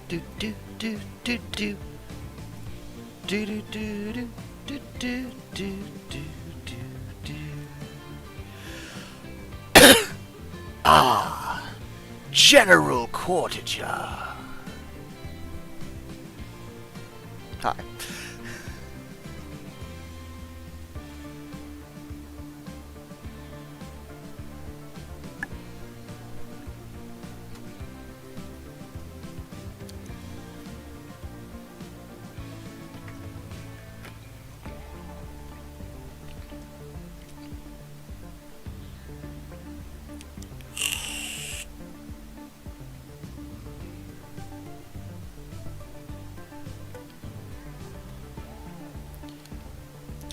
Do do do do do. Do do do do do do do do do. Ah, General Courtier. Hi.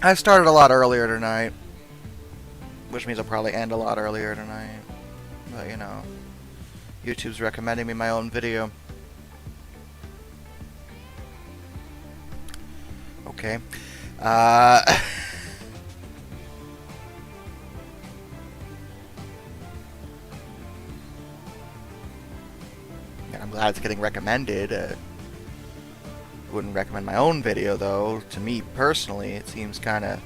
I started a lot earlier tonight, which means I'll probably end a lot earlier tonight. But, you know, YouTube's recommending me my own video. Okay. Uh... I'm glad it's getting recommended. Wouldn't recommend my own video, though. To me, personally, it seems kind of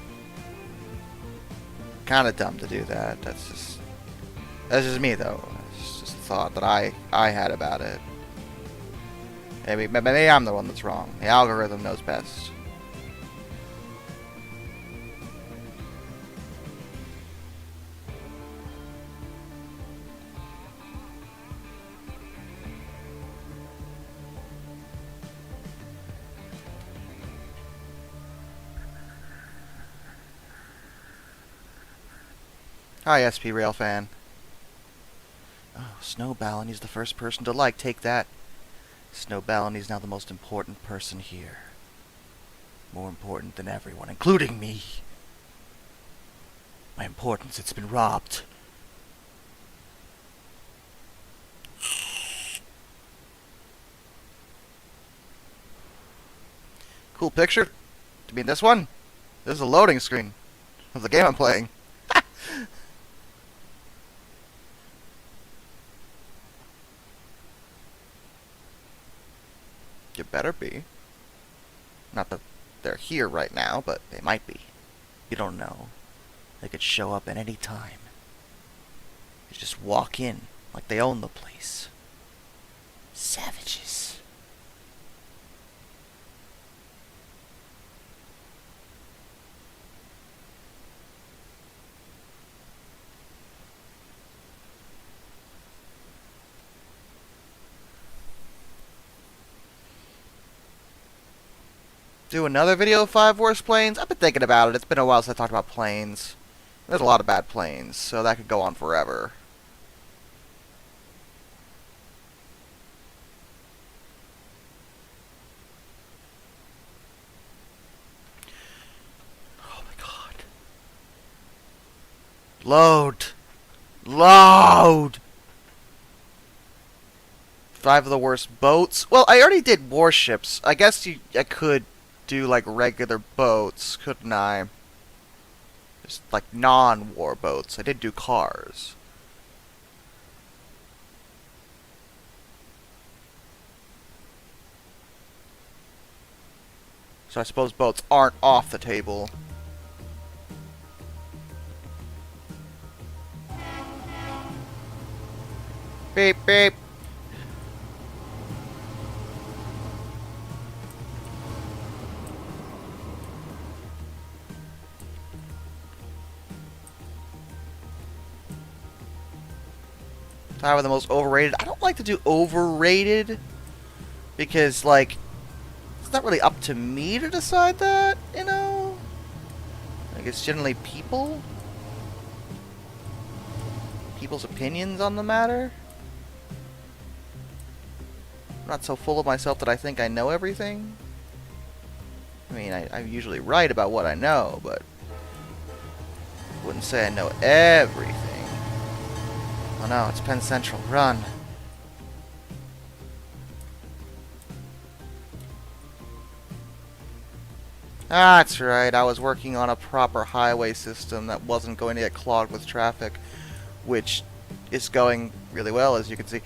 dumb to do that. That's just me, though. It's just a thought that I had about it. Maybe I'm the one that's wrong. The algorithm knows best. Hi, SP Rail fan. Oh, Snow Balony's the first person to like. Take that. Snow Balony's now the most important person here. More important than everyone, including me. My importance, it's been robbed. Cool picture. You mean this one? This is a loading screen of the game I'm playing. You better be. Not that they're here right now, but they might be. You don't know. They could show up at any time. You just walk in like they own the place. Savages. Do another video of 5 worst planes? I've been thinking about it. It's been a while since I talked about planes. There's a lot of bad planes, so that could go on forever. Oh my god. Load! Load! 5 of the worst boats. Well, I already did warships. I guess I could do like regular boats, couldn't I? Just like non-war boats. I did do cars. So I suppose boats aren't off the table. Beep beep. Time of the most overrated. I don't like to do overrated because, like, it's not really up to me to decide that, you know? Like, it's generally people's opinions on the matter. I'm not so full of myself that I think I know everything. I mean, I'm usually right about what I know, but I wouldn't say I know everything. Oh no, it's Penn Central. Run. That's right, I was working on a proper highway system that wasn't going to get clogged with traffic, which is going really well, as you can see.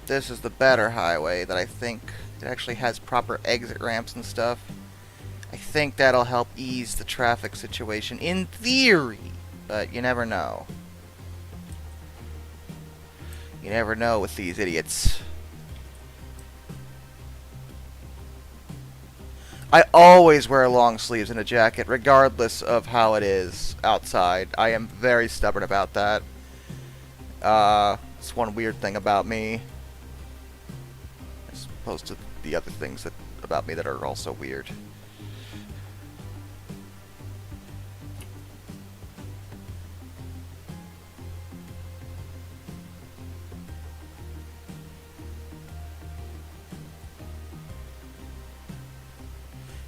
this is the better highway that I think it actually has proper exit ramps and stuff. I think that'll help ease the traffic situation in theory, but you never know. You never know with these idiots. I always wear long sleeves and a jacket, regardless of how it is outside. I am very stubborn about that. It's one weird thing about me, as opposed to the other things about me that are also weird.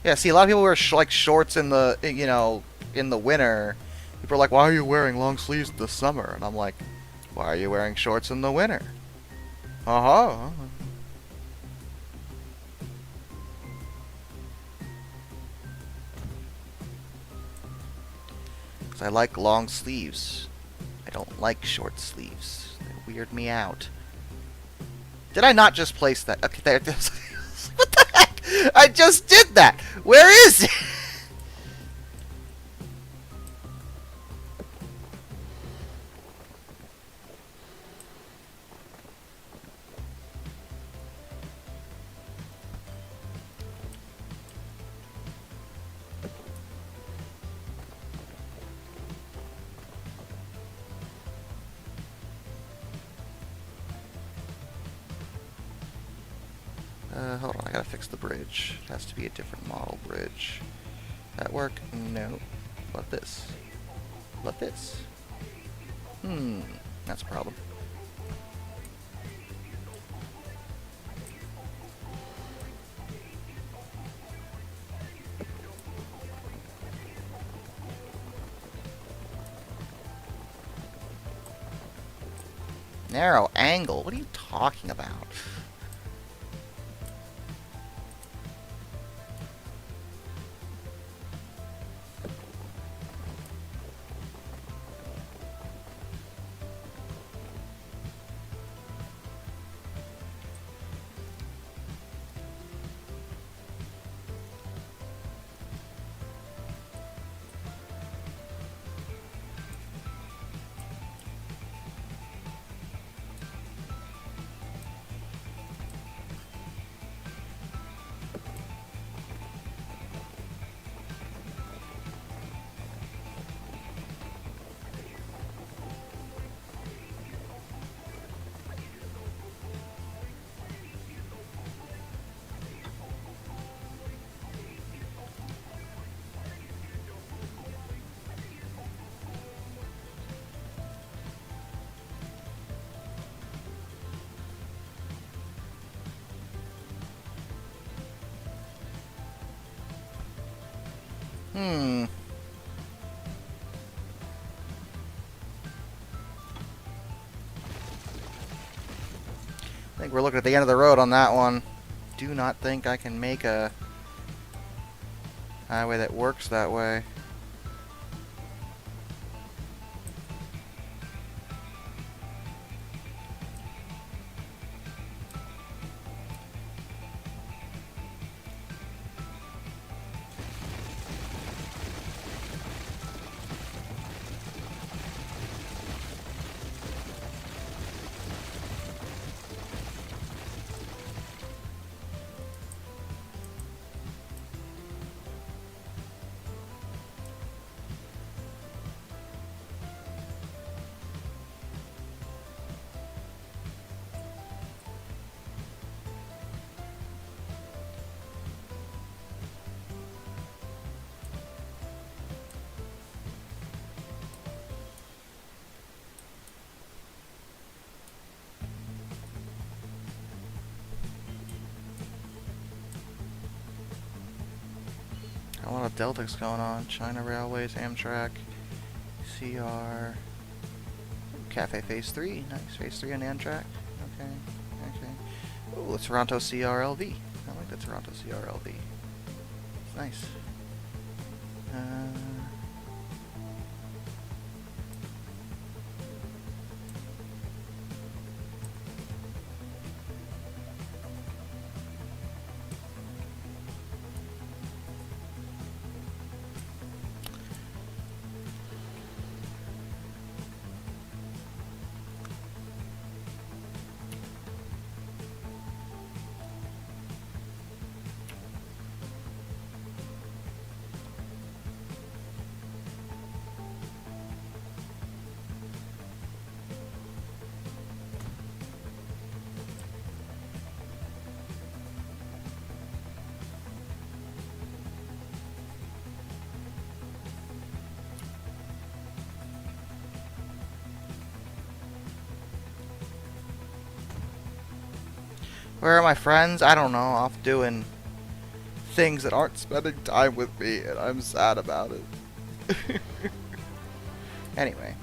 Yeah, see, a lot of people wear like shorts in the in the winter. People are like, "Why are you wearing long sleeves in the summer?" And I'm like, "Why are you wearing shorts in the winter?" Uh-huh. 'Cause I like long sleeves. I don't like short sleeves. They weird me out. Did I not just place that? Okay, there. What the heck? I just did that. Where is it? Hold on, I gotta fix the bridge. It has to be a different model bridge. That work? No. What this? What this? That's a problem. Narrow angle? What are you talking about? Hmm. I think we're looking at the end of the road on that one. Do not think I can make a highway that works that way. A lot of Deltics going on. China Railways, Amtrak, CR, Cafe Phase 3. Nice. Phase 3 on Amtrak. Okay. Okay. Ooh, the Toronto CRLV. I like the Toronto CRLV. It's nice. Where are my friends? I don't know. Off doing things that aren't spending time with me, and I'm sad about it. Anyway.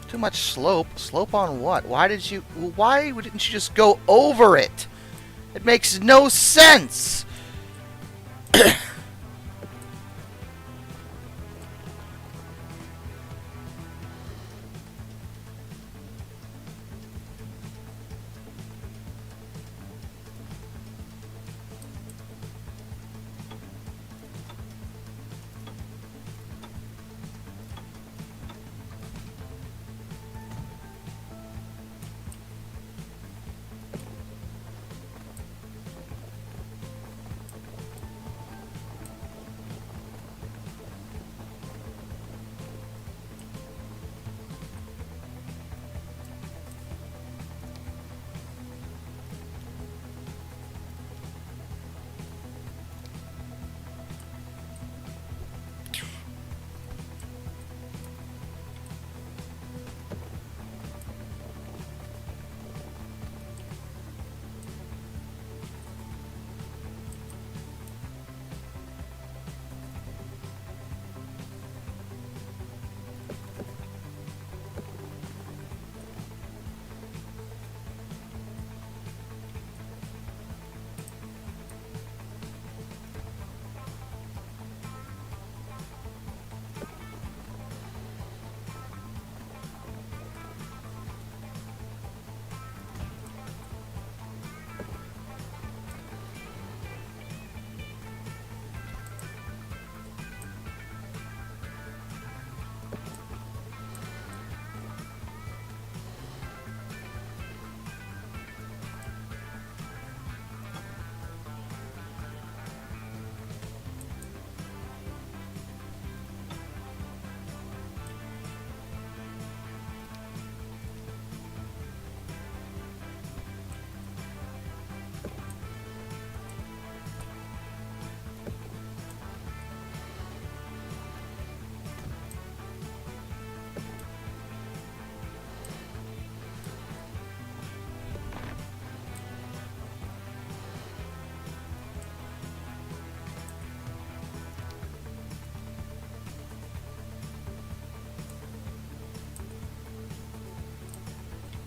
Too much slope. Slope on what? Why didn't you just go over it? It makes no sense.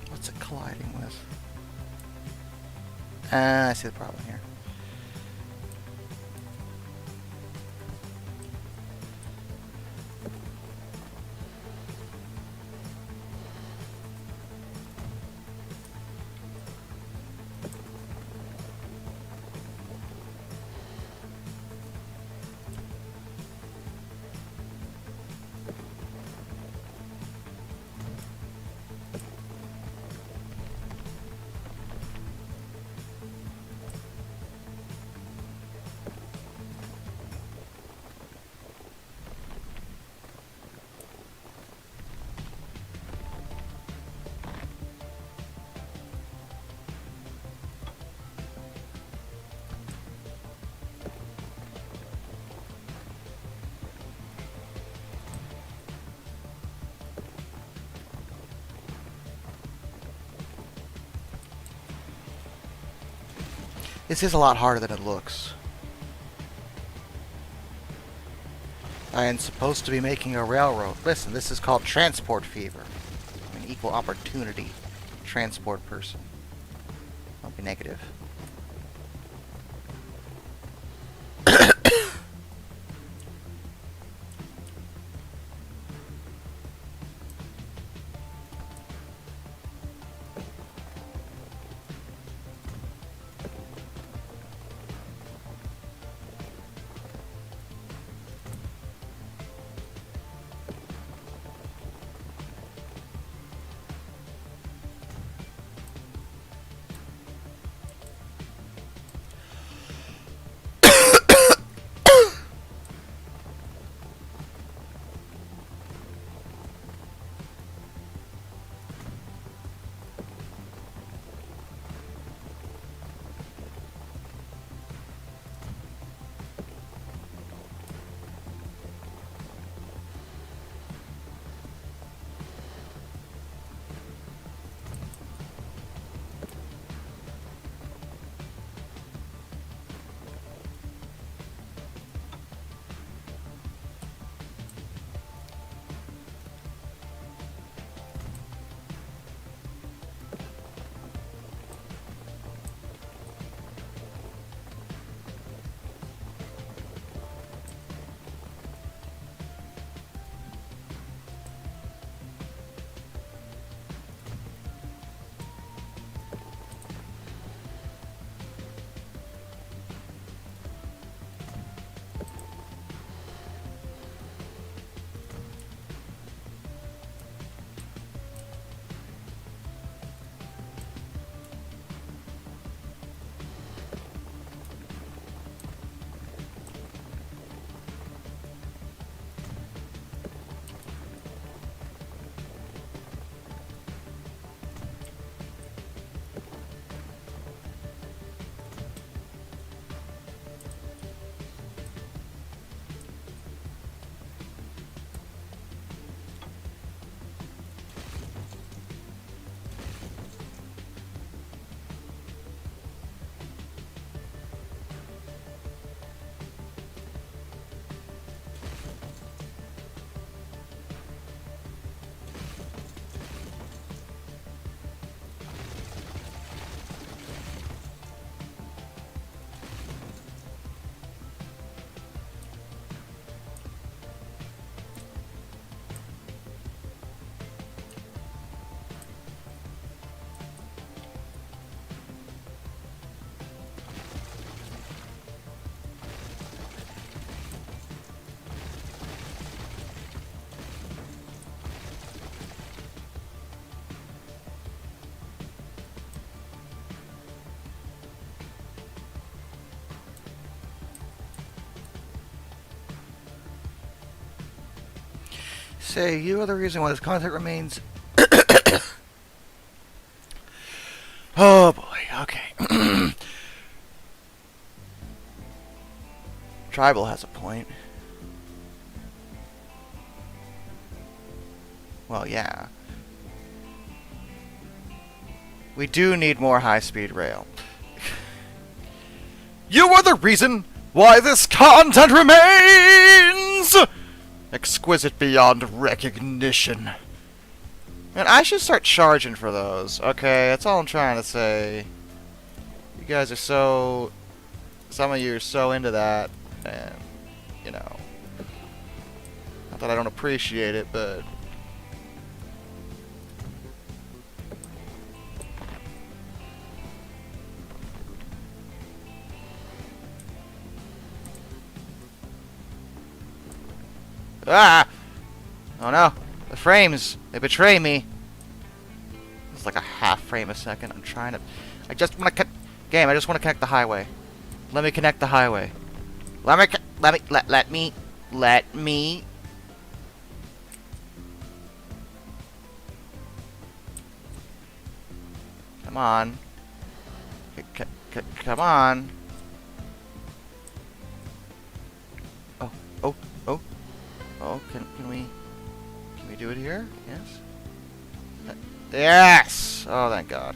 What's it colliding with? I see the problem here. This is a lot harder than it looks. I am supposed to be making a railroad. Listen, this is called transport fever. I'm an equal opportunity transport person. Don't be negative. Say, you are the reason why this content remains. Oh boy, okay. Tribal has a point. Well, yeah. We do need more high-speed rail. You are the reason why this content remains exquisite beyond recognition. Man, I should start charging for those. Okay, that's all I'm trying to say. You guys are so... Some of you are so into that. And, you know... Not that I don't appreciate it, but... Ah! Oh no. The frames. They betray me. It's like a half frame a second. I'm trying to... I just want to... Game, I just want to connect the highway. Let me connect the highway. Let me... Come on. Come on. Oh, oh, oh. Oh, can we do it here? Yes? Yes! Oh, thank God.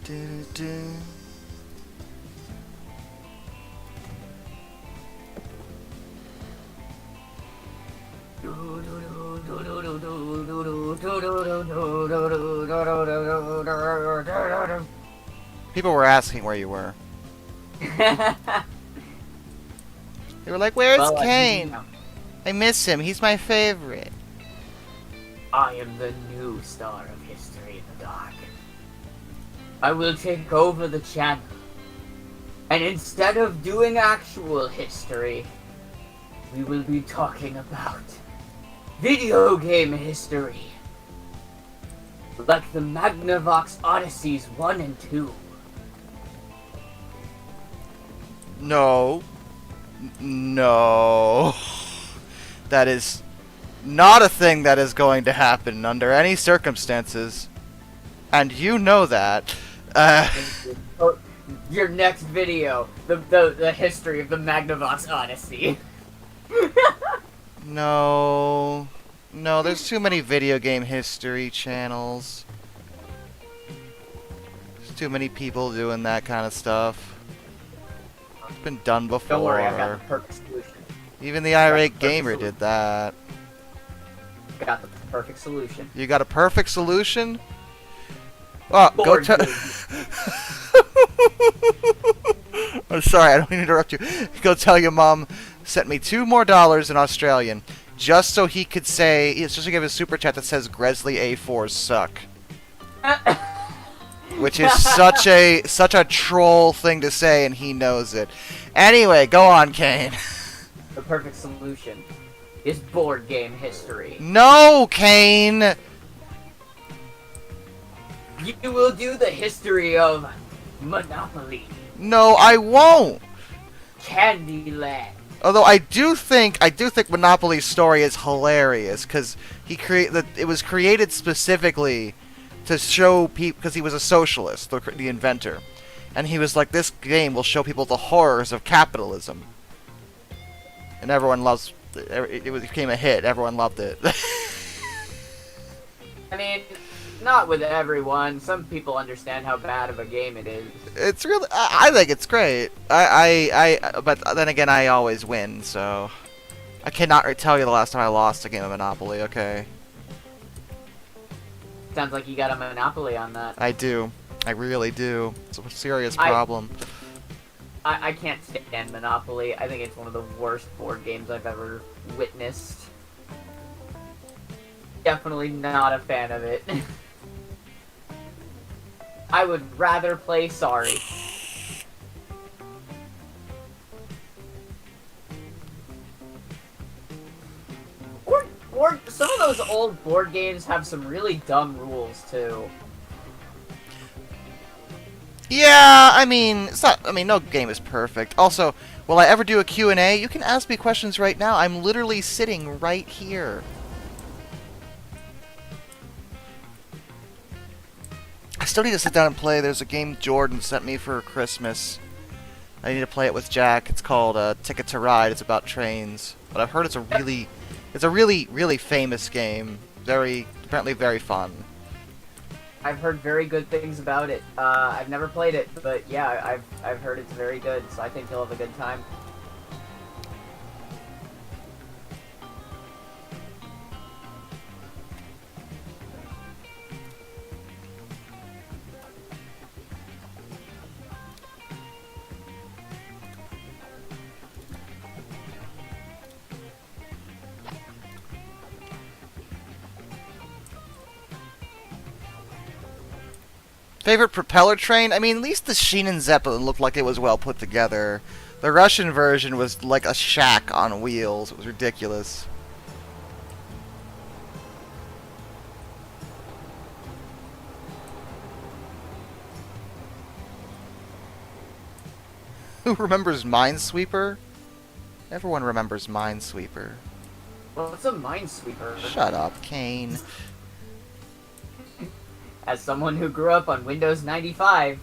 Do-do-do. People were asking where you were. They were like, "Where's Kane? I miss him. He's my favorite." I am the new star of history in the dark. I will take over the channel. And instead of doing actual history, we will be talking about video game history. Like the Magnavox Odysseys 1 and 2. No. No. That is not a thing that is going to happen under any circumstances. And you know that. Your next video, the history of the Magnavox Odyssey. No. No, there's too many video game history channels. There's too many people doing that kind of stuff. It's been done before. Don't worry, I've got the perfect solution. Even the irate gamer did that. Got the perfect solution. You got a perfect solution? Oh, go tell... I'm sorry, I don't mean to interrupt you. Go tell your mom sent me $2 more in Australian just so he could say, just to give a super chat that says Gresley A4s suck. Which is such a troll thing to say, and he knows it. Anyway, go on, Kane. The perfect solution is board game history. No, Kane! You will do the history of Monopoly. No, I won't. Candyland. Although I do think Monopoly's story is hilarious because it was created specifically to show people, because he was a socialist, the inventor, and he was like, this game will show people the horrors of capitalism, and everyone loves it. It became a hit. Everyone loved it. I mean, not with everyone. Some people understand how bad of a game it is. It's really, I think it's great. But then again, I always win, so I cannot tell you the last time I lost a game of Monopoly. Okay, Sounds like you got a monopoly on that. I do. I really do. It's a serious problem. I can't stand Monopoly. I think it's one of the worst board games I've ever witnessed. Definitely not a fan of it. I would rather play Sorry. Or some of those old board games have some really dumb rules too. Yeah, I mean, it's not. I mean, no game is perfect. Also, will I ever do a Q&A? You can ask me questions right now. I'm literally sitting right here. I still need to sit down and play. There's a game Jordan sent me for Christmas. I need to play it with Jack. It's called Ticket to Ride. It's about trains. But I've heard it's a really famous game. Apparently very fun. I've heard very good things about it. I've never played it, but yeah, I've heard it's very good, so I think you'll have a good time. Favorite propeller train? I mean, at least the Schienen Zeppelin looked like it was well put together. The Russian version was like a shack on wheels. It was ridiculous. Who remembers Minesweeper? Everyone remembers Minesweeper. Well, what's a Minesweeper? Shut up, Kane. As someone who grew up on Windows 95,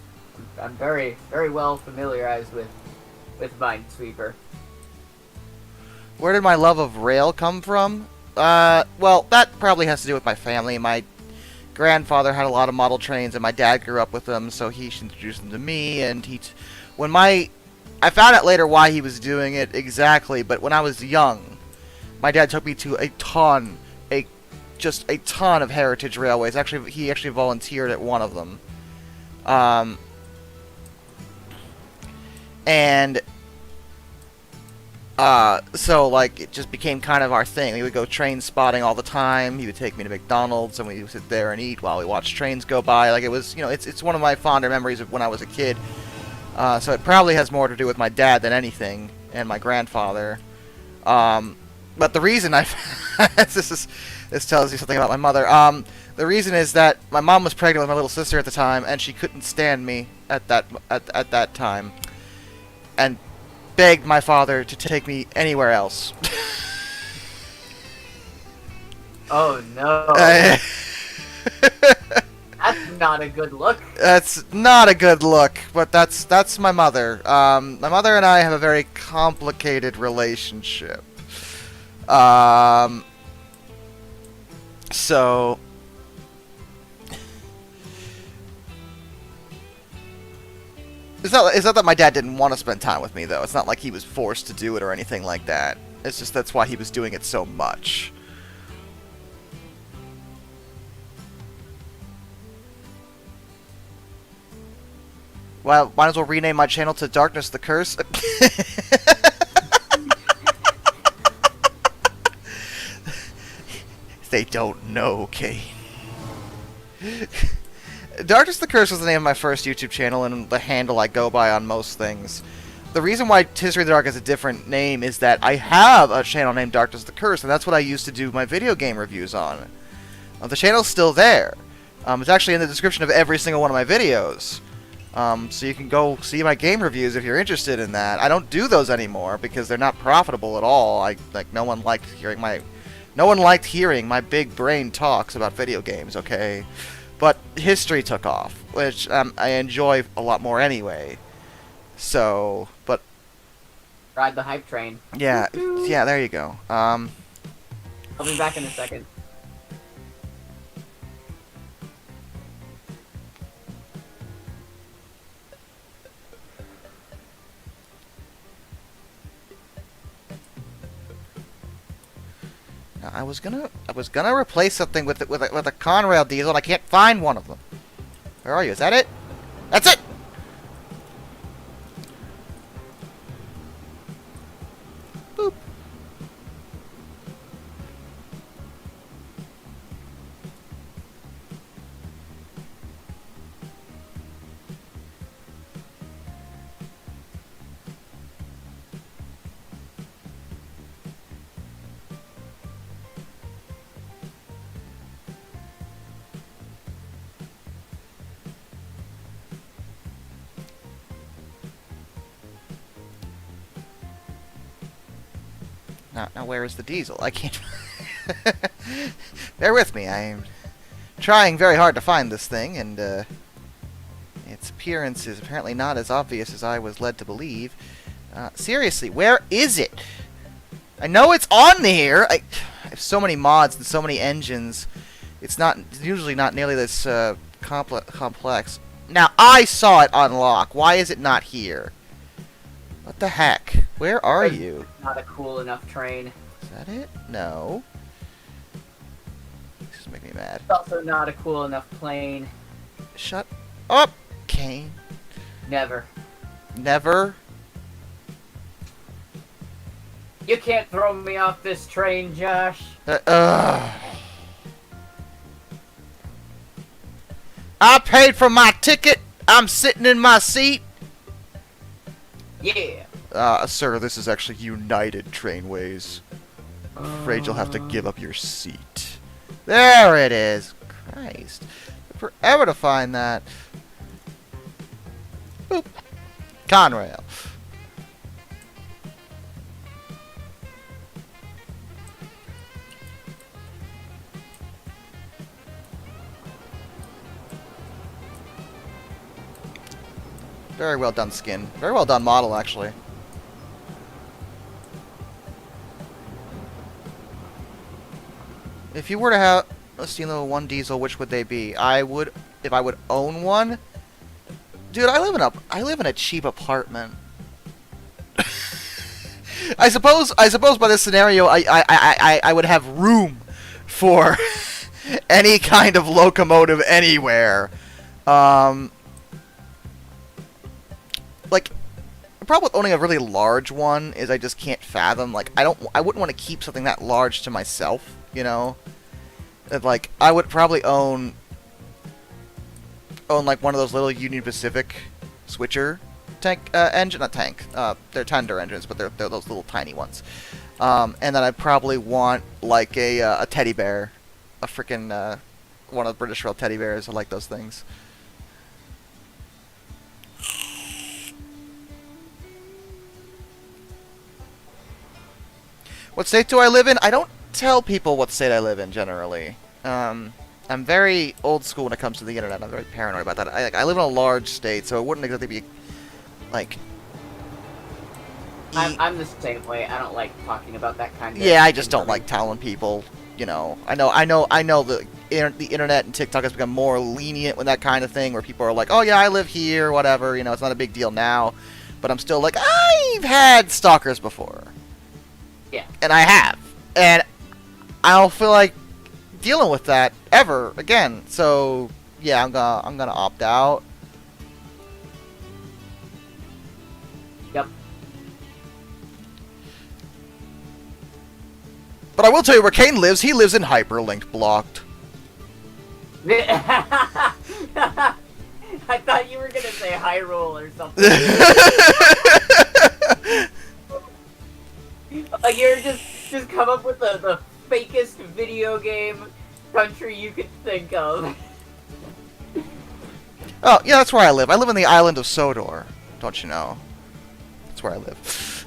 I'm very, very well familiarized with Minesweeper. Where did my love of rail come from? Well, that probably has to do with my family. My grandfather had a lot of model trains, and my dad grew up with them, so he introduced them to me. And I found out later why he was doing it exactly, but when I was young, my dad took me to just a ton of heritage railways. Actually, he actually volunteered at one of them. So, like, it just became kind of our thing. We would go train spotting all the time. He would take me to McDonald's, and we would sit there and eat while we watched trains go by. Like, it was, it's one of my fonder memories of when I was a kid. So it probably has more to do with my dad than anything, and my grandfather. But the reason this tells you something about my mother. The reason is that my mom was pregnant with my little sister at the time, and she couldn't stand me at that time, and begged my father to take me anywhere else. Oh no. That's not a good look. That's not a good look, but that's my mother. My mother and I have a very complicated relationship. So it's not that my dad didn't want to spend time with me, though. It's not like he was forced to do it or anything like that. It's just that's why he was doing it so much. Well, might as well rename my channel to Darkness the Curse. They don't know, Kane. Darkness the Curse was the name of my first YouTube channel and the handle I go by on most things. The reason why History of the Dark is a different name is that I have a channel named Darkness the Curse, and that's what I used to do my video game reviews on. The channel's still there. It's actually in the description of every single one of my videos. So you can go see my game reviews if you're interested in that. I don't do those anymore because they're not profitable at all. No one liked hearing my big brain talks about video games, okay? But history took off, which I enjoy a lot more anyway. So, but Ride the hype train. yeah, yeah, there you go. I'll be back in a second. was gonna replace something with a Conrail diesel, and I can't find one of them. Where are you? Is that it? That's it. Boop. Now where is the diesel? I can't... Bear with me, I'm trying very hard to find this thing, and its appearance is apparently not as obvious as I was led to believe. Seriously, where is it? I know it's on here! I have so many mods and so many engines. It's usually not nearly this complex. Now, I saw it unlock. Why is it not here? What the heck? Where are you? Not a cool enough train. Is that it? No. This is making me mad. It's also not a cool enough plane. Shut up, Kane. Never. Never? You can't throw me off this train, Josh. I paid for my ticket. I'm sitting in my seat. Yeah. Sir, this is actually United Trainways. I'm afraid you'll have to give up your seat. There it is. Christ. Took forever to find that. Boop. Conrail. Very well done skin. Very well done model, actually. If you were to have a Steamboat 1 diesel, which would they be? If I would own one, dude, I live in a cheap apartment. I suppose by this scenario, I would have room for any kind of locomotive anywhere. Like, the problem with owning a really large one is I just can't fathom. Like, I wouldn't want to keep something that large to myself, you know? And, like, I would probably own like one of those little Union Pacific switcher tank engine, not tank. They're tender engines, but they're those little tiny ones. And then I'd probably want like a teddy bear, a freaking one of the British Rail teddy bears. I like those things. What state do I live in? I don't tell people what state I live in, generally. I'm very old school when it comes to the internet. I'm very paranoid about that. I live in a large state, so it wouldn't exactly be, like... I'm the same way. I don't like talking about that kind of... Yeah, I just don't like telling people, you know. I know the internet and TikTok has become more lenient with that kind of thing, where people are like, oh yeah, I live here, whatever, you know, it's not a big deal now. But I'm still like, I've had stalkers before. Yeah. And I have. And I don't feel like dealing with that ever again. So, yeah, I'm gonna opt out. Yep. But I will tell you where Kane lives. He lives in Hyperlinked Blocked. I thought you were gonna say Hyrule or something. Like you're just come up with the fakest video game country you could think of. Oh, yeah, that's where I live. I live on the island of Sodor. Don't you know? That's where I live.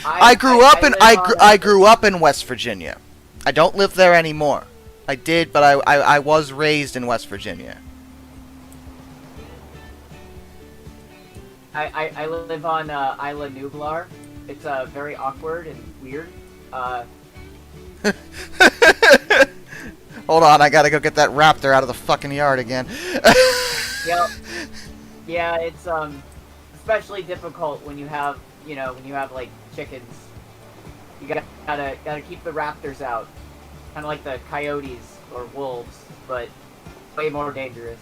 I grew up in West Virginia. I don't live there anymore. I did, but I was raised in West Virginia. I live on Isla Nublar. It's very awkward and weird. Hold on, I gotta go get that raptor out of the fucking yard again. Yep. Yeah, it's especially difficult when you have like chickens. You gotta keep the raptors out, kind of like the coyotes or wolves, but way more dangerous.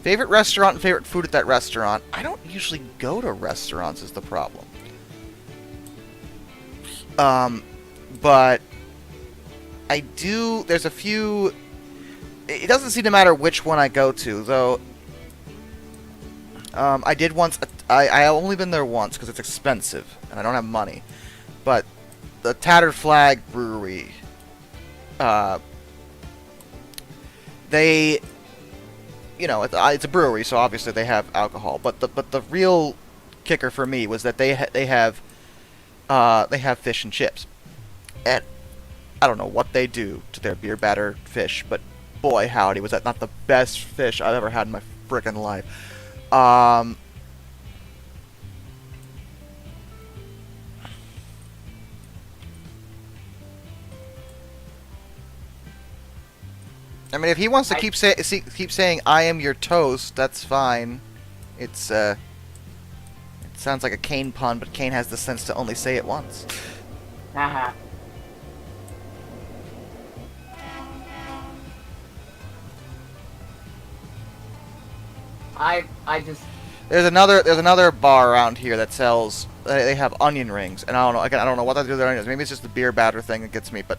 Favorite restaurant and favorite food at that restaurant. I don't usually go to restaurants is the problem. But I do. There's a few. It doesn't seem to matter which one I go to, though. I did once. I only been there once because it's expensive and I don't have money. But the Tattered Flag Brewery. They, it's a brewery, so obviously they have alcohol. But the real kicker for me was that they have fish and chips, and I don't know what they do to their beer battered fish, but boy howdy was that not the best fish I've ever had in my frickin' life. I mean, if he wants to keep saying "I am your toast," that's fine. It sounds like a Kane pun, but Kane has the sense to only say it once. Haha. I just There's another bar around here that sells. They have onion rings, and I don't know. Again, I don't know what they do with their onions. Maybe it's just the beer batter thing that gets me, but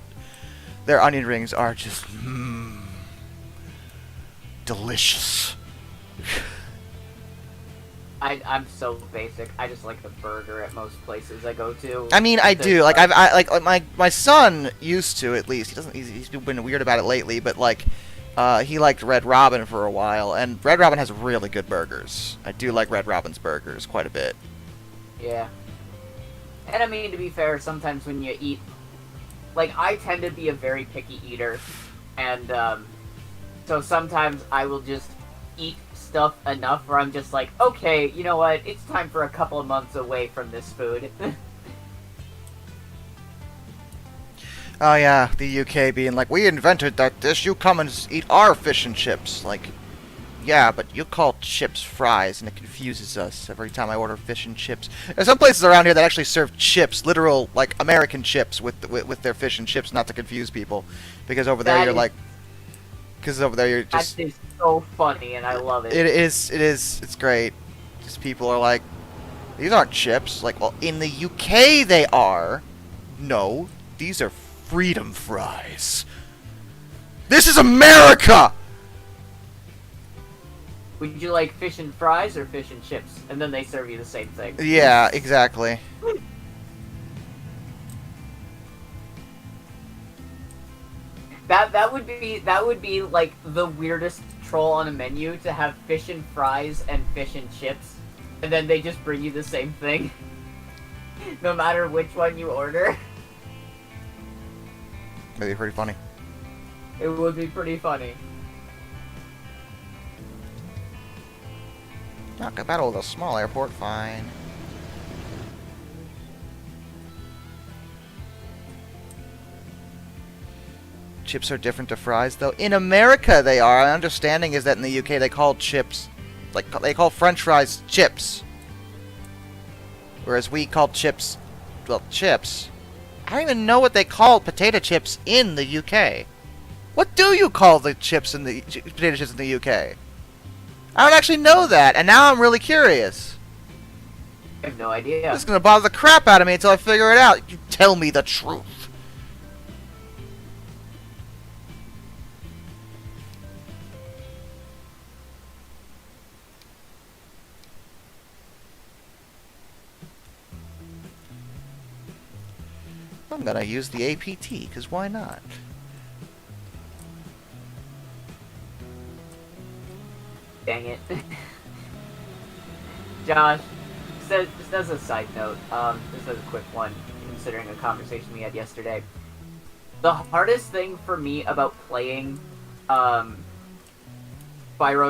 their onion rings are just delicious. I'm so basic. I just like the burger at most places I go to. I mean, I do. Like my son used to, at least. He doesn't. He's been weird about it lately, but like. He liked Red Robin for a while, and Red Robin has really good burgers. I do like Red Robin's burgers quite a bit. Yeah. And I mean, to be fair, sometimes when you eat... Like, I tend to be a very picky eater, and, so sometimes I will just eat stuff enough where I'm just like, okay, you know what, it's time for a couple of months away from this food. Oh yeah, the UK being like, we invented that dish, you come and eat our fish and chips. Like, yeah, but you call chips fries, and it confuses us every time I order fish and chips. There's some places around here that actually serve chips, literal, like, American chips with their fish and chips, not to confuse people. Because over there you're like... Because over there you're just... That is so funny, and I love it. It is, it's great. Just people are like, these aren't chips. Like, well, in the UK they are. No, these are freedom fries. This is America! Would you like fish and fries or fish and chips? And then they serve you the same thing. Yeah, exactly. That would be like the weirdest troll on a menu, to have fish and fries and fish and chips, and then they just bring you the same thing, no matter which one you order. That'd be pretty funny. It would be pretty funny. Not compatible with a small airport, fine. Chips are different to fries, though. In America, they are. My understanding is that in the UK, they call chips, like, they call French fries chips. Whereas we call chips, well, chips. I don't even know what they call potato chips in the UK. What do you call the chips in the potato chips in the UK? I don't actually know that, and now I'm really curious. I have no idea. This is gonna bother the crap out of me until I figure it out. You tell me the truth. I'm gonna use the APT, because why not? Dang it. Josh, just as a side note, just as a quick one, considering a conversation we had yesterday. The hardest thing for me about playing, Spyro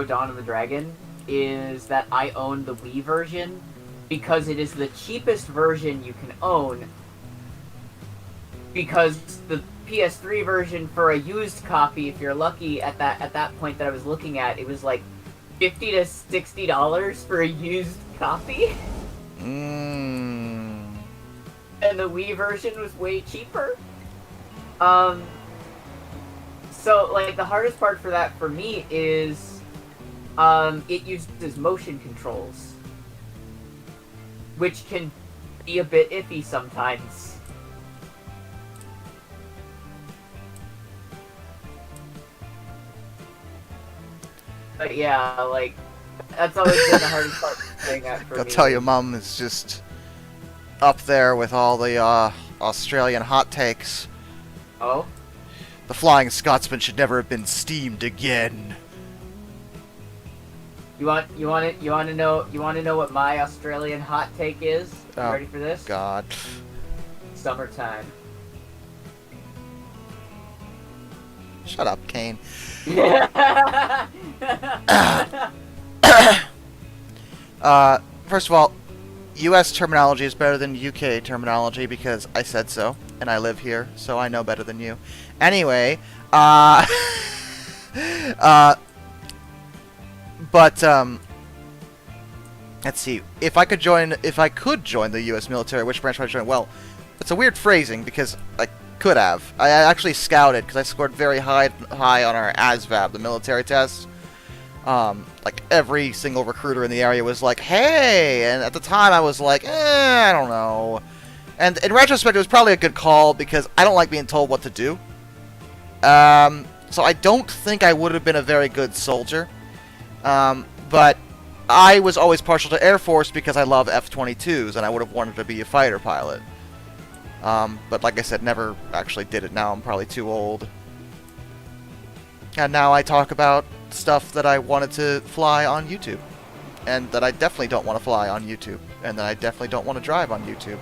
Dawn of the Dragon is that I own the Wii version, because it is the cheapest version you can own, because the PS3 version for a used copy, if you're lucky at that point that I was looking at, it was like $50 to $60 for a used copy. Mmm. And the Wii version was way cheaper. So like the hardest part for that for me is it uses motion controls, which can be a bit iffy sometimes. But yeah, like that's always been the hardest part of doing that for me. I'll tell you, Mum is just up there with all the Australian hot takes. Oh? The Flying Scotsman should never have been steamed again. You want to know what my Australian hot take is? You Oh, ready for this? God. Summertime. Shut up, Kane. First of all, U.S. terminology is better than U.K. terminology because I said so, and I live here, so I know better than you. Anyway, but, let's see. If I could join the U.S. military, which branch would I join? Well, it's a weird phrasing because I could have. I actually scouted because I scored very high on our ASVAB, the military test. Like every single recruiter in the area was like, "Hey," and at the time I was like, I don't know. And in retrospect, it was probably a good call because I don't like being told what to do. So I don't think I would have been a very good soldier. But I was always partial to Air Force because I love F-22s, and I would have wanted to be a fighter pilot. But like I said, never actually did it. Now I'm probably too old. And now I talk about stuff that I wanted to fly on YouTube. And that I definitely don't want to fly on YouTube. And that I definitely don't want to drive on YouTube.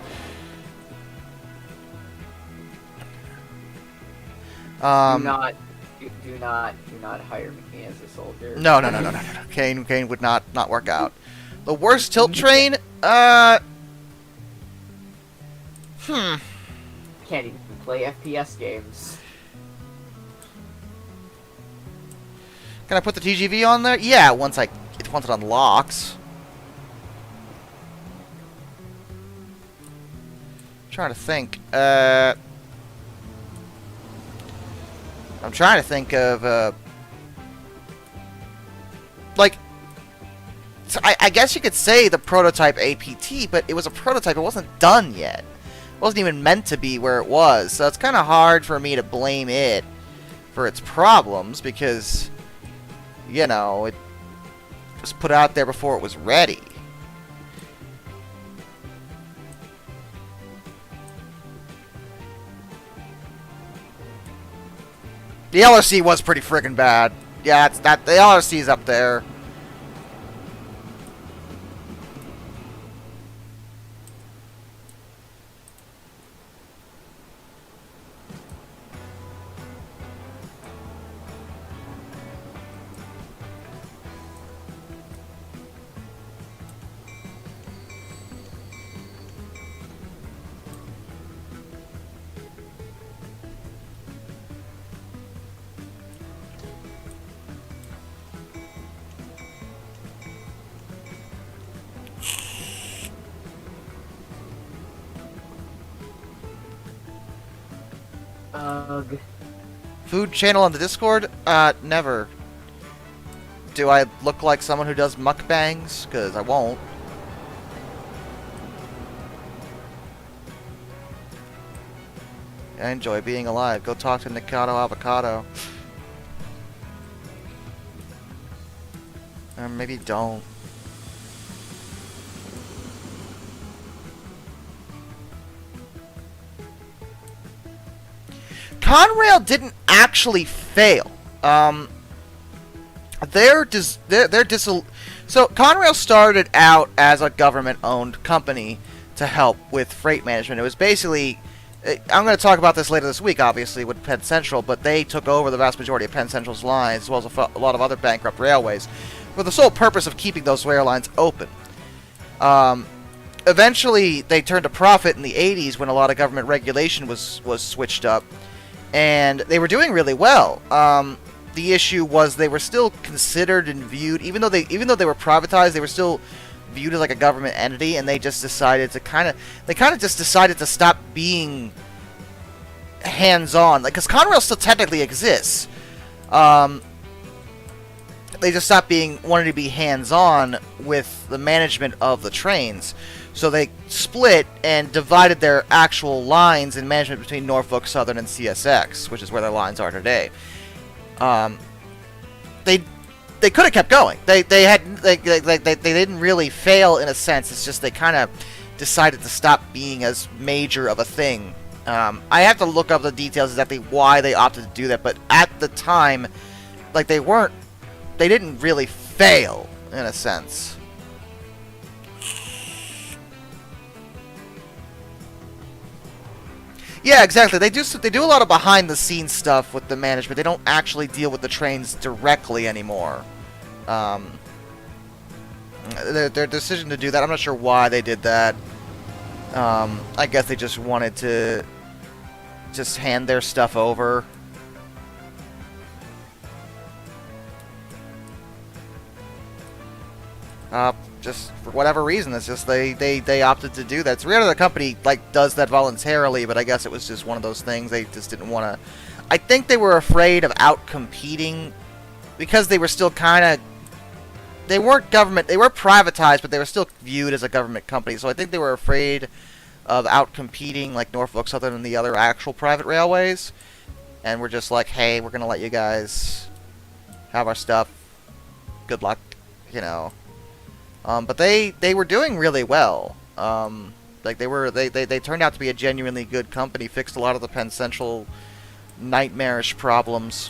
Do not hire me as a soldier. No. Kane would not work out. The worst tilt train? Can't even play FPS games. Can I put the TGV on there? Yeah, once it unlocks. I'm trying to think. I'm trying to think of like. So I guess you could say the prototype APT, but it was a prototype. It wasn't done yet. It wasn't even meant to be where it was. So it's kind of hard for me to blame it for its problems because, you know, it was put out there before it was ready. The LRC was pretty friggin' bad. Yeah, the LRC's up there. Ugh. Food channel on the Discord? Never. Do I look like someone who does mukbangs? Because I won't. I enjoy being alive. Go talk to Nikado Avocado. Or maybe don't. Conrail didn't actually fail. So Conrail started out as a government-owned company to help with freight management. It was basically, I'm going to talk about this later this week, obviously, with Penn Central, but they took over the vast majority of Penn Central's lines, as well as a lot of other bankrupt railways, for the sole purpose of keeping those rail lines open. eventually they turned a profit in the 80s when a lot of government regulation was switched up, and they were doing really well. The issue was they were still considered and viewed, even though they were privatized, they were still viewed as like a government entity, and they just decided to stop being hands-on, like, because Conrail still technically exists. They just stopped wanting to be hands-on with the management of the trains. So they split and divided their actual lines and management between Norfolk Southern and CSX, which is where their lines are today. They could have kept going. They didn't really fail in a sense. It's just they kind of decided to stop being as major of a thing. I have to look up the details exactly why they opted to do that, but at the time, like, they didn't really fail in a sense. Yeah, exactly. They do a lot of behind-the-scenes stuff with the management. They don't actually deal with the trains directly anymore. Their decision to do that, I'm not sure why they did that. I guess they just wanted to just hand their stuff over. Just for whatever reason, it's just they opted to do that. It's rare that a company like does that voluntarily, but I guess it was just one of those things. They just didn't want to. I think they were afraid of out-competing because they were still kind of. They weren't government. They were privatized, but they were still viewed as a government company. So I think they were afraid of out-competing like Norfolk Southern and the other actual private railways, and we're just like, hey, we're gonna let you guys have our stuff. Good luck, you know. But they were doing really well. Like they turned out to be a genuinely good company. Fixed a lot of the Penn Central nightmarish problems.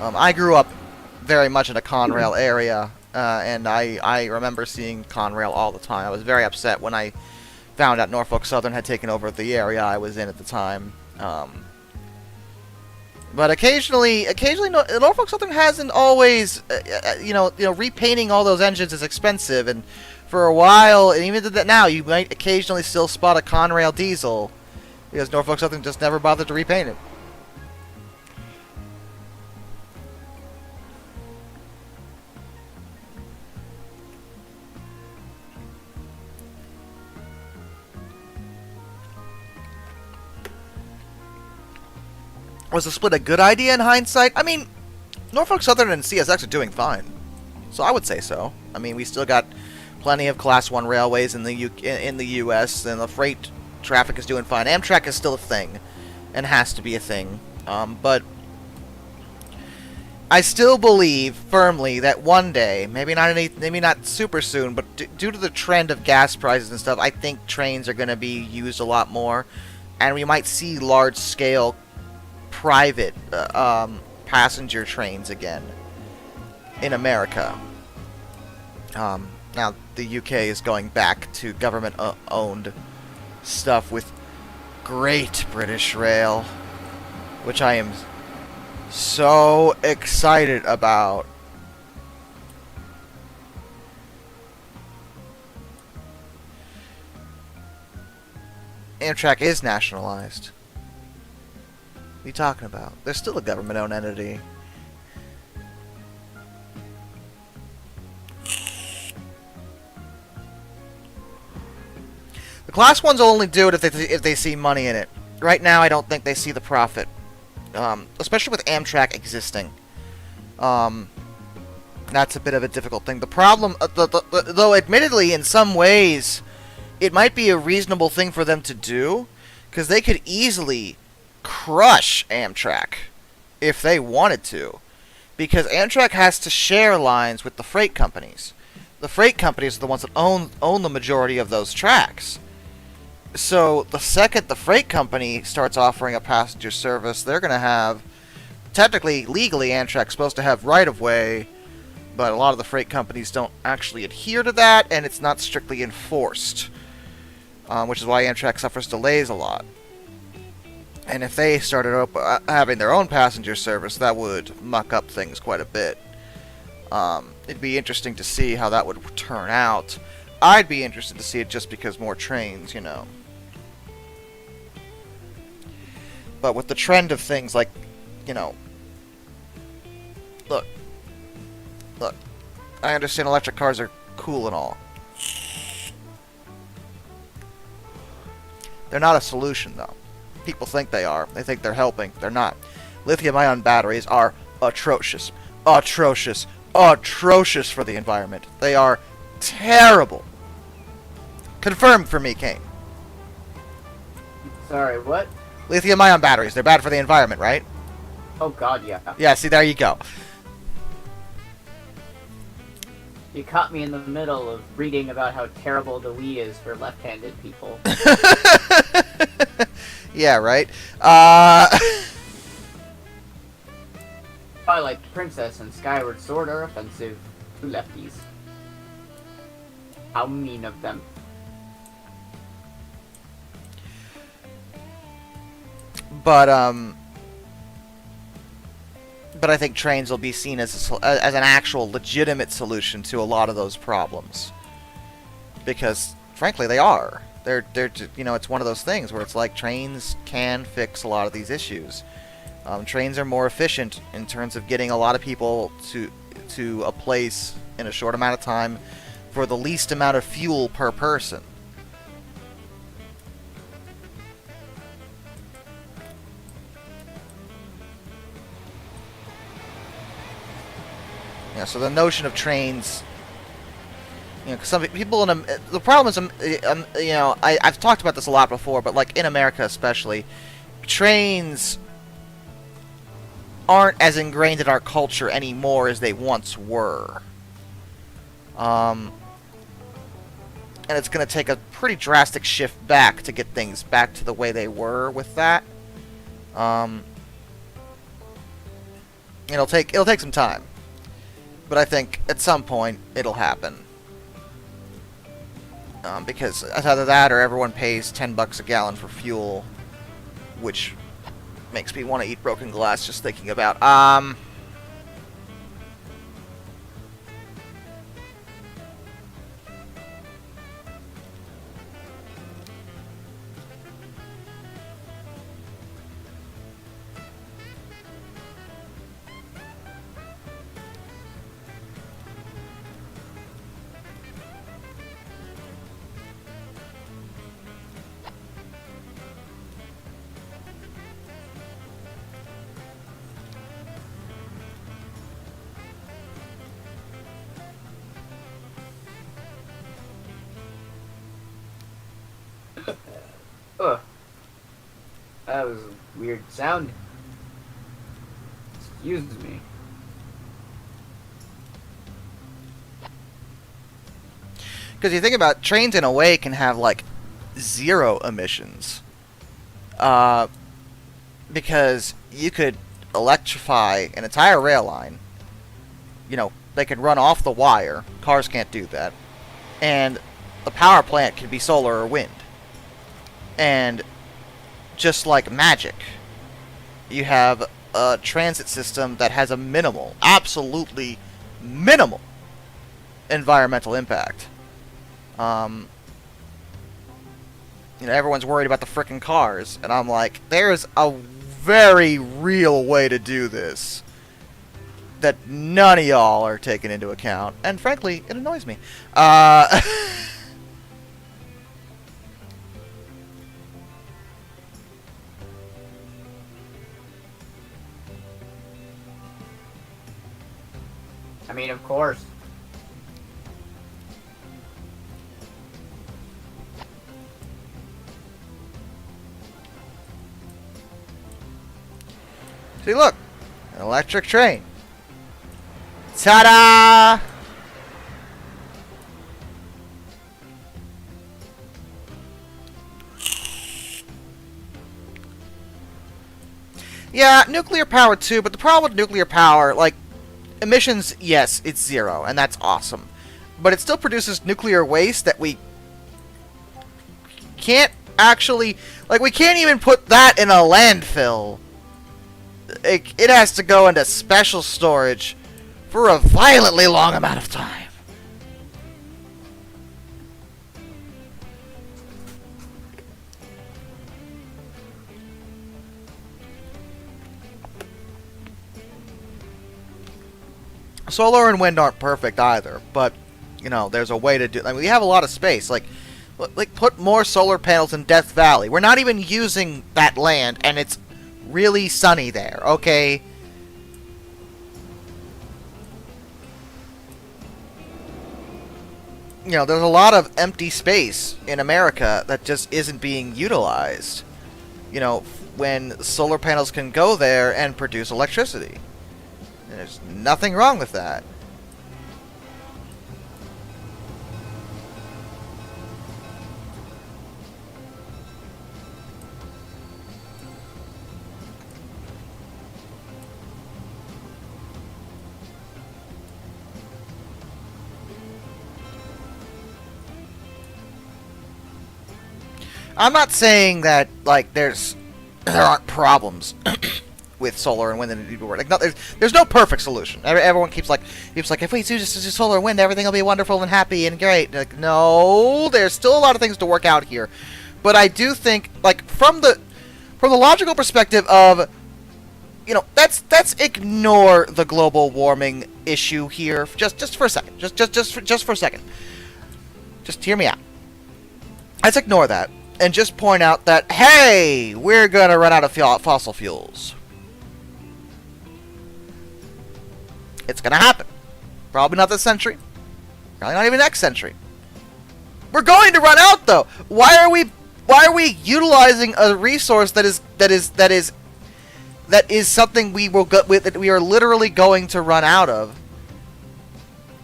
I grew up very much in a Conrail area, and I remember seeing Conrail all the time. I was very upset when I found out Norfolk Southern had taken over the area I was in at the time. But occasionally, Norfolk Southern hasn't always, repainting all those engines is expensive, and for a while, and even now, you might occasionally still spot a Conrail diesel, because Norfolk Southern just never bothered to repaint it. Was the split a good idea in hindsight? I mean, Norfolk Southern and CSX are doing fine, so I would say so. I mean, we still got plenty of Class 1 railways in the U.S., and the freight traffic is doing fine. Amtrak is still a thing, and has to be a thing. But I still believe firmly that one day, maybe not super soon, but due to the trend of gas prices and stuff, I think trains are going to be used a lot more, and we might see large-scale private passenger trains again in America. Now the UK is going back to government-owned stuff with Great British Rail, which I am so excited about. Amtrak is nationalized. What are you talking about? They're still a government-owned entity. The Class 1s will only do it if they see money in it. Right now, I don't think they see the profit. Especially with Amtrak existing. That's a bit of a difficult thing. The problem, though admittedly, in some ways, it might be a reasonable thing for them to do, because they could easily crush Amtrak if they wanted to, because Amtrak has to share lines with the freight companies. The freight companies are the ones that own the majority of those tracks. So the second the freight company starts offering a passenger service, they're going to have, technically, legally, Amtrak's supposed to have right-of-way, but a lot of the freight companies don't actually adhere to that, and it's not strictly enforced, which is why Amtrak suffers delays a lot. And if they started having their own passenger service, that would muck up things quite a bit. it'd be interesting to see how that would turn out. I'd be interested to see it just because more trains, you know. But with the trend of things like, you know, look, I understand electric cars are cool and all. They're not a solution, though. People think they are. They think they're helping. They're not. Lithium-ion batteries are atrocious. Atrocious. Atrocious for the environment. They are terrible. Confirmed for me, Kane. Sorry, what? Lithium-ion batteries. They're bad for the environment, right? Oh god, yeah. Yeah, see, there you go. You caught me in the middle of reading about how terrible the Wii is for left-handed people. Yeah, right? Twilight Princess and Skyward Sword are offensive to lefties. How mean of them. But I think trains will be seen as as an actual legitimate solution to a lot of those problems, because frankly they are. They're you know, it's one of those things where it's like trains can fix a lot of these issues. Trains are more efficient in terms of getting a lot of people to a place in a short amount of time for the least amount of fuel per person. Yeah, so the notion of trains, you know, 'cause some people in the problem is, you know, I've talked about this a lot before, but like in America especially, trains aren't as ingrained in our culture anymore as they once were. And it's going to take a pretty drastic shift back to get things back to the way they were with that. It'll take some time. But I think at some point it'll happen. Because it's either that or everyone pays $10 a gallon for fuel, which makes me want to eat broken glass just thinking about. Ugh. That was a weird sound. Excuse me. Because you think about trains in a way can have like 0 emissions. Because you could electrify an entire rail line. You know, they could run off the wire. Cars can't do that. And the power plant can be solar or wind. And just like magic, you have a transit system that has a minimal, absolutely minimal environmental impact. You know, everyone's worried about the frickin' cars, and I'm like, there's a very real way to do this that none of y'all are taking into account, and frankly, it annoys me. I mean, of course. See, look, an electric train. Ta-da! Yeah, nuclear power too, but the problem with nuclear power, like, emissions, yes, it's 0, and that's awesome. But it still produces nuclear waste that we can't actually, like, we can't even put that in a landfill. It has to go into special storage for a violently long amount of time. Solar and wind aren't perfect either, but you know, there's a way to do. Like, we have a lot of space. Like put more solar panels in Death Valley. We're not even using that land, and it's really sunny there. Okay. You know, there's a lot of empty space in America that just isn't being utilized. You know, when solar panels can go there and produce electricity. There's nothing wrong with that. I'm not saying that, like, there aren't problems with solar and wind that need to work. Like, no, there's no perfect solution. Everyone keeps like, if we do just solar and wind, everything will be wonderful and happy and great. Like, no, there's still a lot of things to work out here. But I do think, like, from the logical perspective of, you know, let's ignore the global warming issue here just for a second. Just for a second. Just hear me out. Let's ignore that and just point out that, hey, we're gonna run out of fossil fuels. It's gonna happen. Probably not this century. Probably not even next century. We're going to run out, though. Why are we utilizing a resource that is something that we are literally going to run out of,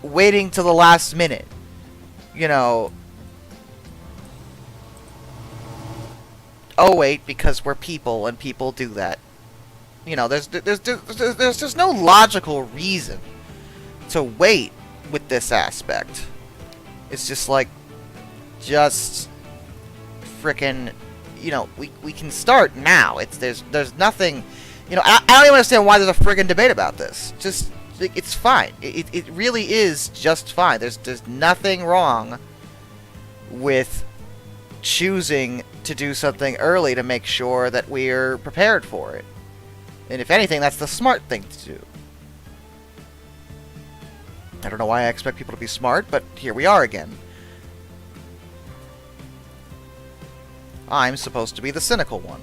waiting to the last minute? You know. Oh wait, because we're people and people do that. You know, there's just no logical reason to wait with this aspect. It's just like, just frickin', you know, we can start now. There's nothing, you know, I don't even understand why there's a friggin' debate about this. Just, it's fine. It really is just fine. There's nothing wrong with choosing to do something early to make sure that we're prepared for it. And if anything, that's the smart thing to do. I don't know why I expect people to be smart, but here we are again. I'm supposed to be the cynical one.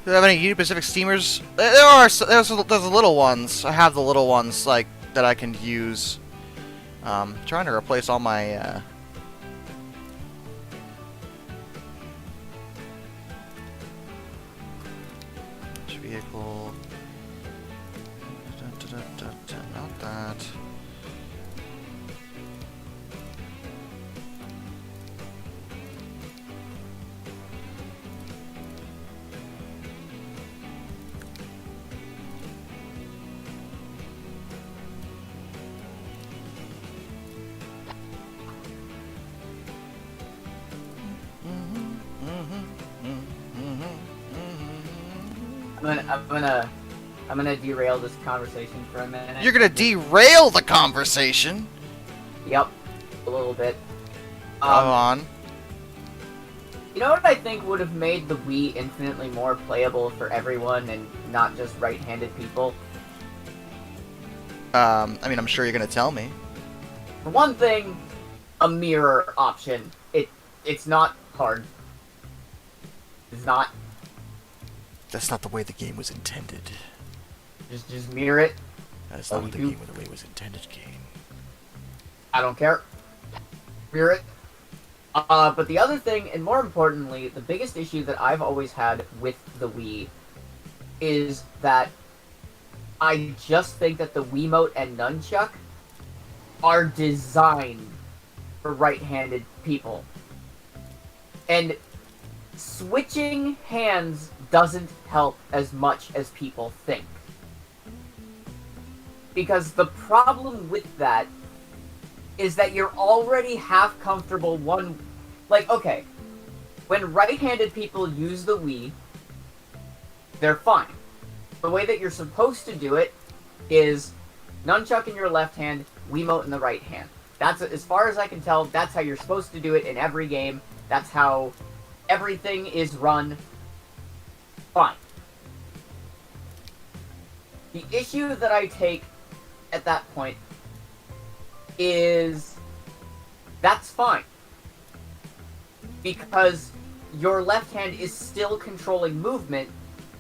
Do they have any Union Pacific steamers? There's the little ones. I have the little ones like that I can use. Trying to replace all my vehicle. Not that. I'm gonna derail this conversation for a minute. You're gonna derail the conversation. Yep, a little bit. Go on. You know what I think would have made the Wii infinitely more playable for everyone and not just right-handed people? I mean, I'm sure you're gonna tell me. For one thing, a mirror option. It's not hard. It's not. That's not the way the game was intended. Just mirror it. That's not the way it was intended, game. I don't care. Mirror it. But the other thing, and more importantly, the biggest issue that I've always had with the Wii is that I just think that the Wiimote and Nunchuck are designed for right-handed people. And switching hands doesn't help as much as people think. Because the problem with that is that you're already half comfortable one... Like, okay, when right-handed people use the Wii, they're fine. The way that you're supposed to do it is nunchuck in your left hand, Wiimote in the right hand. That's, as far as I can tell, that's how you're supposed to do it in every game. That's how everything is run. Fine. The issue that I take at that point is that's fine. Because your left hand is still controlling movement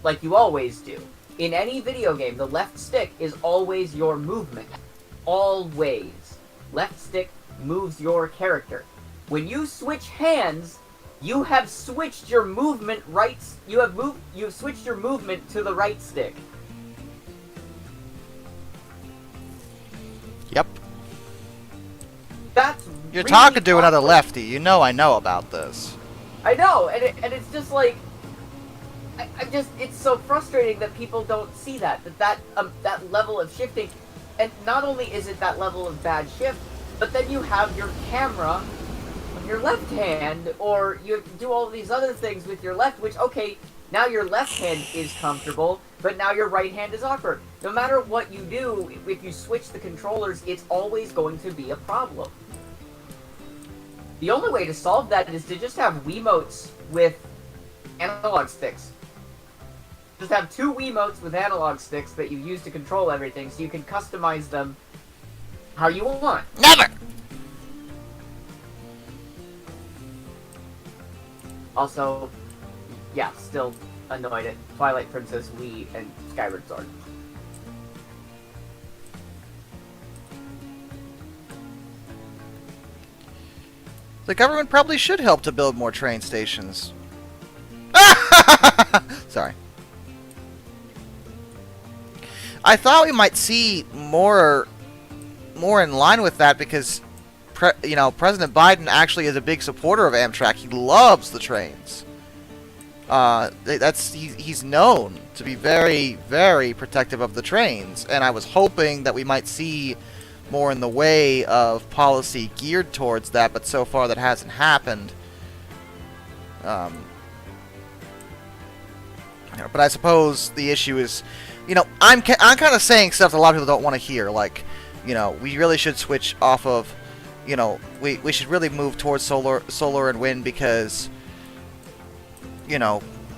like you always do. In any video game, the left stick is always your movement. Always. Left stick moves your character. When you switch hands, you have switched your movement you've switched your movement to the right stick. Yep. That's You're really talking to another awkward. lefty. You know I know about this. I know, and it's just like it's so frustrating that people don't see that level of shifting, and not only is it that level of bad shift, but then you have your camera on your left hand, or you do all these other things with your left, which, okay, now your left hand is comfortable, but now your right hand is awkward. No matter what you do, if you switch the controllers, it's always going to be a problem. The only way to solve that is to just have Wiimotes with analog sticks. Just have two Wiimotes with analog sticks that you use to control everything, so you can customize them how you want. Never! Also, yeah, still annoyed at Twilight Princess Wii and Skyward Sword. The government probably should help to build more train stations. Sorry. I thought we might see more in line with that because, President Biden actually is a big supporter of Amtrak. He loves the trains. He's known to be very, very protective of the trains, and I was hoping that we might see more in the way of policy geared towards that, but so far that hasn't happened. But I suppose the issue is, I'm kind of saying stuff that a lot of people don't want to hear, like, we really should switch off of, we should really move towards solar and wind because,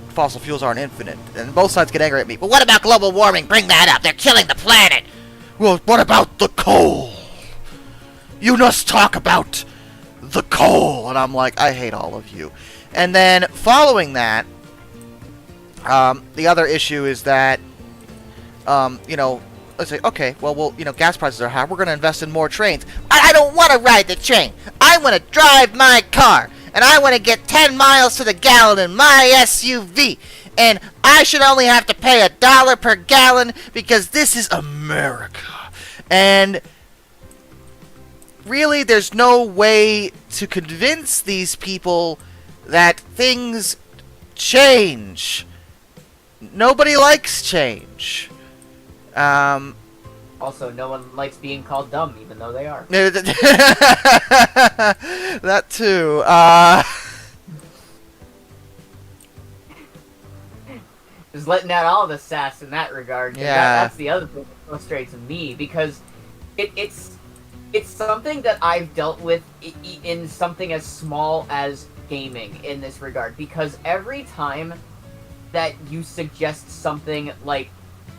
fossil fuels aren't infinite. And both sides get angry at me. But what about global warming? Bring that up. They're killing the planet. Well, what about the coal? You must talk about the coal. And I'm like, I hate all of you. And then following that, the other issue is that, let's say, okay, well, gas prices are high. We're going to invest in more trains. I don't want to ride the train. I want to drive my car. And I want to get 10 miles to the gallon in my SUV. And I should only have to pay $1 per gallon because this is America. And really, there's no way to convince these people that things change. Nobody likes change. Also, no one likes being called dumb, even though they are. That too. Just letting out all the sass in that regard. Yeah. That's the other thing that frustrates me, because it's something that I've dealt with in something as small as gaming in this regard. Because every time that you suggest something like,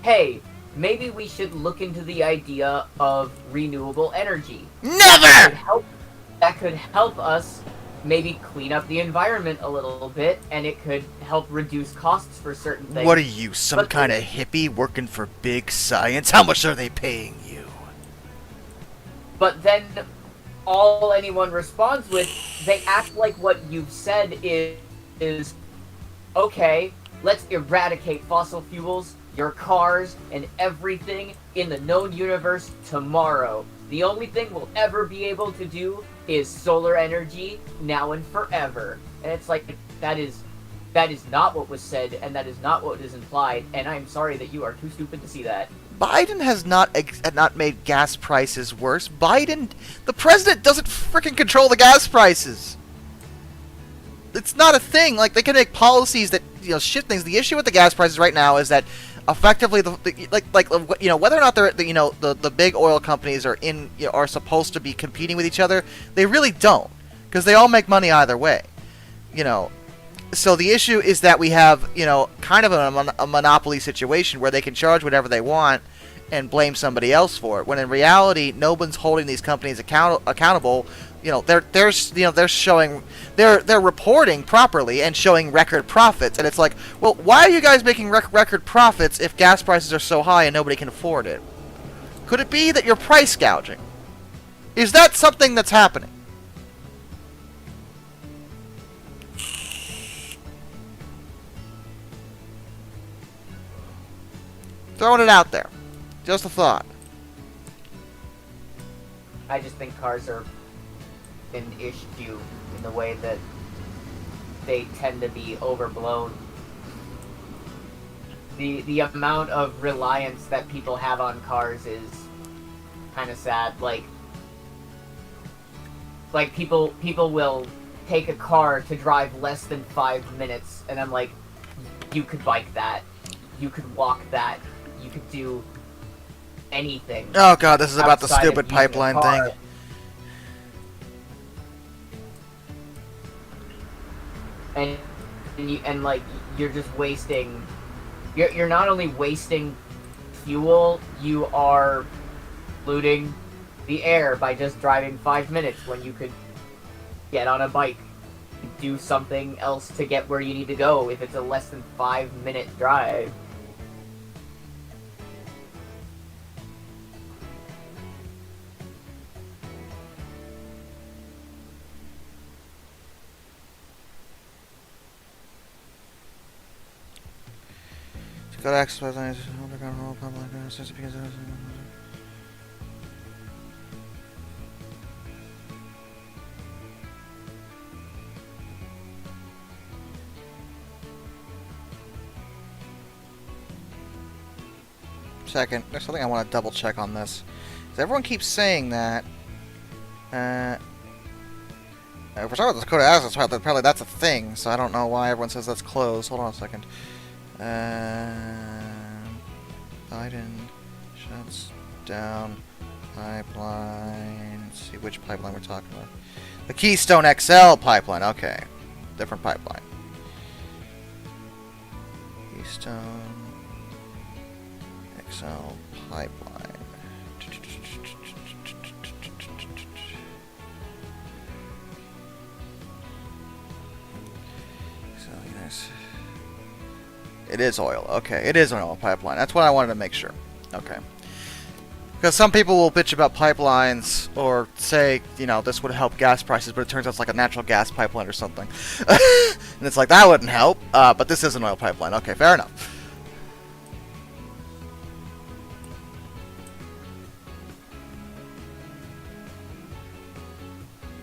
hey, maybe we should look into the idea of renewable energy. Never! That could help us maybe clean up the environment a little bit, and it could help reduce costs for certain things. What are you, some kind of hippie working for big science? How much are they paying you? But then all anyone responds with, they act like what you've said is okay, let's eradicate fossil fuels, your cars, and everything in the known universe tomorrow. The only thing we'll ever be able to do is solar energy now and forever. And it's like, that is not what was said, and that is not what is implied, and I'm sorry that you are too stupid to see that. Biden has not made gas prices worse. The president doesn't frickin' control the gas prices. It's not a thing. Like, they can make policies that, shift things. The issue with the gas prices right now is that effectively, whether or not the big oil companies are supposed to be competing with each other, they really don't, because they all make money either way. So the issue is that we have, kind of a monopoly situation where they can charge whatever they want and blame somebody else for it. When in reality, no one's holding these companies accountable. They're reporting properly and showing record profits, and it's like, well, why are you guys making record profits if gas prices are so high and nobody can afford it? Could it be that you're price gouging? Is that something that's happening? Throwing it out there. Just a thought. I just think cars are an issue in the way that they tend to be overblown. The amount of reliance that people have on cars is kind of sad. Like people will take a car to drive less than 5 minutes, and I'm like, you could bike that, you could walk that, you could do anything. Oh god, this is about the stupid pipeline thing. And like, you're just wasting. You're not only wasting fuel, you are polluting the air by just driving 5 minutes when you could get on a bike, do something else to get where you need to go if it's a less than 5-minute drive. Got access to second. There's something I want to double check on this. Because everyone keeps saying that. For some of the Dakota Access Route, apparently that's a thing, so I don't know why everyone says that's closed. Hold on a second. Biden shuts down pipeline. Let's see which pipeline we're talking about. The Keystone XL pipeline. Okay. Different pipeline. Keystone XL pipeline. So, yes. It is oil. Okay, it is an oil pipeline. That's what I wanted to make sure. Okay. Because some people will bitch about pipelines or say, this would help gas prices, but it turns out it's like a natural gas pipeline or something. And it's like, that wouldn't help. But this is an oil pipeline. Okay, fair enough.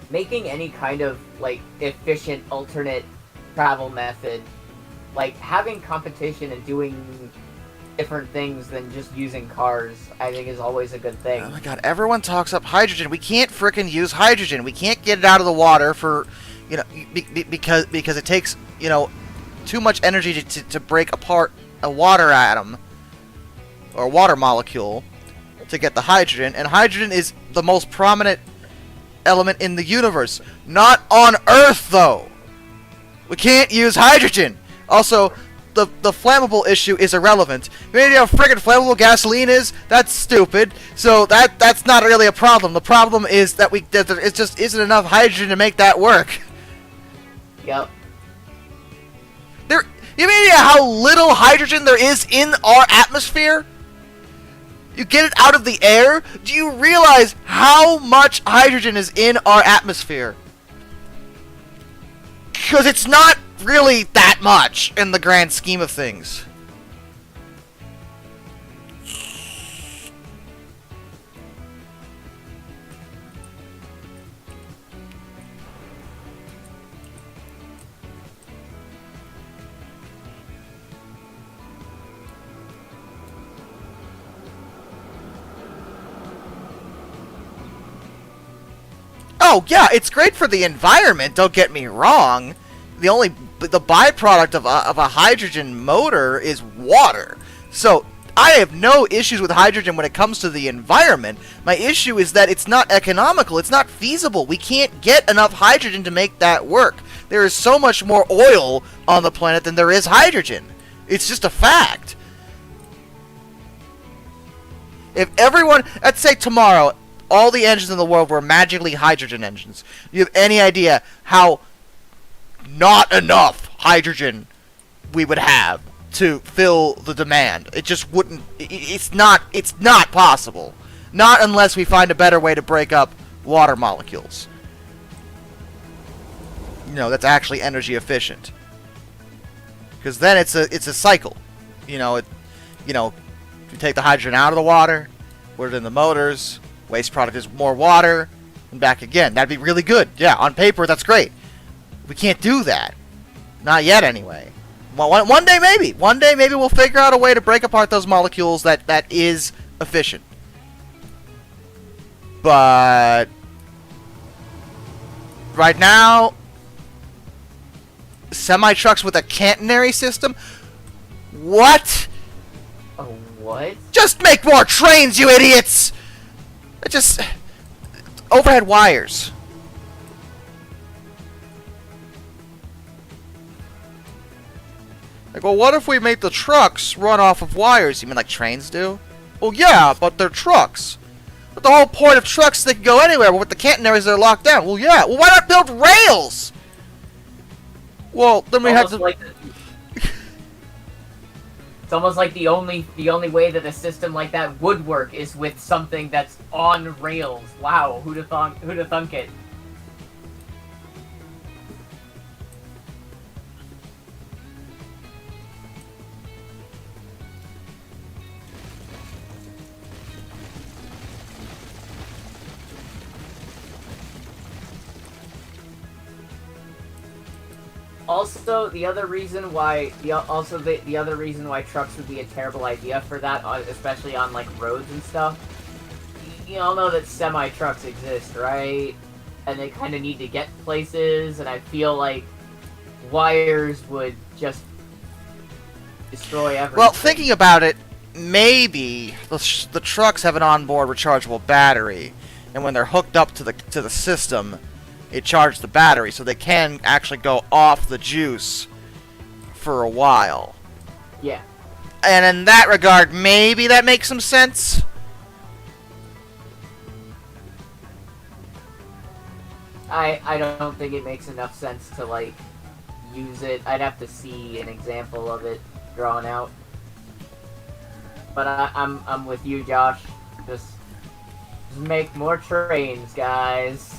Making any kind of, efficient alternate travel method, having competition and doing different things than just using cars, I think is always a good thing. Oh my god, everyone talks up hydrogen. We can't frickin' use hydrogen. We can't get it out of the water for, because it takes, too much energy to break apart a water atom or water molecule to get the hydrogen, and hydrogen is the most prominent element in the universe. Not on Earth, though. We can't use hydrogen. Also, the flammable issue is irrelevant. You know how friggin' flammable gasoline is? That's stupid. So that's not really a problem. The problem is that there just isn't enough hydrogen to make that work. Yep. You have any idea how little hydrogen there is in our atmosphere? You get it out of the air? Do you realize how much hydrogen is in our atmosphere? Because it's not really that much in the grand scheme of things. Oh, yeah, it's great for the environment, don't get me wrong. The byproduct of a hydrogen motor is water. So, I have no issues with hydrogen when it comes to the environment. My issue is that it's not economical, it's not feasible. We can't get enough hydrogen to make that work. There is so much more oil on the planet than there is hydrogen. It's just a fact. If everyone, let's say tomorrow, all the engines in the world were magically hydrogen engines. Do you have any idea how not enough hydrogen we would have to fill the demand? It just wouldn't. It's not possible. Not unless we find a better way to break up water molecules. You know, that's actually energy efficient. Because then it's a cycle. You know, you take the hydrogen out of the water, put it in the motors. Waste product is more water, and back again. That'd be really good. Yeah, on paper, that's great. We can't do that. Not yet, anyway. One day, maybe. One day, maybe we'll figure out a way to break apart those molecules that is efficient. But right now, semi-trucks with a catenary system? What? Oh, what? Just make more trains, you idiots! Just overhead wires. Like, well, what if we made the trucks run off of wires? You mean like trains do? Well, yeah, but they're trucks. But the whole point of trucks is they can go anywhere, but with the catenaries they're locked down. Well, yeah. Well, why not build rails? Well, then we have to... It's almost like the only way that a system like that would work is with something that's on rails. Wow, who'da thunk it? Also, the other reason why trucks would be a terrible idea for that, especially on like roads and stuff. You all know that semi-trucks exist, right? And they kind of need to get places, and I feel like wires would just destroy everything. Well, thinking about it, maybe the trucks have an onboard rechargeable battery, and when they're hooked up to the system, it charges the battery, so they can actually go off the juice for a while. Yeah. And in that regard, maybe that makes some sense. I don't think it makes enough sense to like use it. I'd have to see an example of it drawn out. But I'm with you, Josh. Just make more trains, guys.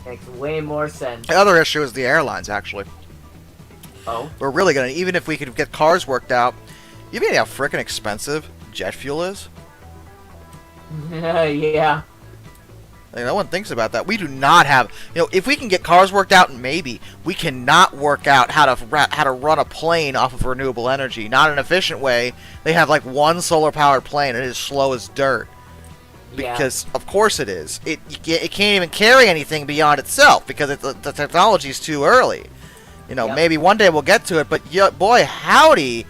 Makes way more sense. The other issue is the airlines, actually. Oh? We're really gonna, even if we could get cars worked out, you mean how frickin' expensive jet fuel is? Yeah. Like, no one thinks about that. We do not have, if we can get cars worked out, maybe we cannot work out how to run a plane off of renewable energy. Not an efficient way. They have like one solar powered plane and it is slow as dirt. Because of course it is. It can't even carry anything beyond itself because the technology is too early. You know, Yep. maybe one day we'll get to it, but boy, howdy,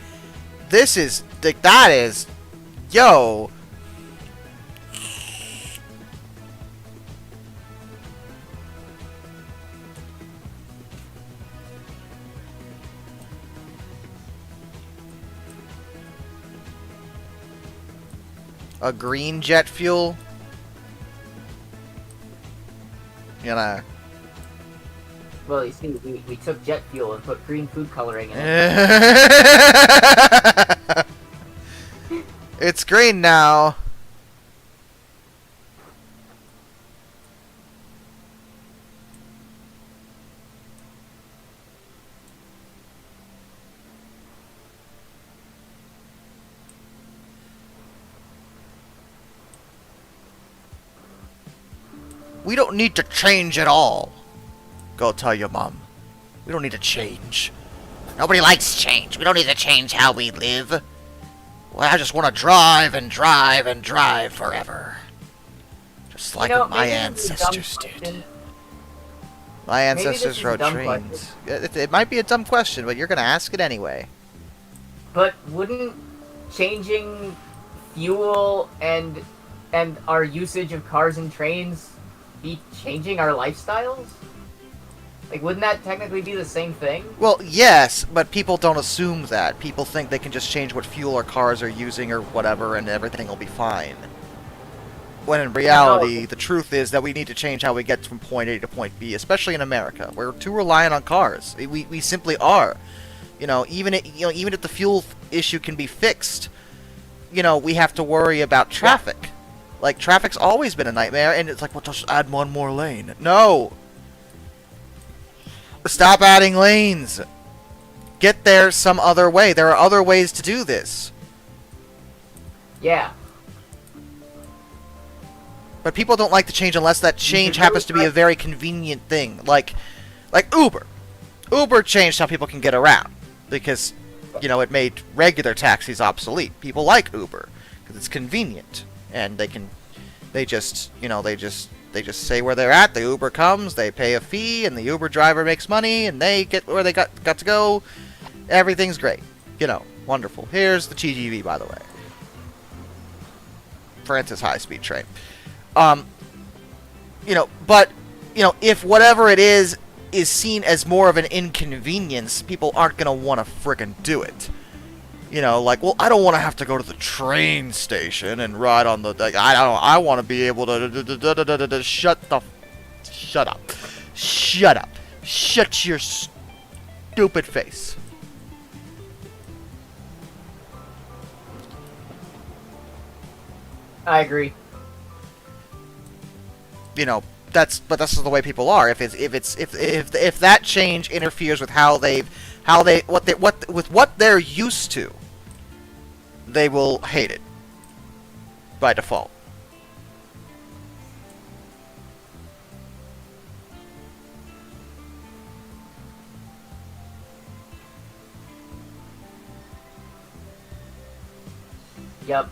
this is, like, that is, yo. A green jet fuel? You know. Well, you see, we took jet fuel and put green food coloring in it. It's green now. We don't need to change at all. Go tell your mom. We don't need to change. Nobody likes change. We don't need to change how we live. Well, I just want to drive and drive and drive forever. Just like my ancestors did. My ancestors rode trains. It might be a dumb question, but you're going to ask it anyway. But wouldn't changing fuel and our usage of cars and trains be changing our lifestyles? Like, wouldn't that technically be the same thing? Well, yes, but people don't assume that. People think they can just change what fuel or cars are using or whatever and everything will be fine. When in reality, the truth is that we need to change how we get from point A to point B, especially in America. We're too reliant on cars. We simply are. You know, even if the fuel issue can be fixed, you know, we have to worry about traffic. Yeah. Like, traffic's always been a nightmare, and it's like, well, just add one more lane. No! Stop adding lanes! Get there some other way. There are other ways to do this. Yeah. But people don't like to change unless that change happens to be a very convenient thing. Like Uber. Uber changed how people can get around. Because, you know, it made regular taxis obsolete. People like Uber. Because it's convenient. And they just say where they're at, the Uber comes, they pay a fee, and the Uber driver makes money, and they get where they got to go. Everything's great. You know, wonderful. Here's the TGV, by the way. Francis high-speed train. You know, but, you know, if whatever it is seen as more of an inconvenience, people aren't going to want to frickin' do it. You know, like, well, I don't want to have to go to the train station and ride on the, like, I want to be able to shut up. Shut your stupid face. I agree. You know, that's the way people are. If that change interferes with what they're used to, they will hate it by default. Yep.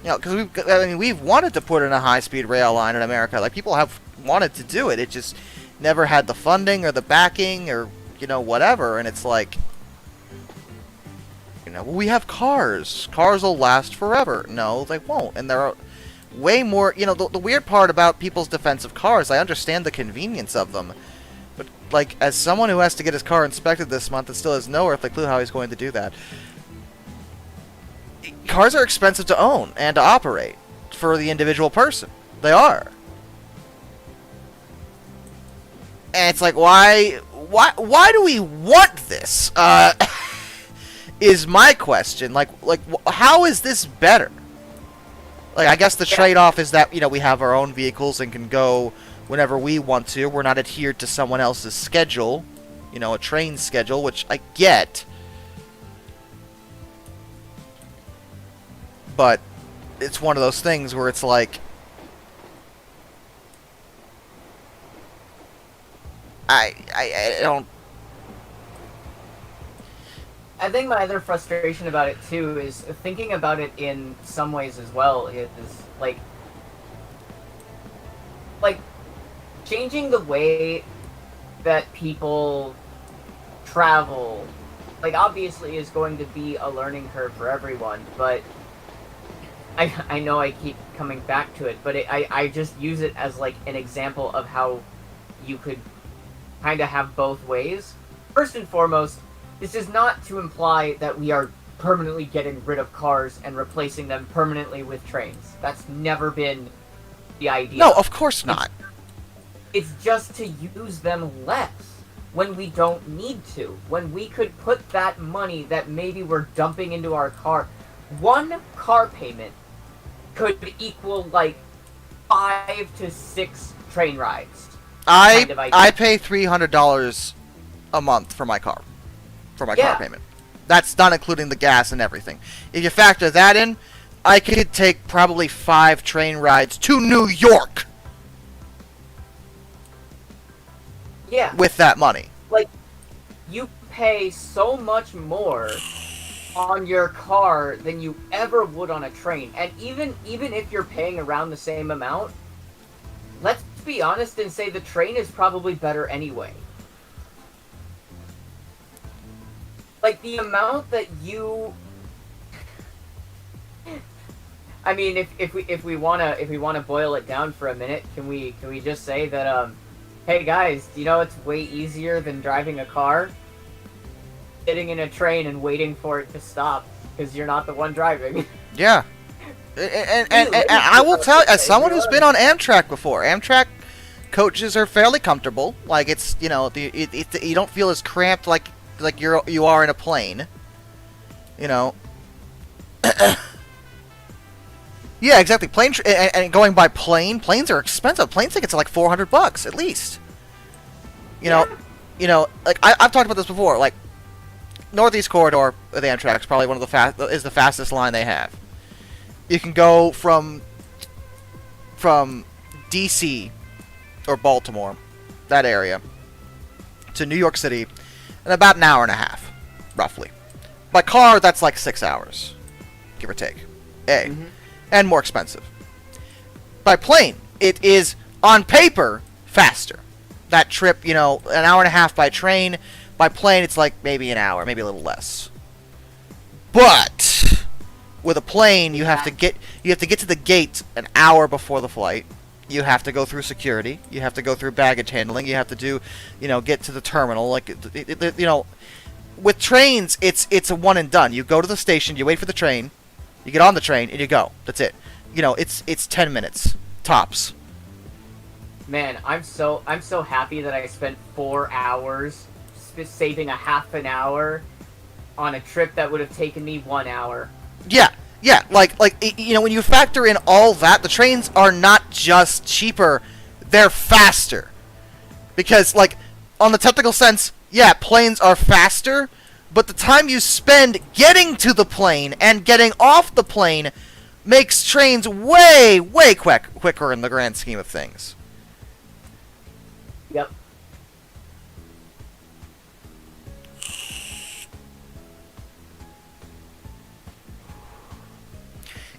You know, because we've wanted to put in a high-speed rail line in America. Like, people have wanted to do it. It just never had the funding or the backing or, you know, whatever. And it's like, you know, well, we have cars. Cars will last forever. No, they won't. And there are way more, you know, the weird part about people's defense of cars, I understand the convenience of them. But, like, as someone who has to get his car inspected this month and still has no earthly clue how he's going to do that, cars are expensive to own and to operate for the individual person. They are. And it's like, why do we want this? Is my question. Like, how is this better? Like, I guess the trade-off is that, you know, we have our own vehicles and can go whenever we want to. We're not adhered to someone else's schedule. You know, a train schedule, which I get. But it's one of those things where it's like, I don't. I think my other frustration about it too is thinking about it in some ways as well is like changing the way that people travel, like, obviously is going to be a learning curve for everyone, but I know I keep coming back to it, but I just use it as, like, an example of how you could kind of have both ways. First and foremost, this is not to imply that we are permanently getting rid of cars and replacing them permanently with trains. That's never been the idea. No, of course not. It's just to use them less when we don't need to. When we could put that money that maybe we're dumping into our car, one car payment could equal like 5 to 6 train rides. I pay $300 a month for my car, car payment. That's not including the gas and everything. If you factor that in, I could take probably 5 train rides to New York. Yeah. With that money. Like, you pay so much more on your car than you ever would on a train. And even if you're paying around the same amount, let's be honest and say the train is probably better anyway. Like, the amount that you... I mean, if we wanna boil it down for a minute, can we just say that hey guys, do you know it's way easier than driving a car? Sitting in a train and waiting for it to stop because you're not the one driving. Yeah. And I will tell you, as someone who's been on Amtrak before, Amtrak coaches are fairly comfortable. Like, it's, you know, you don't feel as cramped like you are in a plane. You know. Yeah, exactly. And going by plane, planes are expensive. Plane tickets are like $400 at least. You know, like I've talked about this before. Like, Northeast Corridor of the Amtrak is probably one of the fastest line they have. You can go from DC or Baltimore, that area, to New York City in about an hour and a half, roughly. By car, that's like 6 hours, give or take. And more expensive. By plane, it is, on paper, faster. That trip, you know, an hour and a half by train. By plane, it's like maybe an hour, maybe a little less. But with a plane, you have to get to the gate an hour before the flight. You have to go through security. You have to go through baggage handling. You have to do, you know, get to the terminal. Like, you know, with trains, it's a one and done. You go to the station, you wait for the train, you get on the train, and you go. That's it. You know, it's 10 minutes tops. Man, I'm so happy that I spent 4 hours saving a half an hour on a trip that would have taken me 1 hour. Yeah, like you know, when you factor in all that, the trains are not just cheaper, they're faster. Because, like, on the technical sense, yeah, planes are faster, but the time you spend getting to the plane and getting off the plane makes trains way quicker in the grand scheme of things. Yep.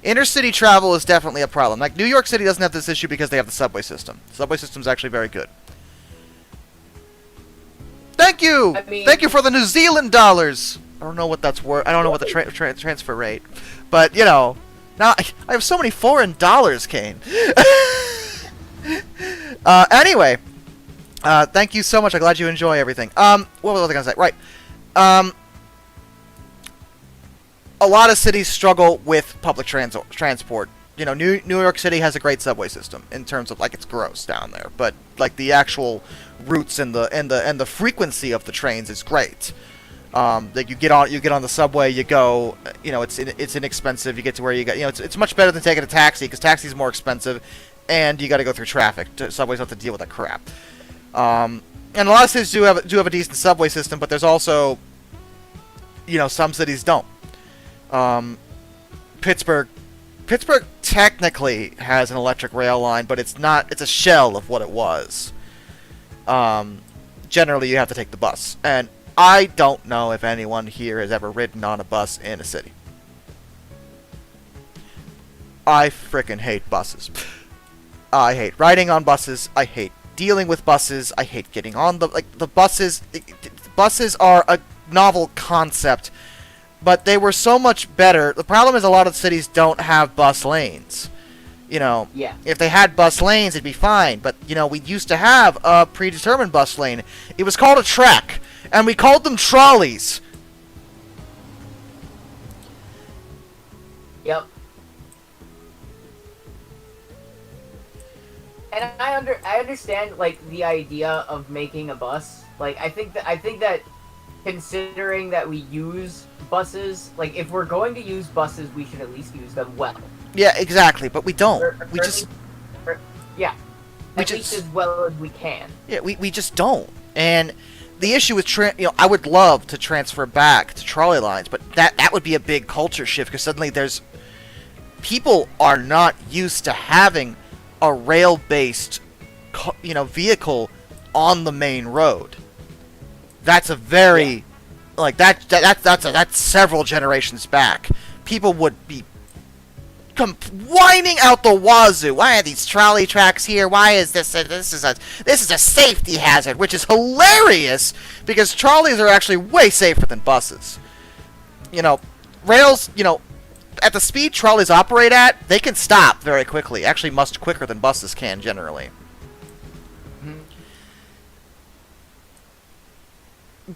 Intercity travel is definitely a problem. Like, New York City doesn't have this issue because they have the subway system. The subway system is actually very good. Thank you! Thank you for the New Zealand dollars! I don't know what that's worth. I don't know what the transfer rate. But, you know, now I have so many foreign dollars, Kane. Anyway, thank you so much. I'm glad you enjoy everything. What was I going to say? Right. A lot of cities struggle with public transport. You know, New York City has a great subway system in terms of, like, it's gross down there, but, like, the actual routes and the frequency of the trains is great. Like, you get on the subway, you go, you know, it's inexpensive. You get to where you got, you know, it's much better than taking a taxi, because taxi's more expensive, and you got to go through traffic. Subways have to deal with that crap. And a lot of cities do have a decent subway system, but there's also, you know, some cities don't. Pittsburgh technically has an electric rail line, but it's a shell of what it was. Generally, you have to take the bus. And I don't know if anyone here has ever ridden on a bus in a city. I frickin' hate buses. I hate riding on buses. I hate dealing with buses. I hate getting on the buses. Buses are a novel concept, but they were so much better. The problem is a lot of cities don't have bus lanes. Yeah. If they had bus lanes, it'd be fine. But, we used to have a predetermined bus lane. It was called a track, and we called them trolleys. Yep. And I understand like the idea of making a bus. Like I think that considering that we use buses, like if we're going to use buses, we should at least use them well. Yeah, exactly. But we don't. Yeah. At least as well as we can. Yeah, we just don't. And the issue with I would love to transfer back to trolley lines, but that would be a big culture shift because suddenly people are not used to having a rail-based vehicle on the main road. That's a very that's several generations back. People would be whining out the wazoo. Why are these trolley tracks here? Why is this? This is a safety hazard, which is hilarious because trolleys are actually way safer than buses. Rails. At the speed trolleys operate at, they can stop very quickly. Actually, much quicker than buses can generally. Mm-hmm.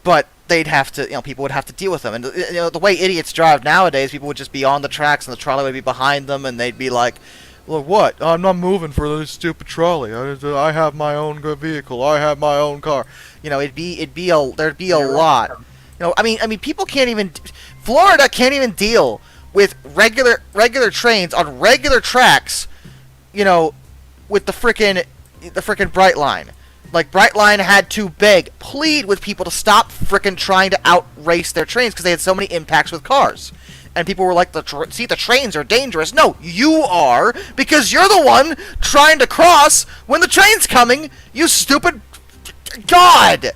But they'd have to, people would have to deal with them. And, the way idiots drive nowadays, people would just be on the tracks and the trolley would be behind them and they'd be like, well, what? I'm not moving for this stupid trolley. I have my own vehicle. I have my own car. There'd be a lot. People can't even, Florida can't even deal with regular trains on regular tracks, with the frickin' Brightline. Like, Brightline had to plead with people to stop frickin' trying to outrace their trains because they had so many impacts with cars. And people were like, the trains are dangerous. No, you are, because you're the one trying to cross when the train's coming, you stupid God!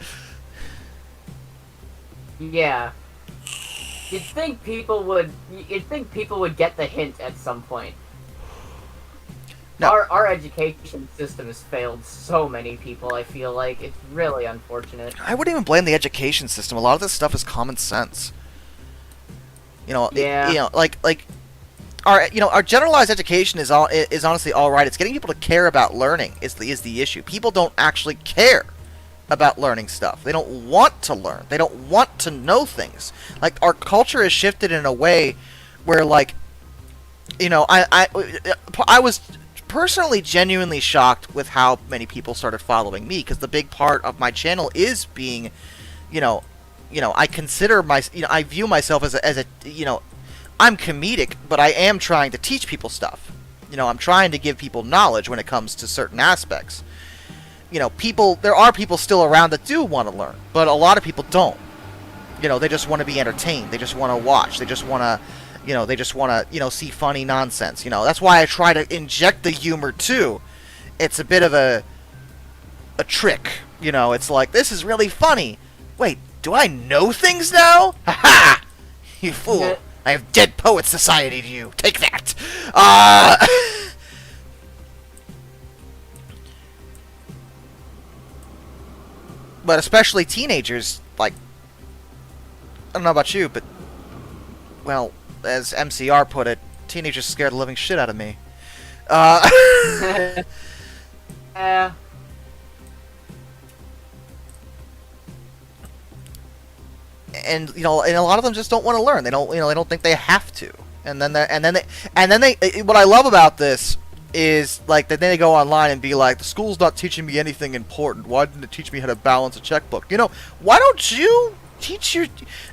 Yeah. You'd think people would get the hint at some point. No. Our education system has failed so many people, I feel like. It's really unfortunate. I wouldn't even blame the education system. A lot of this stuff is common sense. Yeah. Our generalized education is honestly all right. It's getting people to care about learning is the issue. People don't actually care about learning stuff. They don't want to learn. They don't want to know things. Like, our culture has shifted in a way where, I was personally genuinely shocked with how many people started following me, because the big part of my channel is being, I consider I view myself as a I'm comedic, but I am trying to teach people stuff. I'm trying to give people knowledge when it comes to certain aspects. There are people still around that do want to learn, but a lot of people don't. They just want to be entertained. They just want to watch. They just want to, see funny nonsense. That's why I try to inject the humor too. It's a bit of a trick. It's like, this is really funny. Wait, do I know things now? Ha ha! You fool! Yeah. I have Dead Poet Society to you. Take that. But especially teenagers, I don't know about you, but, well, as MCR put it, teenagers scared the living shit out of me. Yeah. And and a lot of them just don't want to learn. They don't, they don't think they have to. And then they. What I love about this is then they go online and be like, the school's not teaching me anything important. Why didn't it teach me how to balance a checkbook? Why don't you teach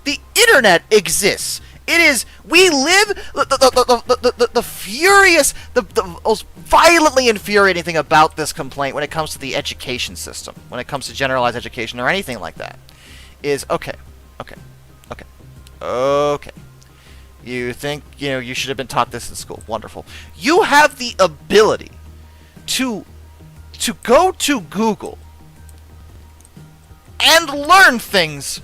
the internet exists. It is, we live the furious, the most violently infuriating thing about this complaint when it comes to the education system, when it comes to generalized education or anything like that, is, okay. You think, you should have been taught this in school. Wonderful. You have the ability to go to Google and learn things.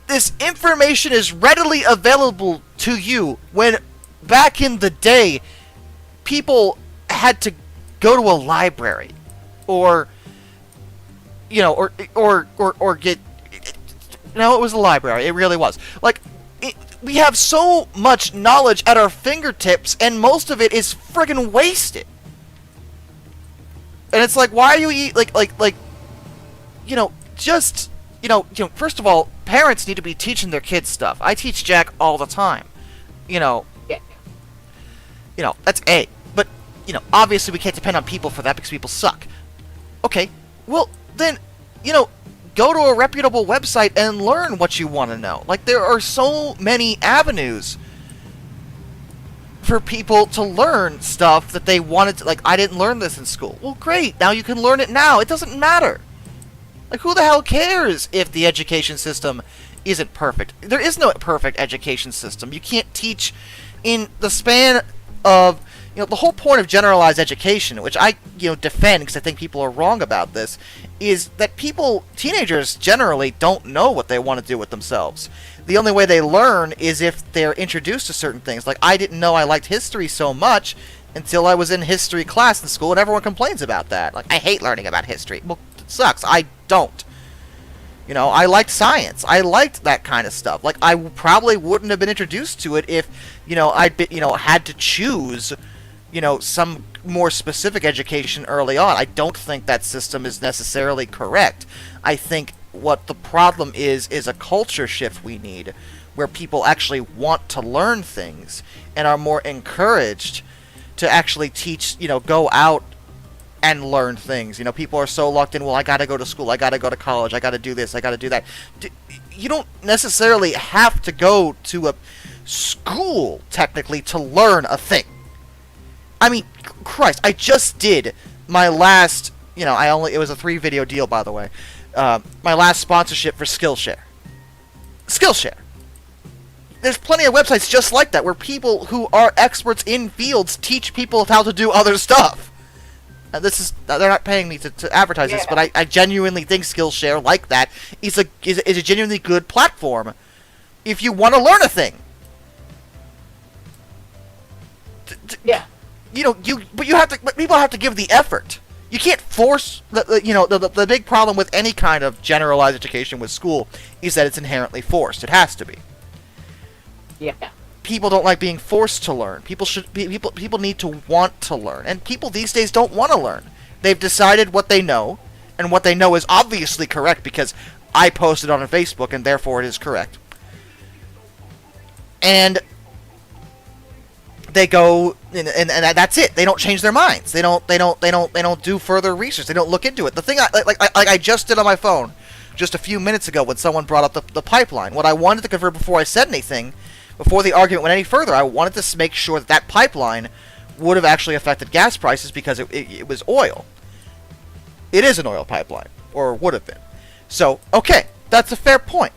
This information is readily available to you when back in the day people had to go to a library or or get. No, it was the library. It really was. Like, we have so much knowledge at our fingertips, and most of it is friggin' wasted. And it's like, why are you just, first of all, parents need to be teaching their kids stuff. I teach Jack all the time. Yeah. That's A. But, obviously we can't depend on people for that because people suck. Okay, well, then, go to a reputable website and learn what you want to know. Like, there are so many avenues for people to learn stuff that they wanted to. Like, I didn't learn this in school. Well, great, now you can learn it now. It doesn't matter. Like, who the hell cares if the education system isn't perfect? There is no perfect education system. You can't teach in the span of, the whole point of generalized education, which I, defend because I think people are wrong about this, is that teenagers generally don't know what they want to do with themselves. The only way they learn is if they're introduced to certain things. Like, I didn't know I liked history so much until I was in history class in school, and everyone complains about that. Like, I hate learning about history. Well, it sucks. I don't. I liked science. I liked that kind of stuff. Like, I probably wouldn't have been introduced to it if, I'd been, had to choose, some more specific education early on. I don't think that system is necessarily correct. I think what the problem is a culture shift we need, where people actually want to learn things and are more encouraged to actually teach, go out and learn things. People are so locked in, well, I gotta go to school, I gotta go to college, I gotta do this, I gotta do that. You don't necessarily have to go to a school, technically, to learn a thing. I mean, Christ, I just did my last, it was a 3-video deal, by the way, my last sponsorship for Skillshare. Skillshare. There's plenty of websites just like that, where people who are experts in fields teach people how to do other stuff. They're not paying me to advertise this, but I genuinely think Skillshare, like that, is a genuinely good platform if you want to learn a thing. Yeah. But people have to give the effort. You can't force the big problem with any kind of generalized education with school is that it's inherently forced. It has to be. Yeah. People don't like being forced to learn. People need to want to learn, and people these days don't want to learn. They've decided what they know, and what they know is obviously correct because I posted on Facebook, and therefore it is correct. And they go, and that's it. They don't change their minds. They don't do further research. They don't look into it. The thing I just did on my phone just a few minutes ago when someone brought up the pipeline. What I wanted to confirm before I said anything, before the argument went any further, I wanted to make sure that pipeline would have actually affected gas prices because it was oil. It is an oil pipeline, or would have been. So, okay, that's a fair point.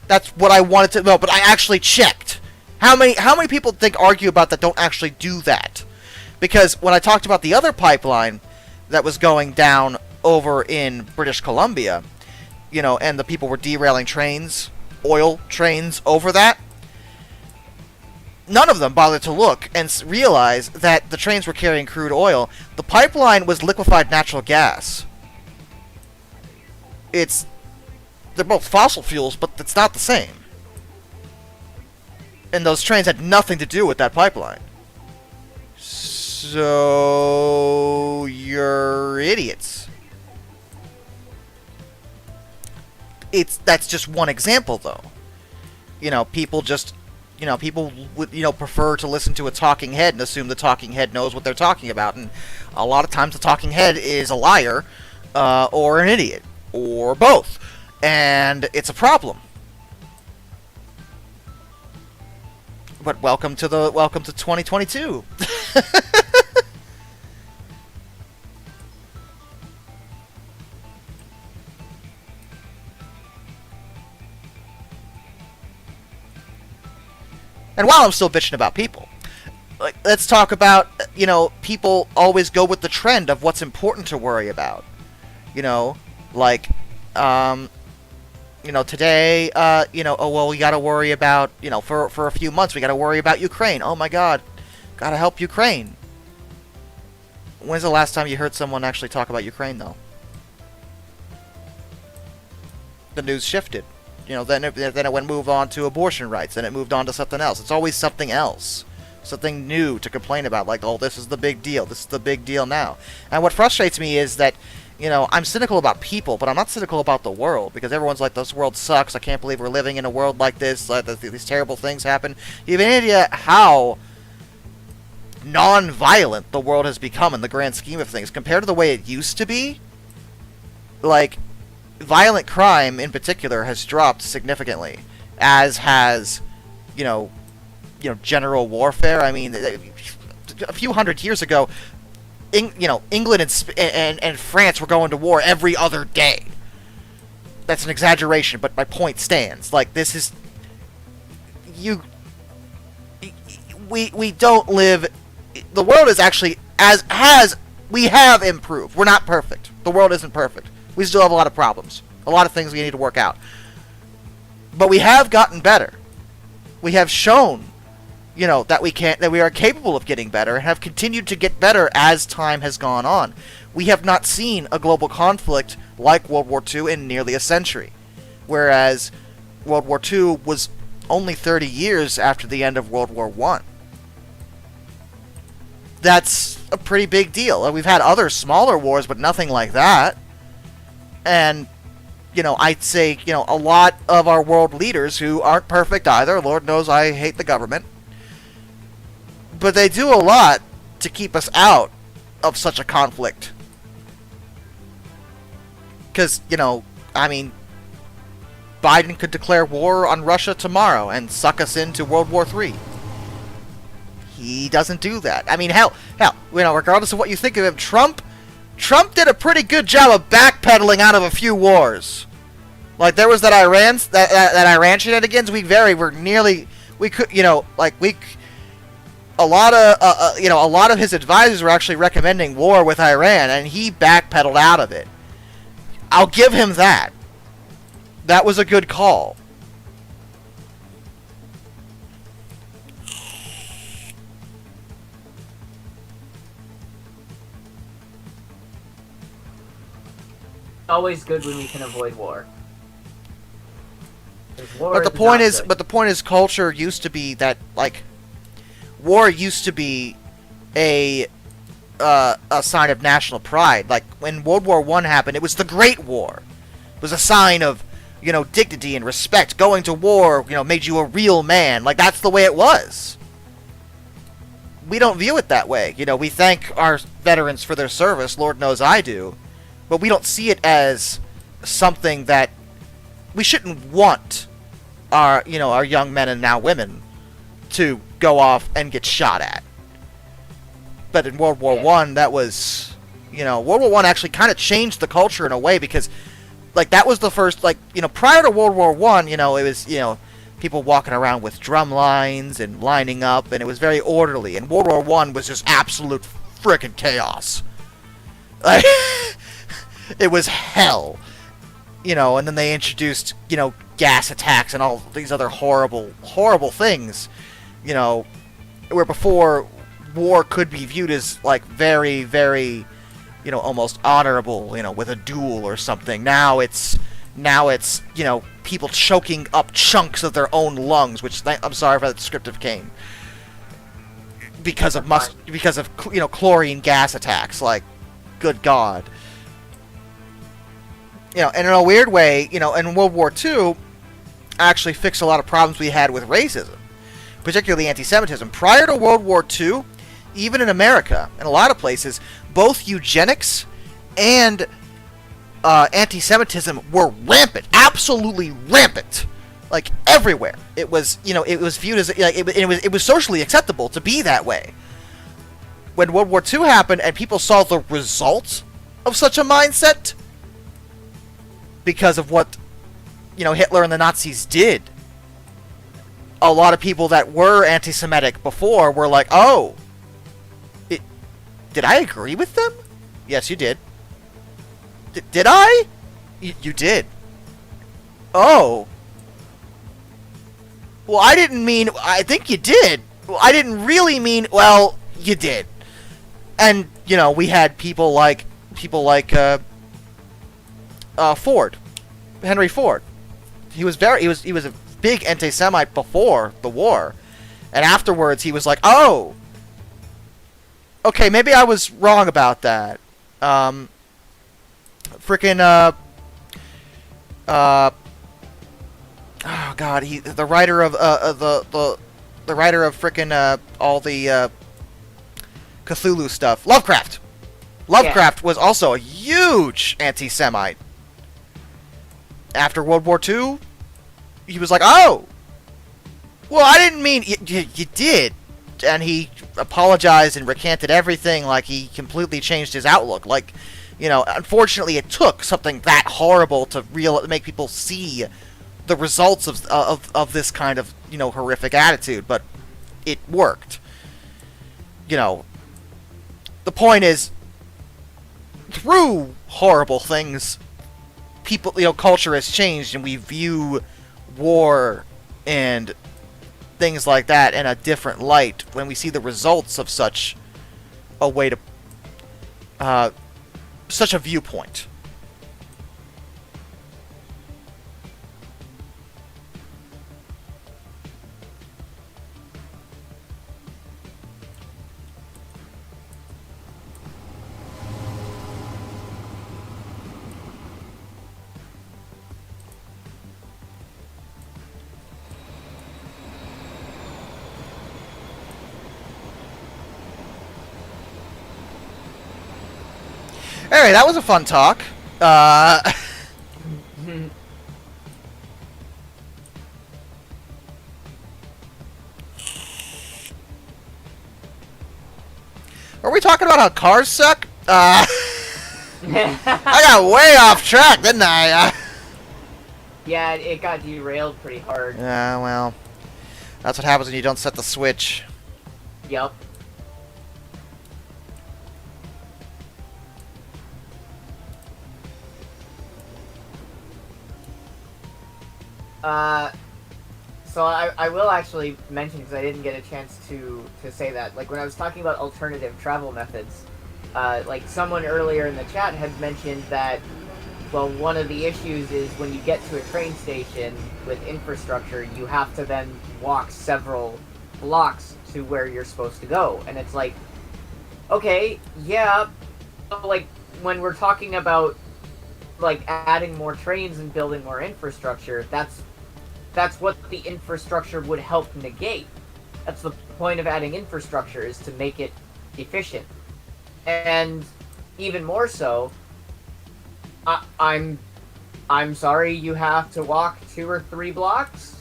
That's what I wanted to know, but I actually checked. How many people argue about that don't actually do that? Because when I talked about the other pipeline that was going down over in British Columbia, and the people were derailing oil trains over that, none of them bothered to look and realize that the trains were carrying crude oil. The pipeline was liquefied natural gas. They're both fossil fuels, but it's not the same. And those trains had nothing to do with that pipeline. So you're idiots. That's just one example, though. People just people would, prefer to listen to a talking head and assume the talking head knows what they're talking about. And a lot of times the talking head is a liar, or an idiot, or both. And it's a problem. But welcome to 2022. And while I'm still bitching about people, let's talk about, people always go with the trend of what's important to worry about. Today, oh, well, we gotta worry about, for a few months, we gotta worry about Ukraine. Oh my god, gotta help Ukraine. When's the last time you heard someone actually talk about Ukraine, though? The news shifted. Then it went move on to abortion rights, then it moved on to something else. It's always something else. Something new to complain about, like, oh, this is the big deal. This is the big deal now. And what frustrates me is that, I'm cynical about people, but I'm not cynical about the world, because everyone's like, this world sucks. I can't believe we're living in a world like this. Like, these terrible things happen. You have any idea how non-violent the world has become in the grand scheme of things compared to the way it used to be? Like, violent crime in particular has dropped significantly, as has, general warfare. I mean, a few hundred years ago, England and France were going to war every other day. That's an exaggeration, but my point stands. Like, this is... We don't live... The world is actually... We have improved. We're not perfect. The world isn't perfect. We still have a lot of problems. A lot of things we need to work out. But we have gotten better. We have shown, that we are capable of getting better, and have continued to get better as time has gone on. We have not seen a global conflict like World War II in nearly a century. Whereas World War II was only 30 years after the end of World War I. That's a pretty big deal. We've had other smaller wars, but nothing like that. And, I'd say, a lot of our world leaders, who aren't perfect either, Lord knows I hate the government, but they do a lot to keep us out of such a conflict. Because, Biden could declare war on Russia tomorrow and suck us into World War III. He doesn't do that. I mean, hell, regardless of what you think of him, Trump did a pretty good job of backpedaling out of a few wars. Like, there was that Iran shenanigans. A lot of his advisors were actually recommending war with Iran, and he backpedaled out of it. I'll give him that. That was a good call. Always good when we can avoid war. But the point is, culture used to be that, like, war used to be a sign of national pride. Like, when World War I happened, it was the Great War. It was a sign of, dignity and respect. Going to war, made you a real man. Like, that's the way it was. We don't view it that way. We thank our veterans for their service. Lord knows I do. But we don't see it as something that we shouldn't want our young men and now women to go off and get shot at. But in World War I, that was, World War I actually kind of changed the culture in a way, because, like, that was the first, like, prior to World War I, it was, people walking around with drum lines and lining up, and it was very orderly. And World War I was just absolute frickin' chaos. Like, it was hell. And then they introduced, gas attacks and all these other horrible, horrible things, where before war could be viewed as, like, very, very, almost honorable, with a duel or something. Now it's, people choking up chunks of their own lungs, which, I'm sorry for that descriptive came, because of chlorine gas attacks. Like, good God. And in a weird way, in World War II, actually fixed a lot of problems we had with racism, particularly anti-Semitism. Prior to World War II, even in America, in a lot of places, both eugenics and anti-Semitism were rampant, absolutely rampant, like, everywhere. It was, it was viewed as, like, it was socially acceptable to be that way. When World War II happened and people saw the results of such a mindset, because of what, Hitler and the Nazis did, a lot of people that were anti-Semitic before were like, oh, did I agree with them? Yes, you did. Did I? You did. Oh. Well, I didn't mean, I think you did. Well, I didn't really mean, well, you did. And, we had people like Ford, Henry Ford. He was a big anti-Semite before the war, and afterwards he was like, oh, okay, maybe I was wrong about that. Oh god, the writer of the writer of all the Cthulhu stuff, Lovecraft. Lovecraft was also a huge anti-Semite. After World War II, he was like, oh, well, I didn't mean you did, and he apologized and recanted everything. Like, he completely changed his outlook. Like, unfortunately, it took something that horrible to make people see the results of this kind of horrific attitude, but it worked. The point is, through horrible things, people, culture has changed, and we view war and things like that in a different light when we see the results of such a way to such a viewpoint. Anyway, that was a fun talk. Are we talking about how cars suck? I got way off track, didn't I? Yeah, it got derailed pretty hard. Yeah, well, that's what happens when you don't set the switch. Yup. So I will actually mention, because I didn't get a chance to say that, like, when I was talking about alternative travel methods, like, someone earlier in the chat had mentioned that, well, one of the issues is when you get to a train station with infrastructure, you have to then walk several blocks to where you're supposed to go, and it's like, okay, yeah, but, like, when we're talking about, like, adding more trains and building more infrastructure, that's what the infrastructure would help negate. That's the point of adding infrastructure, is to make it efficient. And even more so, I'm sorry you have to walk 2 or 3 blocks?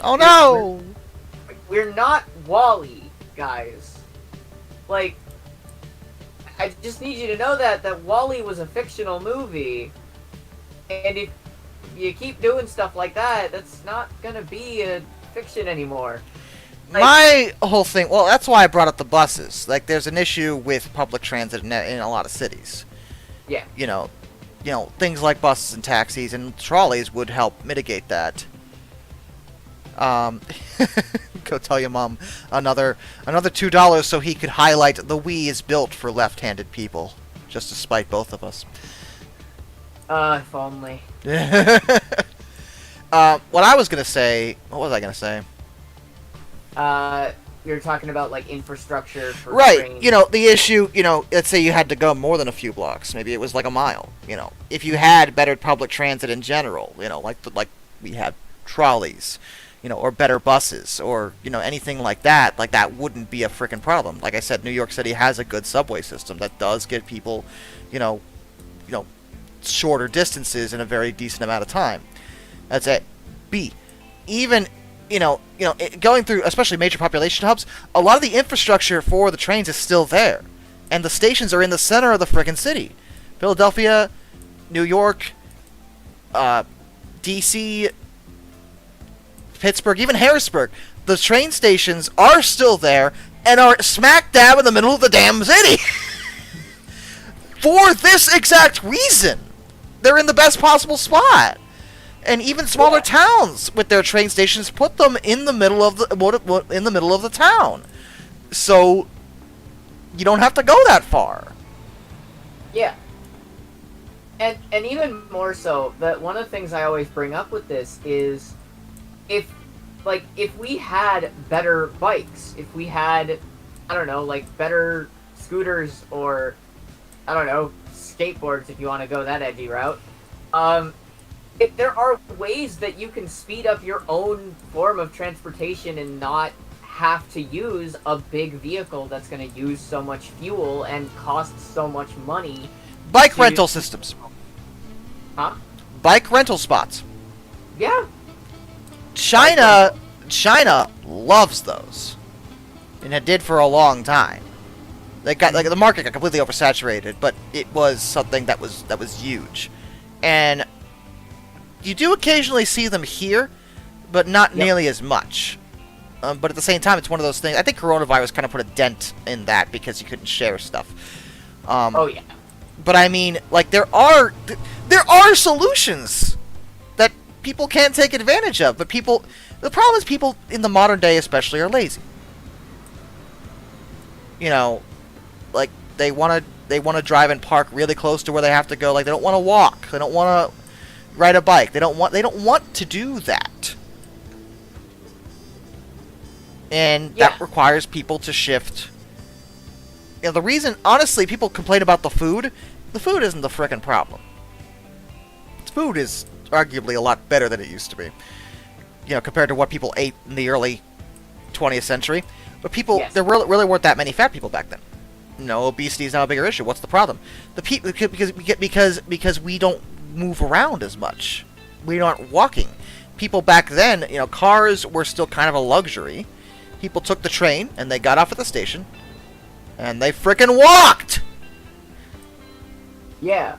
Oh no! We're not WALL-E, guys. Like, I just need you to know that WALL-E was a fictional movie, and if you keep doing stuff like that, that's not gonna be a fiction anymore. Like, my whole thing, well, that's why I brought up the buses. Like, there's an issue with public transit in a lot of cities. Yeah. Things like buses and taxis and trolleys would help mitigate that. Go tell your mom another $2 so he could highlight the Wii is built for left-handed people, just to spite both of us. If only. What I was gonna say, what was I gonna say? You're talking about, like, infrastructure for right, trains. The issue, let's say you had to go more than a few blocks. Maybe it was like a mile, If you had better public transit in general, like we have trolleys, or better buses, or, anything like that wouldn't be a frickin' problem. Like I said, New York City has a good subway system that does get people, shorter distances in a very decent amount of time. That's A. B. Even, going through, especially major population hubs, a lot of the infrastructure for the trains is still there. And the stations are in the center of the frickin' city. Philadelphia, New York, D.C., Pittsburgh, even Harrisburg. The train stations are still there and are smack dab in the middle of the damn city. For this exact reason. They're in the best possible spot. And even smaller towns with their train stations put them in the middle of the town. So You don't have to go that far. Yeah. And even more so, that one of the things I always bring up with this is if we had better bikes, if we had, I don't know, like better scooters or, I don't know, skateboards if you want to go that edgy route, if there are ways that you can speed up your own form of transportation and not have to use a big vehicle that's going to use so much fuel and cost so much money. Bike rental systems. Huh? Bike rental spots. Yeah. China loves those, and it did for a long time. They got the market got completely oversaturated, but it was something that was huge, and you do occasionally see them here, but not nearly as much. But at the same time, it's one of those things. I think coronavirus kind of put a dent in that because you couldn't share stuff. Oh yeah. But I mean, like there are solutions that people can't take advantage of. But the problem is people in the modern day, especially, are lazy. You know, like they want to drive and park really close to where they have to go. Like they don't want to walk. They don't want to ride a bike. They don't want to do that. And that requires people to shift. You know, the reason, honestly, people complain about the food isn't the frickin' problem. Food is arguably a lot better than it used to be. You know, compared to what people ate in the early 20th century. But there really weren't that many fat people back then. No, obesity is now a bigger issue. What's the problem? Because we don't move around as much. We aren't walking. People back then, you know, cars were still kind of a luxury. People took the train, and they got off at the station, and they frickin' walked! Yeah.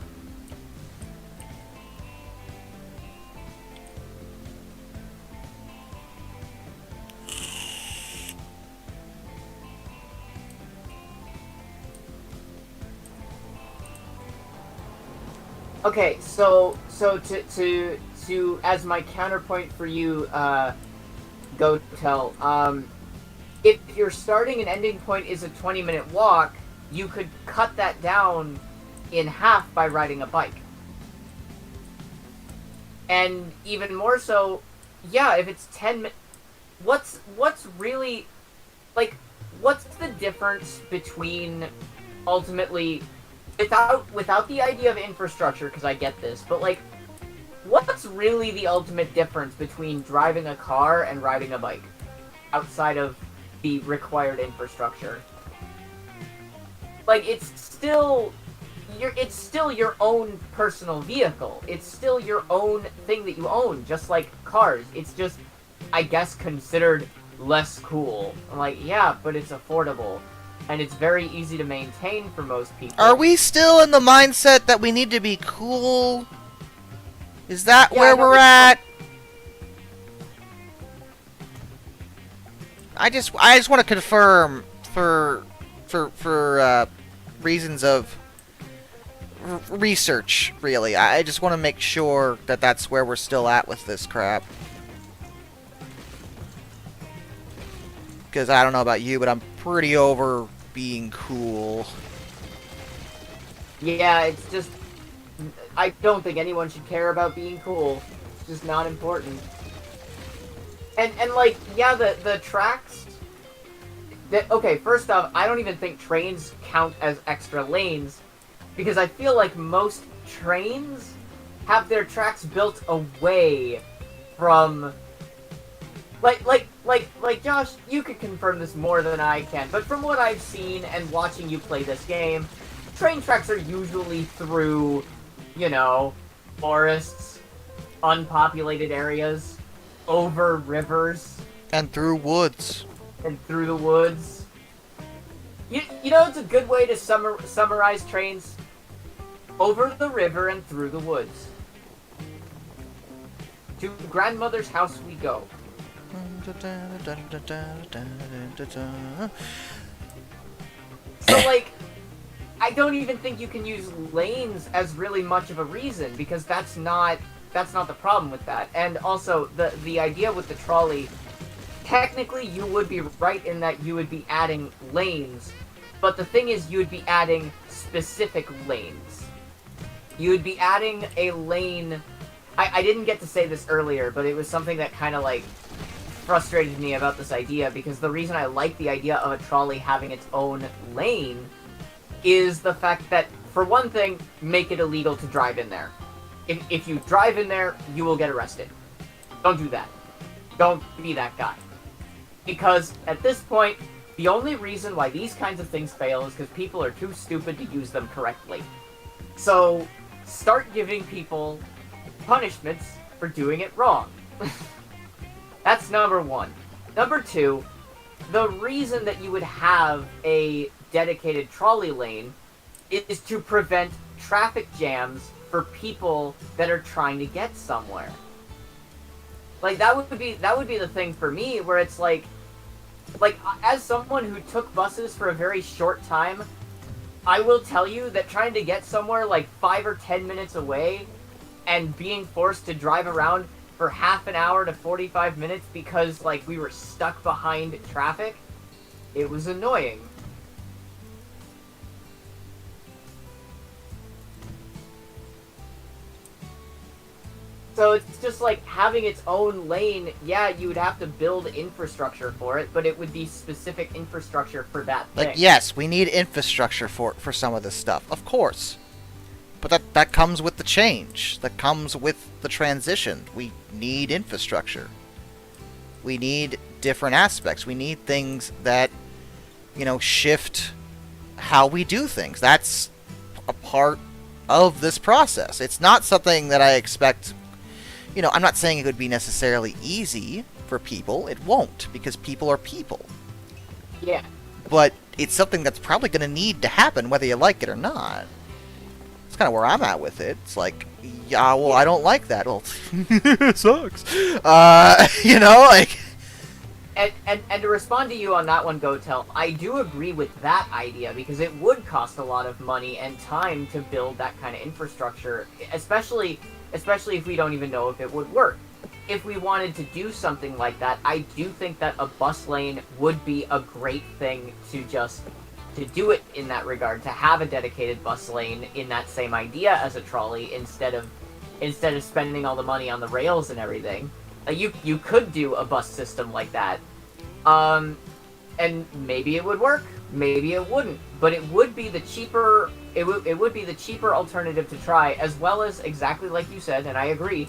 Okay, so to as my counterpoint for you, Go Tell, if your starting and ending point is a 20-minute walk, you could cut that down in half by riding a bike. And even more so, yeah, if it's 10 minutes, what's really, like, what's the difference between, ultimately, without the idea of infrastructure, because I get this, but, like, what's really the ultimate difference between driving a car and riding a bike, outside of the required infrastructure? Like, it's still your own personal vehicle. It's still your own thing that you own, just like cars. It's just, I guess, considered less cool. I'm like, yeah, but it's affordable. And it's very easy to maintain for most people. Are we still in the mindset that we need to be cool? Is that where we're at? I just want to confirm for reasons of research, really. I just want to make sure that that's where we're still at with this crap. Because I don't know about you, but I'm pretty over being cool. Yeah, it's just, I don't think anyone should care about being cool. It's just not important. And like, yeah, the tracks... Okay, first off, I don't even think trains count as extra lanes, because I feel like most trains have their tracks built away from... Like, Josh, you could confirm this more than I can, but from what I've seen and watching you play this game, train tracks are usually through, you know, forests, unpopulated areas, over rivers. And through woods. And through the woods. You know, it's a good way to summarize trains. Over the river and through the woods. To grandmother's house we go. So, like, I don't even think you can use lanes as really much of a reason, because that's not the problem with that. And also, the idea with the trolley, technically you would be right in that you would be adding lanes, But the thing is, you would be adding specific lanes. You would be adding a lane... I didn't get to say this earlier, but it was something that kind of, like, frustrated me about this idea, because the reason I like the idea of a trolley having its own lane is the fact that, for one thing, make it illegal to drive in there. If you drive in there, you will get arrested. Don't do that. Don't be that guy. Because, at this point, the only reason why these kinds of things fail is because people are too stupid to use them correctly. So, start giving people punishments for doing it wrong. That's number one. Number two, the reason that you would have a dedicated trolley lane is to prevent traffic jams for people that are trying to get somewhere. Like, that would be the thing for me, where it's like, as someone who took buses for a very short time, I will tell you that trying to get somewhere like 5 or 10 minutes away and being forced to drive around for half an hour to 45 minutes because, like, we were stuck behind traffic, it was annoying. So it's just like having its own lane. Yeah, you would have to build infrastructure for it, but it would be specific infrastructure for that thing. Like, yes, we need infrastructure for some of this stuff, of course. But that comes with the change. That comes with the transition. We need infrastructure. We need different aspects. We need things that, you know, shift how we do things. That's a part of this process. It's not something that I expect... You know, I'm not saying it would be necessarily easy for people. It won't, because people are people. Yeah. But it's something that's probably going to need to happen, whether you like it or not. That's kind of where I'm at with it. It's like, yeah, well, I don't like that. Well, it sucks. You know, like... And to respond to you on that one, GoTel, I do agree with that idea, because it would cost a lot of money and time to build that kind of infrastructure, especially if we don't even know if it would work. If we wanted to do something like that, I do think that a bus lane would be a great thing to do it in that regard, to have a dedicated bus lane in that same idea as a trolley, instead of spending all the money on the rails and everything. You could do a bus system like that. And maybe it would work, maybe it wouldn't, but it would be the cheaper alternative to try, as well as, exactly like you said, and I agree,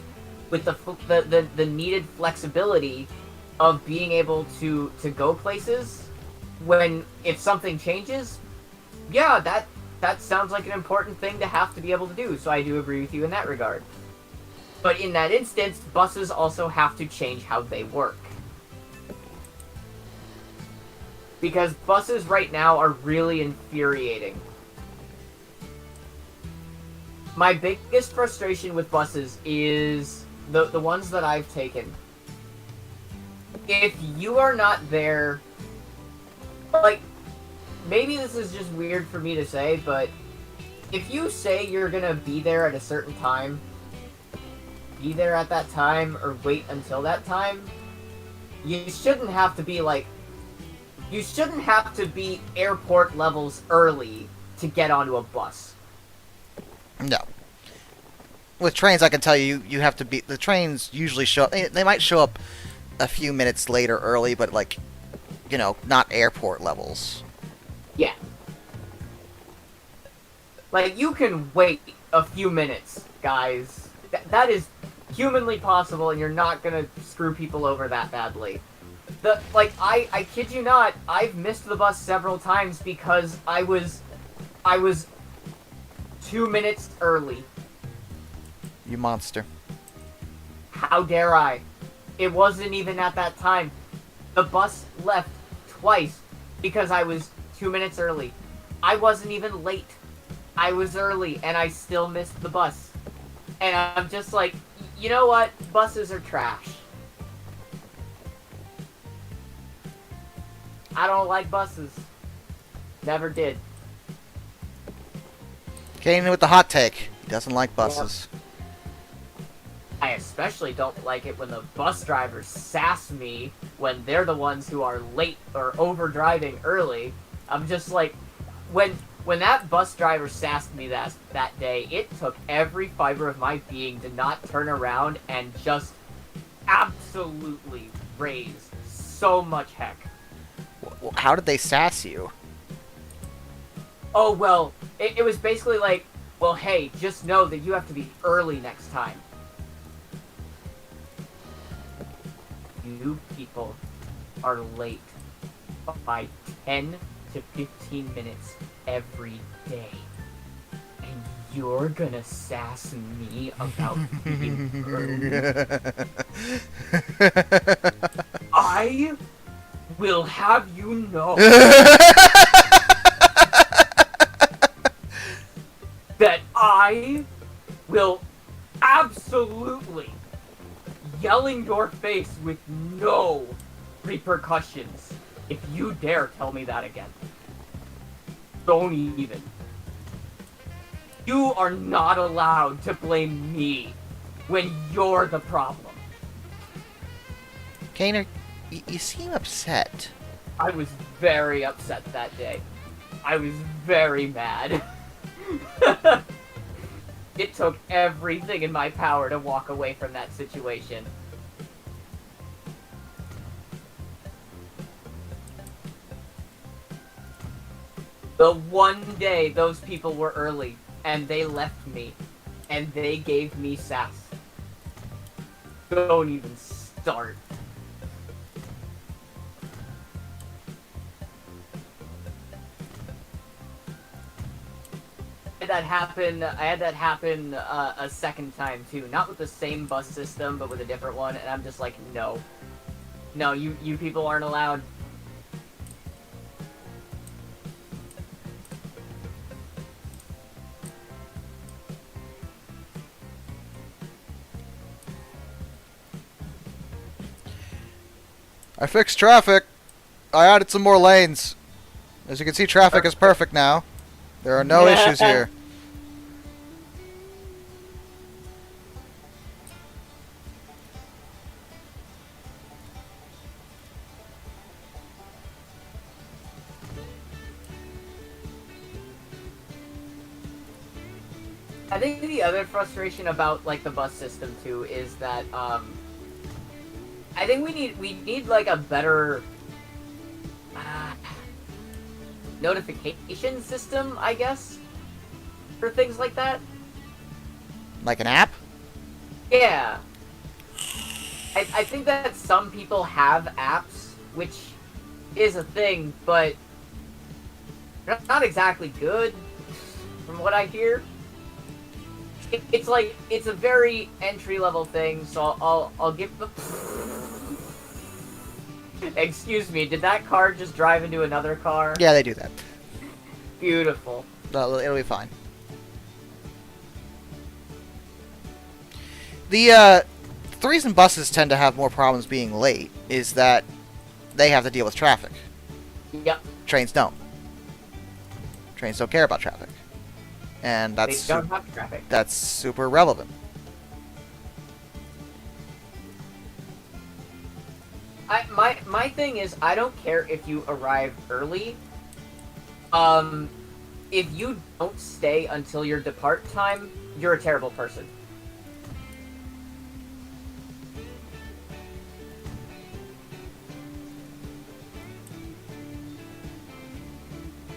with the needed flexibility of being able to go places if something changes. Yeah, that sounds like an important thing to have to be able to do, so I do agree with you in that regard. But in that instance, buses also have to change how they work. Because buses right now are really infuriating. My biggest frustration with buses is the ones that I've taken. If you are not there... Like, maybe this is just weird for me to say, but if you say you're gonna be there at a certain time, be there at that time, or wait until that time, you shouldn't have to be, like... You shouldn't have to be airport levels early to get onto a bus. No. With trains, I can tell you, you have to be... The trains usually show up... They might show up a few minutes later early, but, like, you know, not airport levels. Yeah. Like, you can wait a few minutes, guys. That is humanly possible, and you're not gonna screw people over that badly. I kid you not, I've missed the bus several times because I was 2 minutes early. You monster. How dare I? It wasn't even at that time. The bus left twice because I was 2 minutes early. I wasn't even late. I was early, and I still missed the bus. And I'm just like, you know what? Buses are trash. I don't like buses. Never did. Came in with the hot take. He doesn't like buses. Yep. I especially don't like it when the bus drivers sass me when they're the ones who are late or over driving early. I'm just like, when that bus driver sassed me that day, it took every fiber of my being to not turn around and just absolutely raise so much heck. How did they sass you? Oh, well, it was basically like, well, hey, just know that you have to be early next time. You people are late by 10 to 15 minutes every day. And you're gonna sass me about being early? I will have you know that I will absolutely yell in your face with no repercussions if you dare tell me that again. Don't even. You are not allowed to blame me when you're the problem. Kaner, you seem upset. I was very upset that day. I was very mad. It took everything in my power to walk away from that situation. The one day those people were early, and they left me, and they gave me sass. Don't even start. I had that happen a second time too. Not with the same bus system, but with a different one. And I'm just like, no, you people aren't allowed. I fixed traffic. I added some more lanes. As you can see, traffic is perfect now. There are no issues here. I think the other frustration about like the bus system too is that I think we need like a better notification system, I guess, for things like that. Like an app? Yeah. I think that some people have apps, which is a thing, but they're not exactly good, from what I hear. It's like, it's a very entry-level thing, so I'll give the... Excuse me, did that car just drive into another car? Yeah, they do that. Beautiful. It'll be fine. The reason buses tend to have more problems being late is that they have to deal with traffic. Yep. Trains don't. Trains don't care about traffic. And that's they don't have traffic. That's super relevant. My thing is, I don't care if you arrive early. If you don't stay until your depart time, you're a terrible person.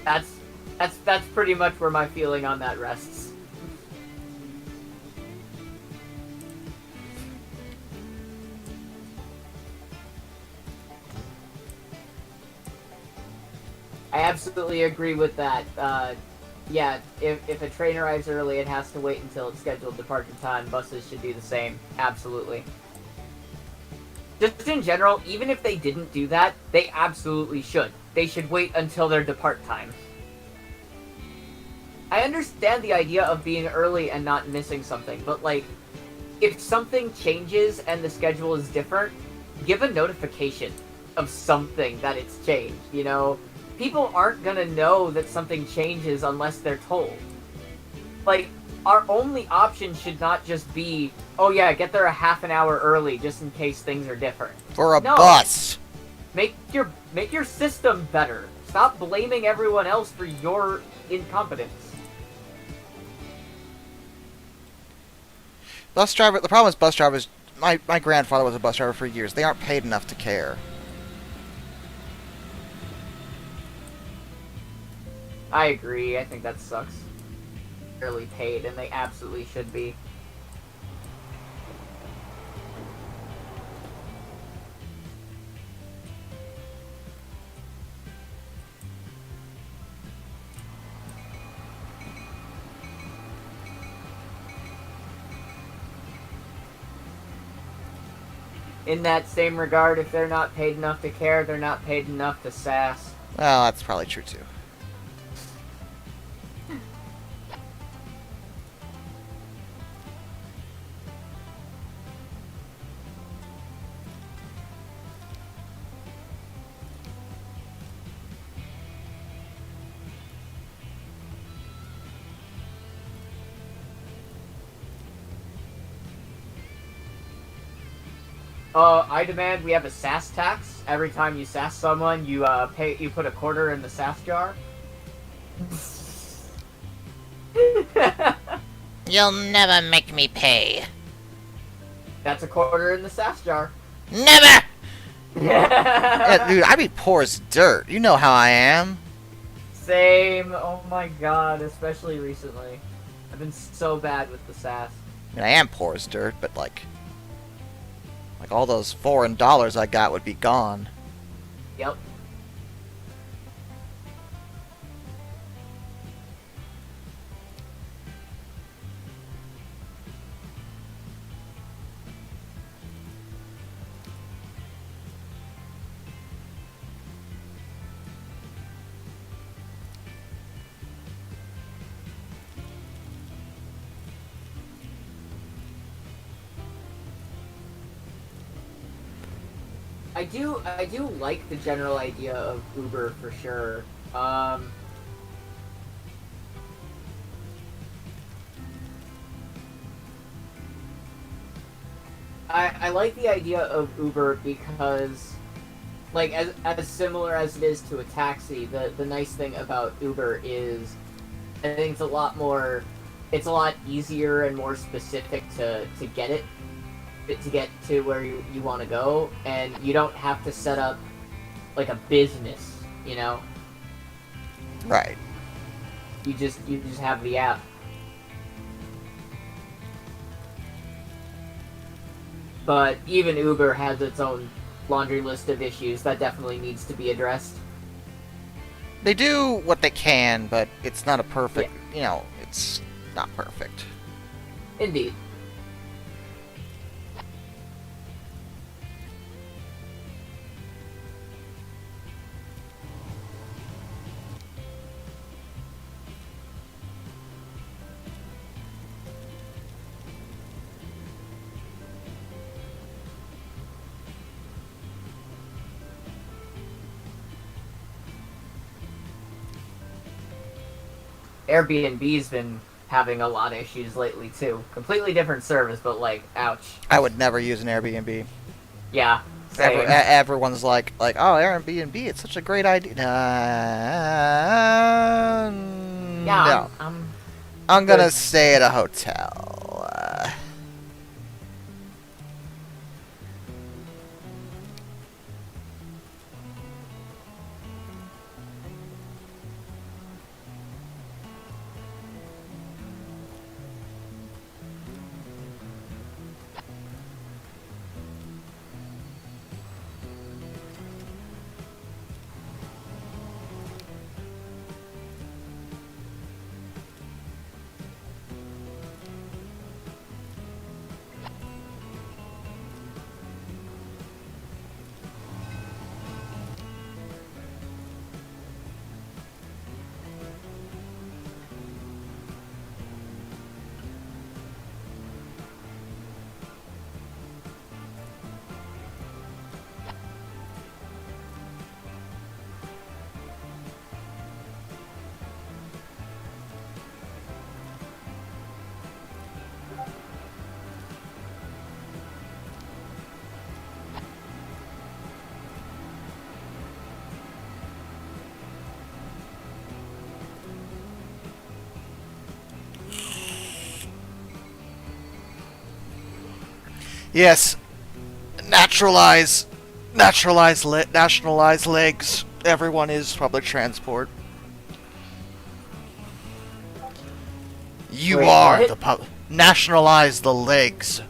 That's pretty much where my feeling on that rests. I absolutely agree with that. Yeah, if a train arrives early, it has to wait until its scheduled departure time. Buses should do the same. Absolutely. Just in general, even if they didn't do that, they absolutely should. They should wait until their depart time. I understand the idea of being early and not missing something, but like, if something changes and the schedule is different, give a notification of something that it's changed, you know? People aren't gonna know that something changes unless they're told. Like, our only option should not just be, oh yeah, get there a half an hour early just in case things are different. For a bus. Make your system better. Stop blaming everyone else for your incompetence. Bus driver. The problem is bus drivers. My grandfather was a bus driver for years. They aren't paid enough to care. I agree. I think that sucks. Fairly paid, and they absolutely should be. In that same regard, if they're not paid enough to care, they're not paid enough to sass. Well, that's probably true too. I demand we have a sass tax. Every time you sass someone, you put a quarter in the sass jar. You'll never make me pay. That's a quarter in the sass jar. Never! Yeah, dude, I be poor as dirt. You know how I am. Same. Oh my god, especially recently. I've been so bad with the sass. I mean, I am poor as dirt, but like all those foreign dollars I got would be gone. Yep. I do like the general idea of Uber for sure. I like the idea of Uber because, like, as similar as it is to a taxi, the nice thing about Uber is, I think it's a lot easier and more specific to get to where you want to go, and you don't have to set up like a business, you know? Right. You just have the app. But even Uber has its own laundry list of issues that definitely needs to be addressed. They do what they can, but it's not a perfect, you know, it's not perfect. Indeed. Airbnb's been having a lot of issues lately too. Completely different service, but like, ouch. I would never use an Airbnb. Yeah, same. Everyone's like, oh, Airbnb, it's such a great idea. Yeah, No. I'm I'm gonna good. stay at a hotel. Yes, nationalize legs. Everyone is public transport. You Wait, are what? the nationalize the legs.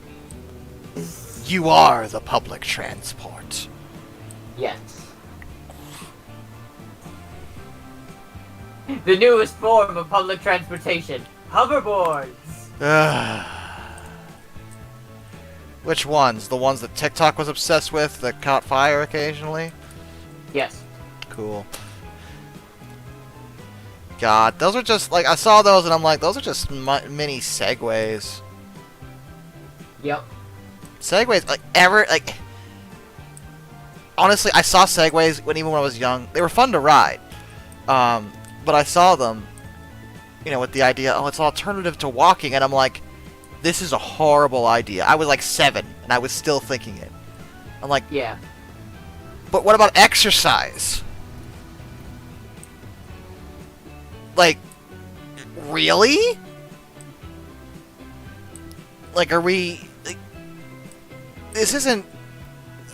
You are the public transport. Yes. The newest form of public transportation, hoverboards. Which ones? The ones that TikTok was obsessed with that caught fire occasionally? Yes. Cool. God, those are just, like, I saw those and I'm like, those are just mini segways. Yep. Segways, honestly, I saw segways even when I was young. They were fun to ride. But I saw them, with the idea, oh, it's an alternative to walking, and I'm like, this is a horrible idea. I was like 7, and I was still thinking it. I'm like, Yeah. but what about exercise? Like, really? Like, are we... this isn't...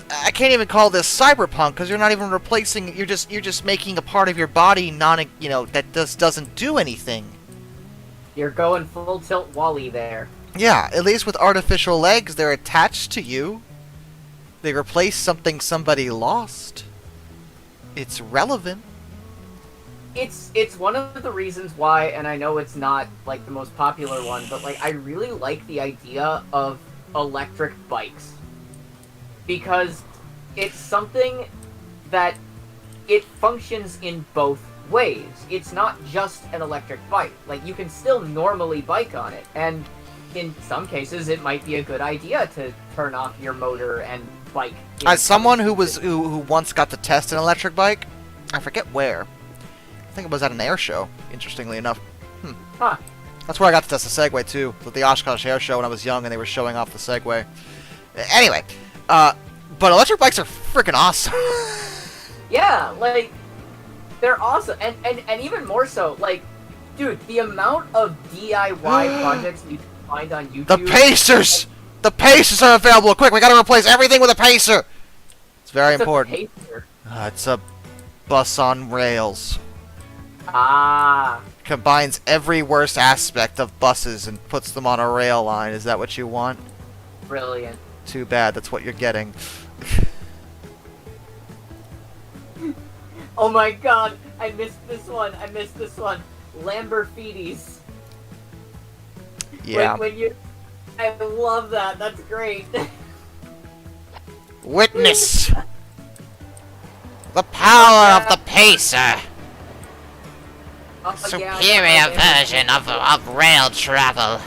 I can't even call this cyberpunk, because you're not even replacing... You're just making a part of your body that just doesn't do anything. You're going full tilt Wally there. Yeah, at least with artificial legs, they're attached to you. They replace something somebody lost. It's relevant. It's one of the reasons why, and I know it's not like the most popular one, but like I really like the idea of electric bikes. Because it's something that it functions in both ways. It's not just an electric bike. Like, you can still normally bike on it, and in some cases it might be a good idea to turn off your motor and bike. As someone who once got to test an electric bike, I forget where. I think it was at an air show, interestingly enough. Huh. That's where I got to test the Segway, too. With the Oshkosh Air Show when I was young, and they were showing off the Segway. Anyway, but electric bikes are freaking awesome. Yeah, like, they're awesome. And even more so, like, dude, the amount of DIY projects you can find on YouTube... The Pacers! The Pacers are available! Quick, we gotta replace everything with a Pacer! It's very important. Pacer? It's a bus on rails. Ah. Combines every worst aspect of buses and puts them on a rail line. Is that what you want? Brilliant. Too bad, that's what you're getting. Oh my god, I missed this one. Lamborghinis. Yeah. I love that. That's great. Witness the power of the Pacer. Superior version of rail travel.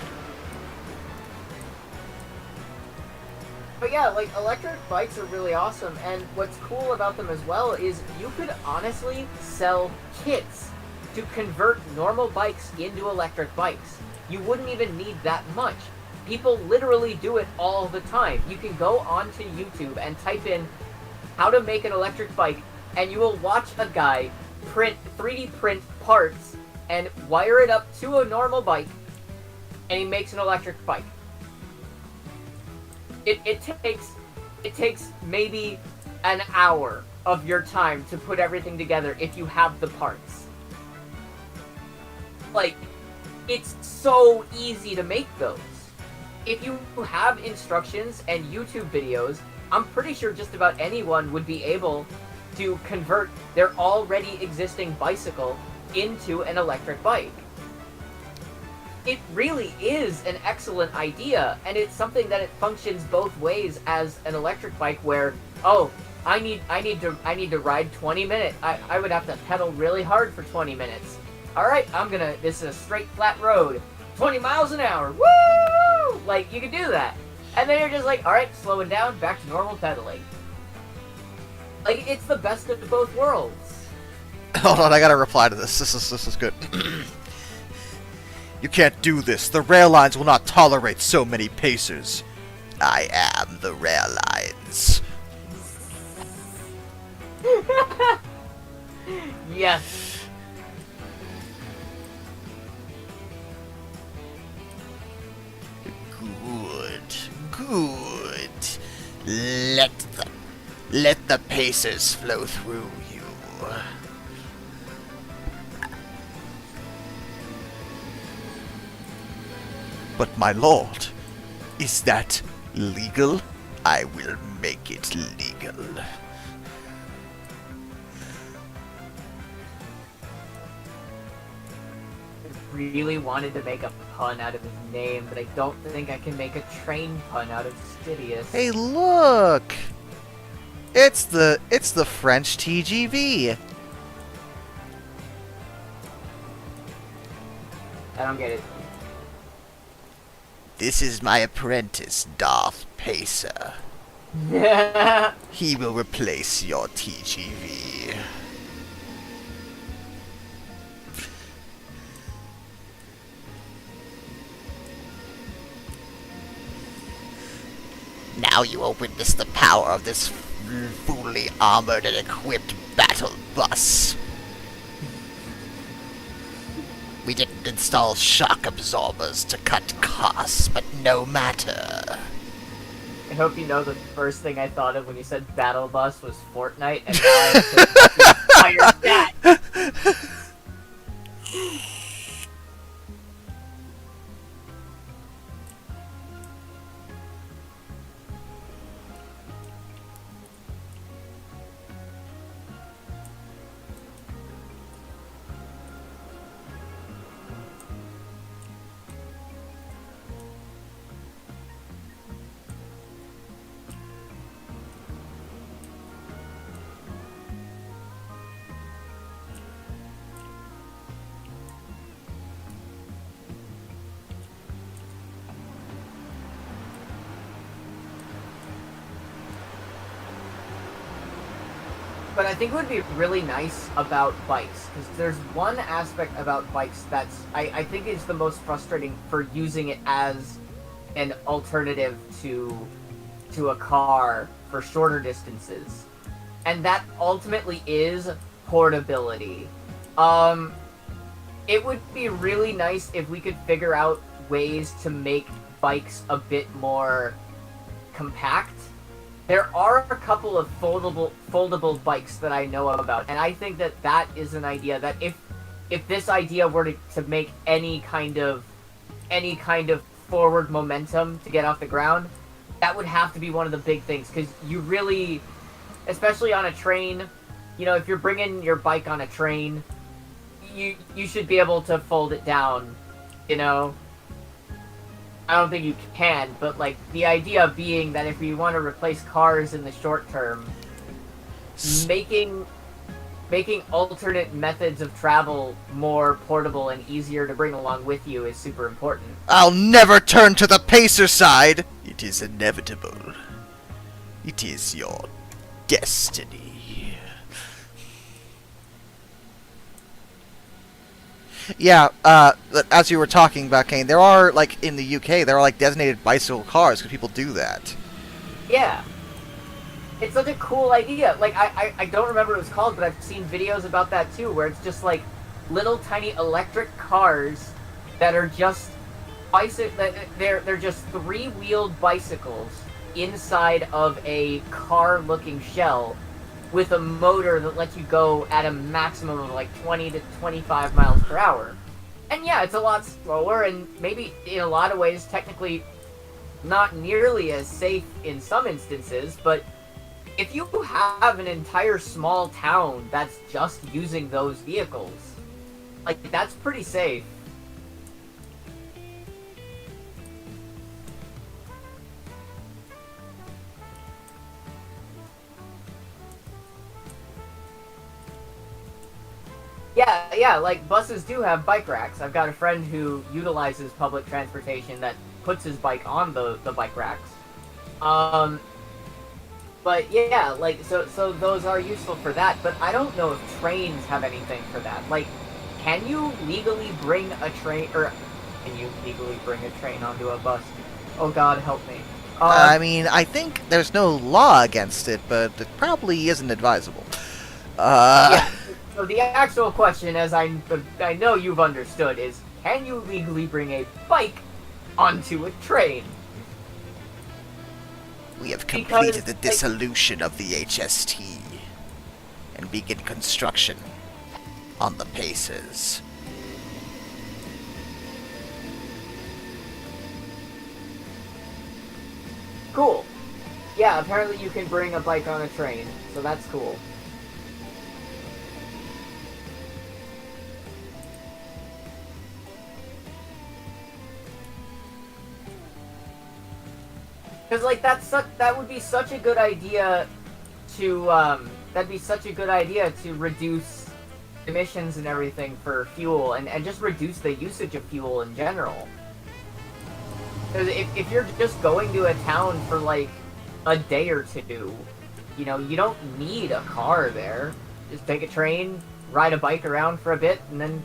But yeah, like, electric bikes are really awesome, and what's cool about them as well is you could honestly sell kits to convert normal bikes into electric bikes. You wouldn't even need that much. People literally do it all the time. You can go onto YouTube and type in how to make an electric bike, and you will watch a guy 3D print parts and wire it up to a normal bike, and he makes an electric bike. It takes maybe an hour of your time to put everything together if you have the parts. Like, it's so easy to make those. If you have instructions and YouTube videos, I'm pretty sure just about anyone would be able to convert their already existing bicycle into an electric bike. It really is an excellent idea, and it's something that it functions both ways as an electric bike where, oh, I need to ride 20 minutes. I would have to pedal really hard for 20 minutes. Alright, this is a straight flat road. 20 miles an hour, woo! Like, you can do that. And then you're just like, alright, slowing down, back to normal pedaling. Like, it's the best of both worlds. Hold on, I gotta reply to this. This is good. You can't do this. The rail lines will not tolerate so many Pacers. I am the rail lines. Yes. Good. Good. Let the pacers flow through you. But my lord, is that legal? I will make it legal. I really wanted to make a pun out of his name, but I don't think I can make a train pun out of Stidius. Hey, look! It's the French TGV. I don't get it. This is my apprentice, Darth Pacer. He will replace your TGV. Now you will witness the power of this fully armored and equipped battle bus. We didn't install shock absorbers to cut costs, but no matter. I hope you know the first thing I thought of when you said battle bus was Fortnite, and now I'm tired of that. But I think it would be really nice about bikes, because there's one aspect about bikes that's, I think is the most frustrating for using it as an alternative to a car for shorter distances. And that ultimately is portability. It would be really nice if we could figure out ways to make bikes a bit more compact. There are a couple of foldable bikes that I know about, and I think that that is an idea that if this idea were to make any kind of forward momentum to get off the ground, that would have to be one of the big things, because you really, especially on a train, you know, if you're bringing your bike on a train, you should be able to fold it down, you know? I don't think you can, but, like, the idea being that if we want to replace cars in the short term, making alternate methods of travel more portable and easier to bring along with you is super important. I'll never turn to the pacer side! It is inevitable. It is your destiny. Yeah, as you were talking about, Kane, there are, like, in the UK, there are, like, designated bicycle cars, because people do that. Yeah. It's such a cool idea. Like, I don't remember what it was called, but I've seen videos about that, too, where it's just, like, little tiny electric cars that are just they're just three-wheeled bicycles inside of a car-looking shell with a motor that lets you go at a maximum of like 20 to 25 miles per hour. And yeah, it's a lot slower and maybe in a lot of ways technically not nearly as safe in some instances, but if you have an entire small town that's just using those vehicles, like, that's pretty safe. Yeah, like, buses do have bike racks. I've got a friend who utilizes public transportation that puts his bike on the bike racks. But yeah, like, so those are useful for that, but I don't know if trains have anything for that. Like, can you legally bring a train, or can you legally bring a train onto a bus? Oh god, help me. I mean, I think there's no law against it, but it probably isn't advisable. Yeah. So the actual question, as I know you've understood, is can you legally bring a bike onto a train? We have Because, completed the like- dissolution of the HST and begin construction on the Paces. Cool. Yeah, apparently you can bring a bike on a train, so that's cool. Because, like, that would be such a good idea to, that'd be such a good idea to reduce emissions and everything for fuel, and just reduce the usage of fuel in general. Because if you're just going to a town for, like, a day or two, you know, you don't need a car there. Just take a train, ride a bike around for a bit, and then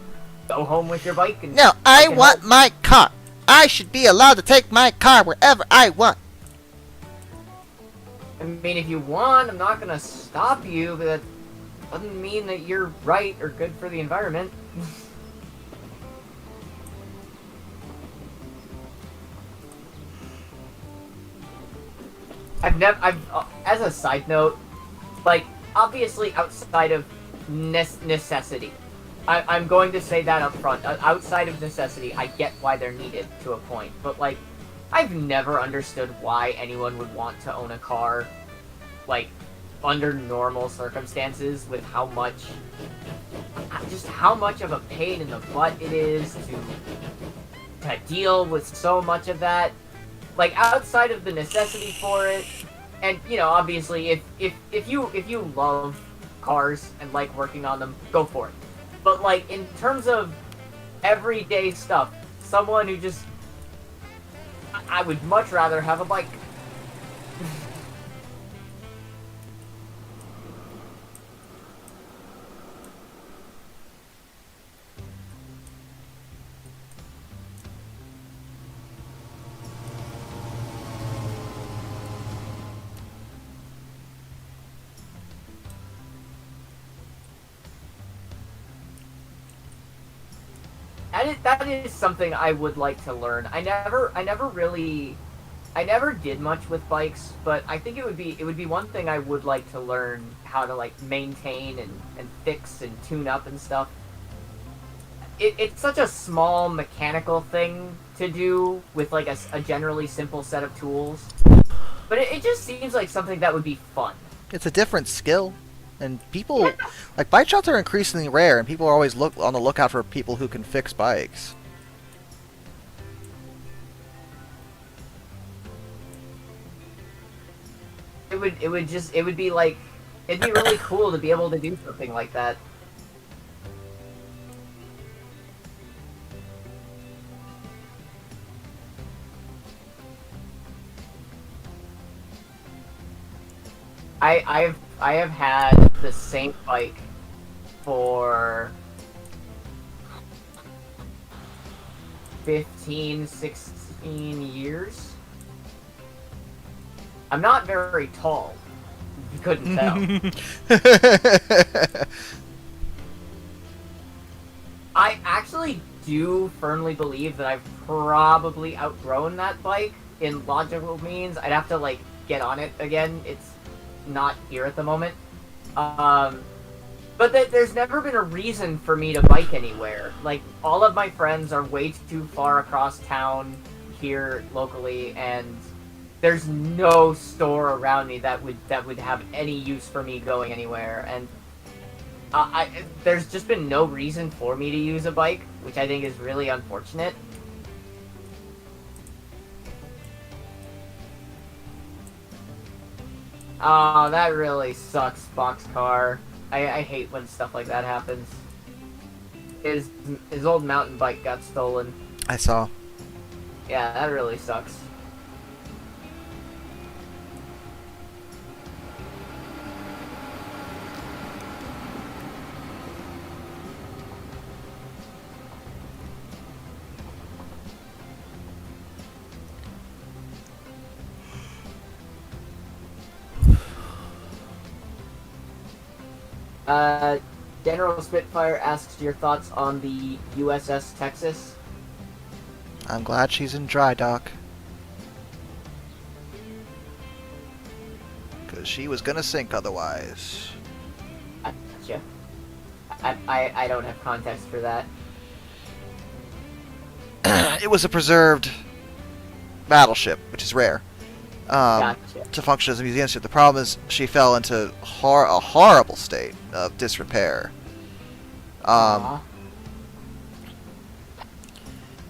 go home with your bike. And No, I can want help. my car. I should be allowed to take my car wherever I want. I mean, if you want, I'm not gonna stop you, but that doesn't mean that you're right or good for the environment. As a side note, like, obviously outside of necessity, I'm going to say that up front. Outside of necessity, I get why they're needed to a point, but, like, I've never understood why anyone would want to own a car, like, under normal circumstances, with how much of a pain in the butt it is to deal with so much of that. Like, outside of the necessity for it, and, you know, obviously, if you love cars and like working on them, go for it. But, like, in terms of everyday stuff, someone who just... I would much rather have a bike. That is something I would like to learn. I never did much with bikes, but I think it would be one thing I would like to learn how to, like, maintain and fix and tune up and stuff. It's such a small mechanical thing to do with, like, a generally simple set of tools, but it just seems like something that would be fun. It's a different skill. And people, like, bike shops are increasingly rare, and people are always on the lookout for people who can fix bikes. It would be like, it'd be really cool to be able to do something like that. I have had the same bike for 15, 16 years. I'm not very tall. You couldn't tell. I actually do firmly believe that I've probably outgrown that bike in logical means. I'd have to, like, get on it again. It's not here at the moment. But there's never been a reason for me to bike anywhere. Like, all of my friends are way too far across town here locally, and there's no store around me that would have any use for me going anywhere. And there's just been no reason for me to use a bike, which I think is really unfortunate. Oh, that really sucks, Boxcar. I hate when stuff like that happens. His old mountain bike got stolen. I saw. Yeah, that really sucks. General Spitfire asks your thoughts on the USS Texas. I'm glad she's in dry dock. because she was gonna sink otherwise. Gotcha. I don't have context for that. It was a preserved battleship, which is rare, Gotcha. to function as a museum ship. The problem is she fell into a horrible state of disrepair. Aw.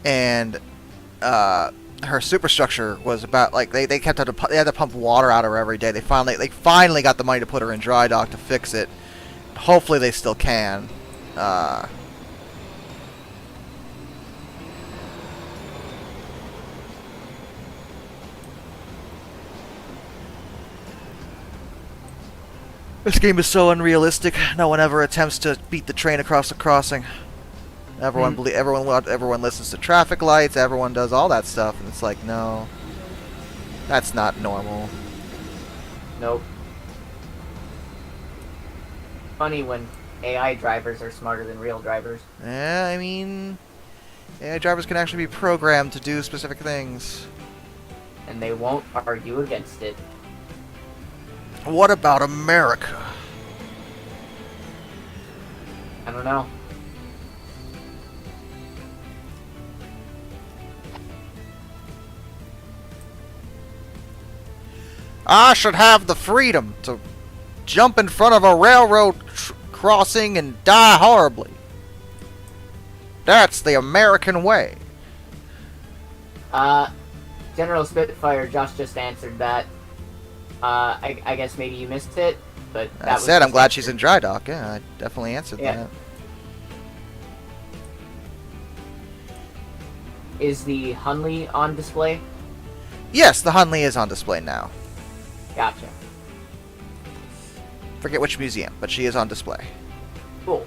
And her superstructure was about like they kept they had to pump water out of her every day. They finally got the money to put her in dry dock to fix it. Hopefully they still can. This game is so unrealistic. No one ever attempts to beat the train across the crossing. Everyone listens to traffic lights. Everyone does all that stuff, and it's like, no, that's not normal. Nope. Funny when AI drivers are smarter than real drivers. Yeah, I mean, AI drivers can actually be programmed to do specific things. And they won't argue against it. What about America? I don't know. I should have the freedom to jump in front of a railroad crossing and die horribly. That's the American way. General Spitfire, Josh just answered that. I guess maybe you missed it, but that I was said I'm his glad answer. she's in dry dock. Yeah, I definitely answered Yeah. that. Is the Hunley on display? Yes, the Hunley is on display now. Gotcha. Forget which museum, but she is on display. Cool.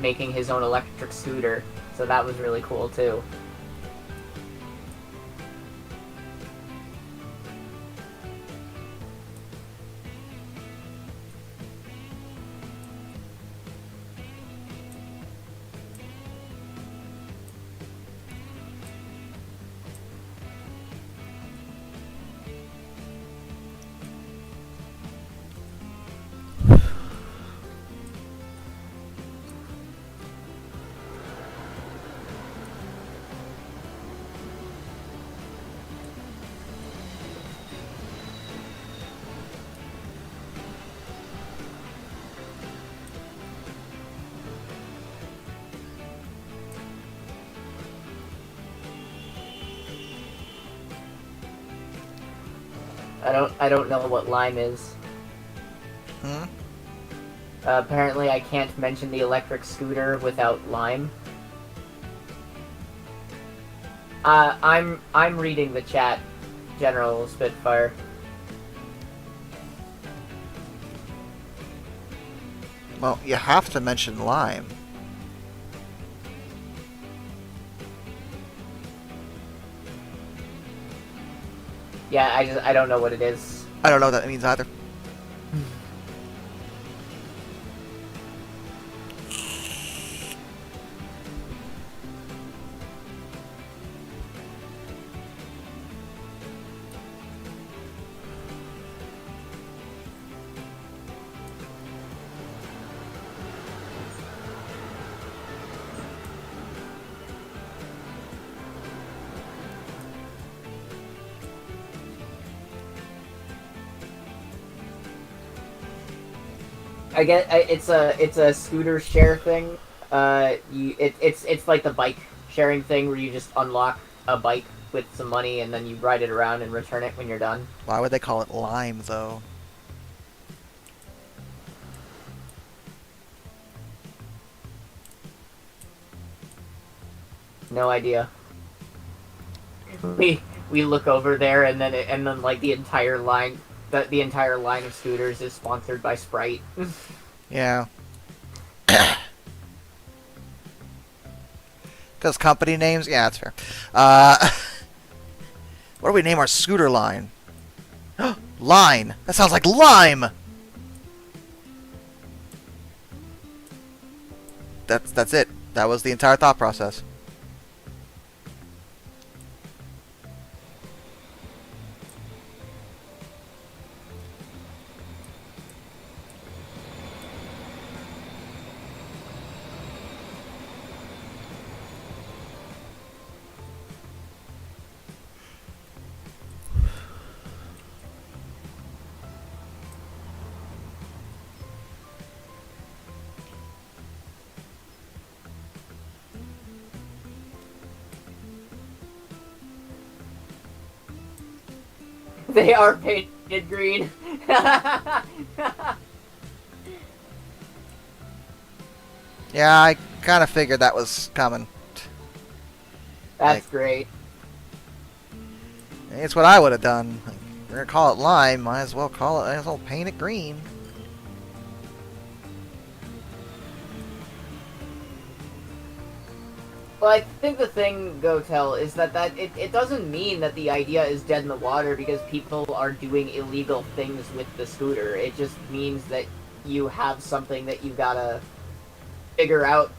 Making his own electric scooter, so that was really cool too. I don't know what lime is. Hmm? Apparently I can't mention the electric scooter without lime. I'm reading the chat, General Spitfire. Well, you have to mention lime. Yeah, I don't know what it is. I don't know what that means either. I get it's a scooter share thing. It's like the bike sharing thing where you just unlock a bike with some money and then you ride it around and return it when you're done. Why would they call it lime, though? No idea. We look over there, and then like the entire line, the entire line of scooters is sponsored by Sprite. Yeah. Because company names? Yeah, that's fair. What do we name our scooter line? Line! That sounds like lime! That's it. That was the entire thought process. They are painted green. Yeah, I kind of figured that was coming. That's great. It's what I would have done. Like, we're gonna call it lime. Might as well paint it green. Well, I think the thing, Gotel, is that it doesn't mean that the idea is dead in the water because people are doing illegal things with the scooter. It just means that you have something that you gotta figure out,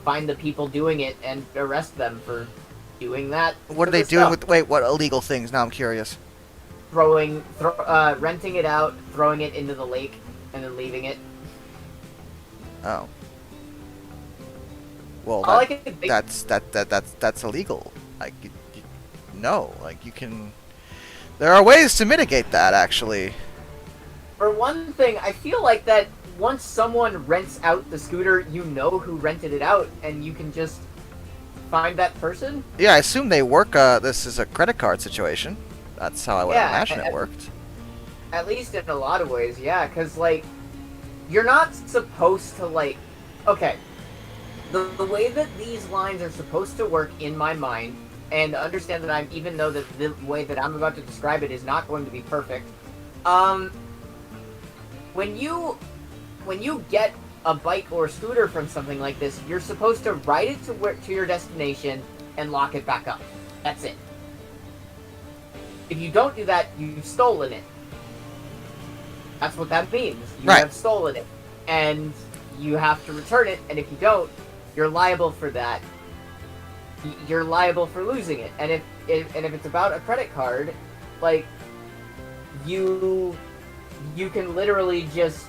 find the people doing it and arrest them for doing that. What are they doing with... Wait, what illegal things? Now I'm curious. Renting it out, throwing it into the lake, and then leaving it. Oh. Well, that's illegal. Like, no, like you can. There are ways to mitigate that, actually. For one thing, I feel like that once someone rents out the scooter, you know who rented it out, and you can just find that person. Yeah, I assume they work. This is a credit card situation. That's how I would imagine it worked. At least in a lot of ways, yeah. Because like, you're not supposed to like. Okay. The way that these lines are supposed to work in my mind, and understand that even though that the way that I'm about to describe it is not going to be perfect, when you get a bike or a scooter from something like this, you're supposed to ride it to your destination and lock it back up. That's it. If you don't do that, you've stolen it. That's what that means. You have stolen it, and you have to return it, and if you don't, you're liable for that. You're liable for losing it. And if it's about a credit card, like, you can literally just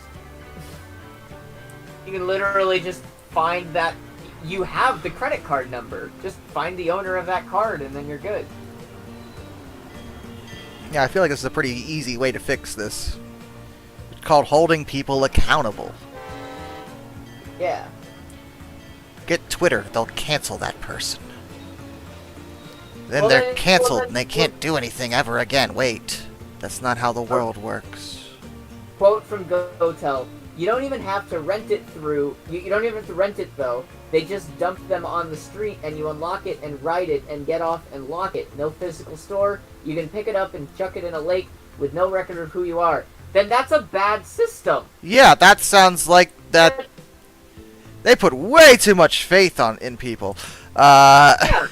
find that you have the credit card number. Just find the owner of that card and then you're good. Yeah, I feel like this is a pretty easy way to fix this. It's called holding people accountable. Yeah. Get Twitter, they'll cancel that person. Then they're canceled and they can't do anything ever again. Wait, that's not how the world works. Quote from GoTel: "You don't even have to rent it through. You don't even have to rent it though. They just dump them on the street and you unlock it and ride it and get off and lock it. No physical store. You can pick it up and chuck it in a lake with no record of who you are. Then that's a bad system." Yeah, that sounds like that. They put way too much faith in people. Yeah.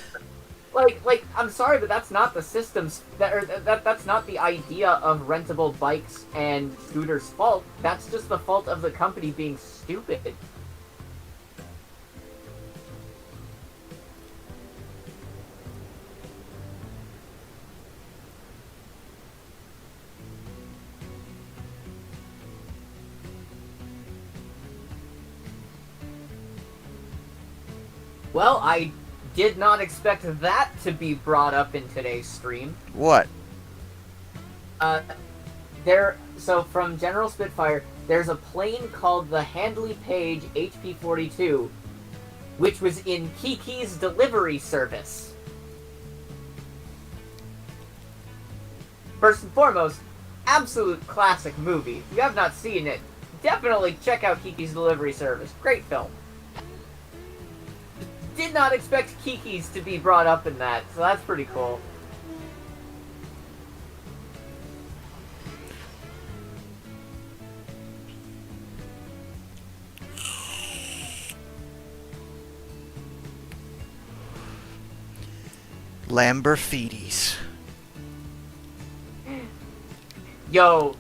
Like, I'm sorry, but that's not the systems that's not the idea of rentable bikes and scooters' fault. That's just the fault of the company being stupid. Well, I did not expect that to be brought up in today's stream. What? So from General Spitfire, there's a plane called the Handley Page HP-42, which was in Kiki's delivery service. First and foremost, absolute classic movie. If you have not seen it, definitely check out Kiki's Delivery Service. Great film. did not expect Kiki's to be brought up in that, so that's pretty cool. Lamborghinis. Yo,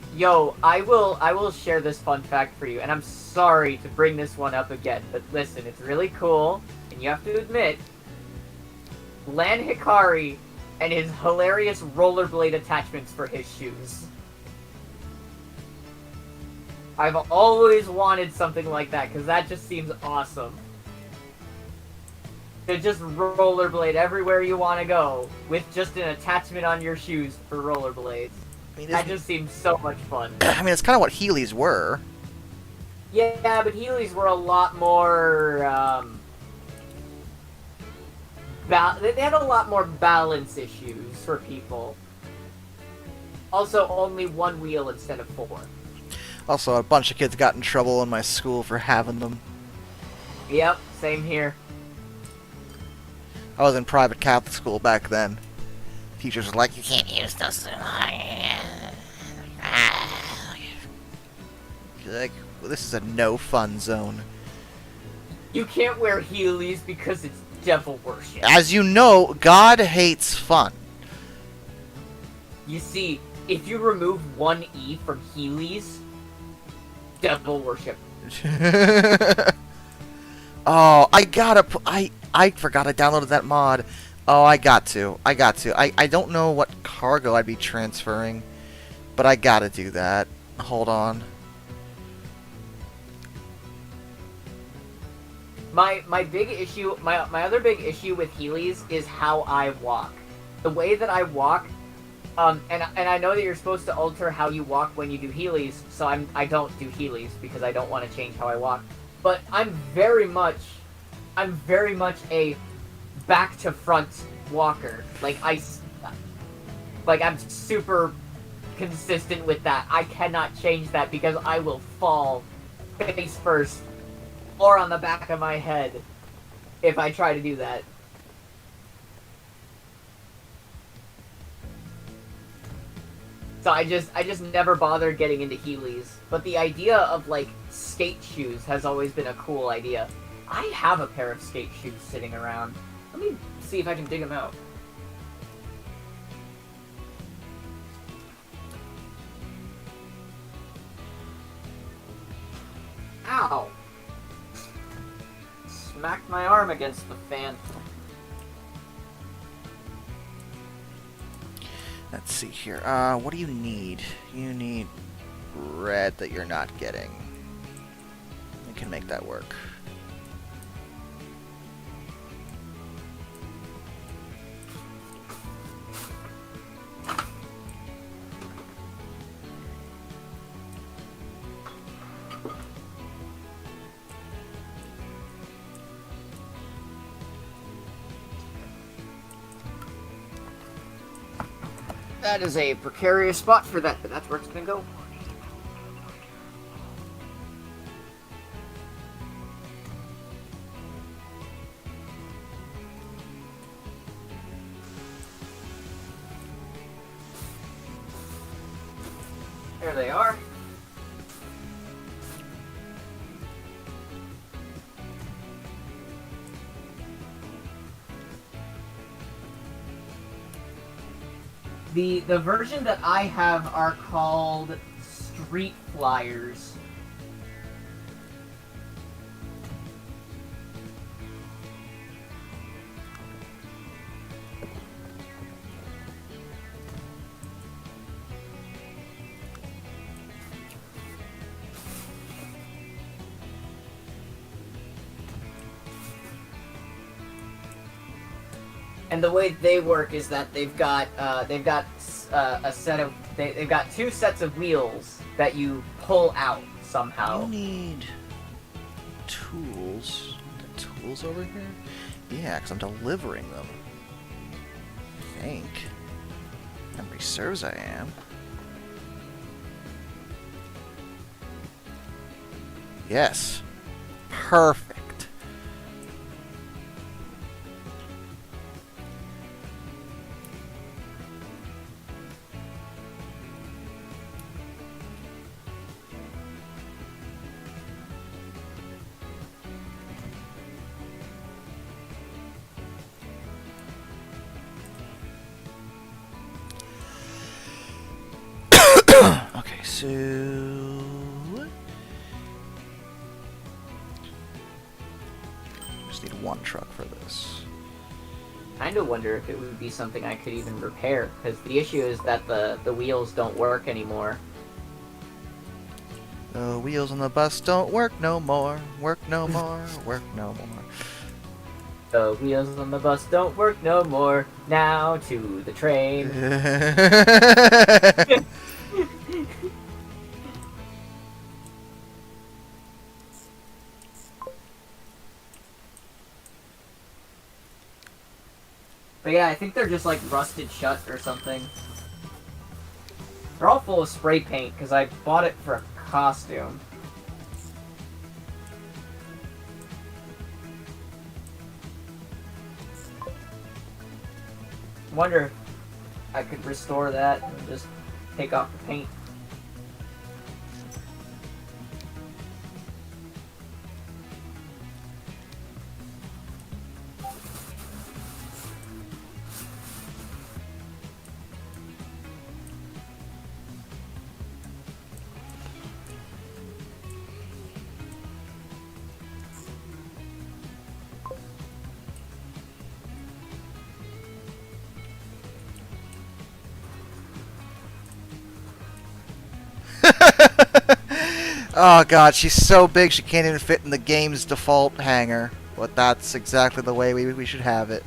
I will share this fun fact for you, and I'm sorry to bring this one up again, but listen, it's really cool, and you have to admit, Lan Hikari and his hilarious rollerblade attachments for his shoes. I've always wanted something like that, because that just seems awesome. To just rollerblade everywhere you want to go, with just an attachment on your shoes for rollerblades. I mean, That just seems so much fun. I mean, it's kind of what Heelys were. Yeah, but Heelys were a lot more, they had a lot more balance issues for people. Also, only one wheel instead of 4. Also, a bunch of kids got in trouble in my school for having them. Yep, same here. I was in private Catholic school back then. Teachers were like, You can't use those. like, this is a no fun zone. You can't wear Heelys because it's devil worship. As you know, God hates fun. You see, if you remove one E from Heelys, devil worship. Oh, I forgot I downloaded that mod. Oh, I got to. I don't know what cargo I'd be transferring, but I gotta do that. Hold on. My big issue, my other big issue with Heelys is how I walk. The way that I walk, and I know that you're supposed to alter how you walk when you do Heelys, so I don't do Heelys because I don't want to change how I walk. But I'm very much a back to front walker. Like I'm super consistent with that. I cannot change that because I will fall face first or on the back of my head if I try to do that. So I just never bothered getting into Heelys. But the idea of, like, skate shoes has always been a cool idea. I have a pair of skate shoes sitting around. Let me see if I can dig them out. Ow! Smacked my arm against the fan. Let's see here. What do you need? You need red that you're not getting. We can make that work. That is a precarious spot for that, but that's where it's gonna go. There they are. The version that I have are called Street Flyers. And the way they work is that they've got a set of they've got 2 sets of wheels that you pull out somehow. You need tools. The tools over here? Yeah, because I'm delivering them. I think. Memory serves I am. Yes. Perfect. Okay, so just need one truck for this. Kind of wonder if it would be something I could even repair, because the issue is that the wheels don't work anymore. The wheels on the bus don't work no more. Work no more. Work no more. The wheels on the bus don't work no more. Now to the train. But yeah, I think they're just like rusted shut or something. They're all full of spray paint because I bought it for a costume. Wonder if I could restore that and just take off the paint. Oh god, she's so big she can't even fit in the game's default hangar. But that's exactly the way we should have it.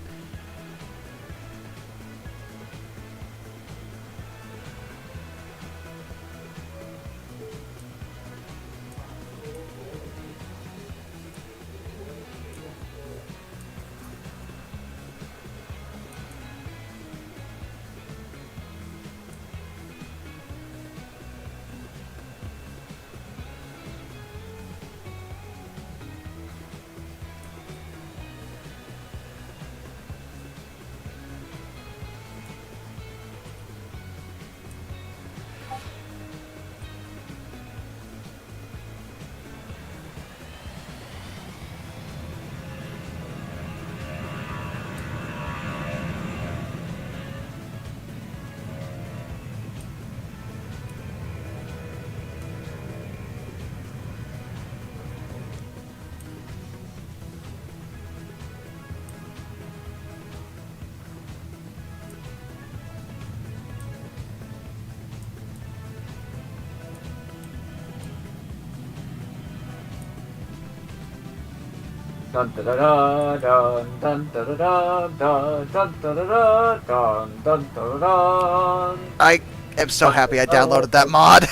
Dun da da da dun dun da da dun dun da da dun dun dun. I am so happy I downloaded that mod.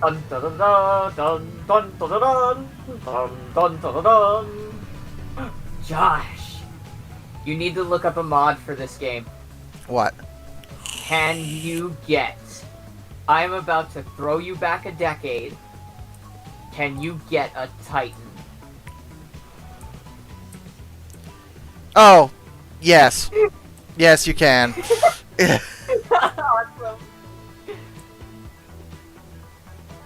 Dun dun da dun dun dun dun dun dun dun dun. Josh, you need to look up a mod for this game. What? Can you get? I am about to throw you back a decade. Can you get a Titan? Oh, yes. Yes, you can. Awesome.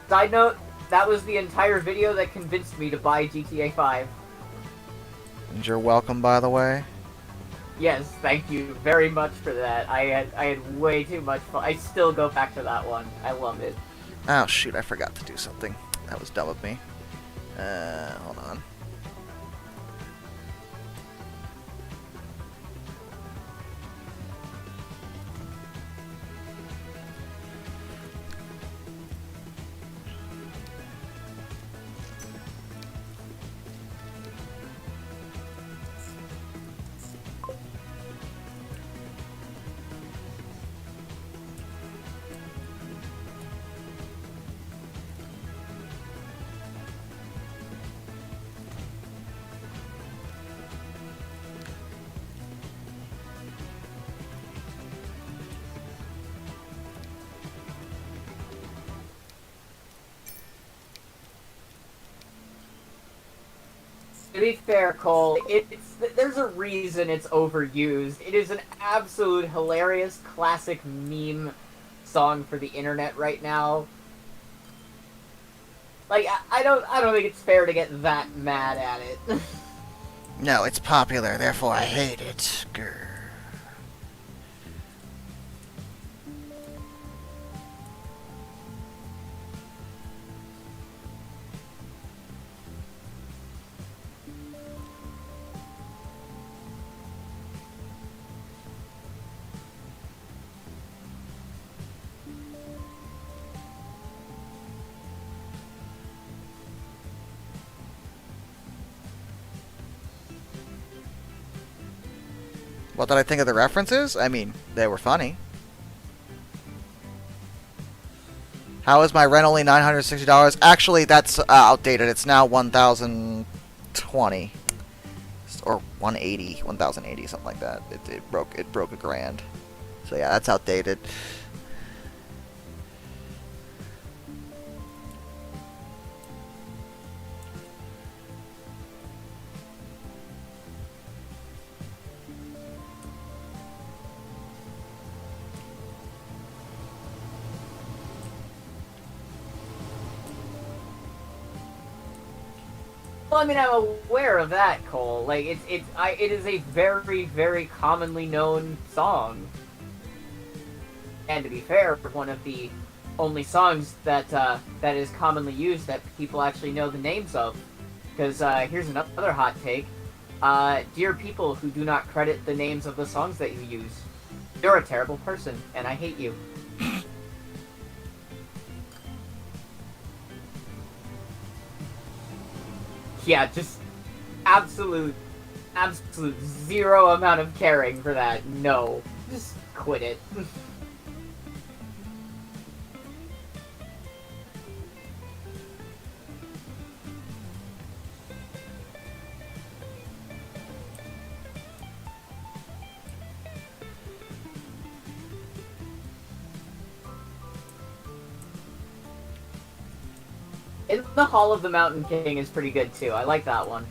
Side note, that was the entire video that convinced me to buy GTA 5. And you're welcome, by the way. Yes, thank you very much for that. I had way too much fun. I still go back to that one. I love it. Oh, shoot, I forgot to do something. That was dumb of me. Hold on. To be fair, Cole, there's a reason it's overused. It is an absolute hilarious classic meme song for the internet right now. Like I don't think it's fair to get that mad at it. No, it's popular, therefore I hate it. Grr. What did I think of the references? I mean, they were funny. How is my rent only $960? Actually, that's outdated. It's now 1,020 or 180, 1,080, something like that. It broke a grand. So yeah, that's outdated. Well, I mean, I'm aware of that, Cole. Like, it is a very, very commonly known song. And to be fair, one of the only songs that that is commonly used that people actually know the names of. Because here's another hot take. Dear people who do not credit the names of the songs that you use, you're a terrible person, and I hate you. Yeah, just absolute zero amount of caring for that. No. Just quit it. In the Hall of the Mountain King is pretty good too. I like that one.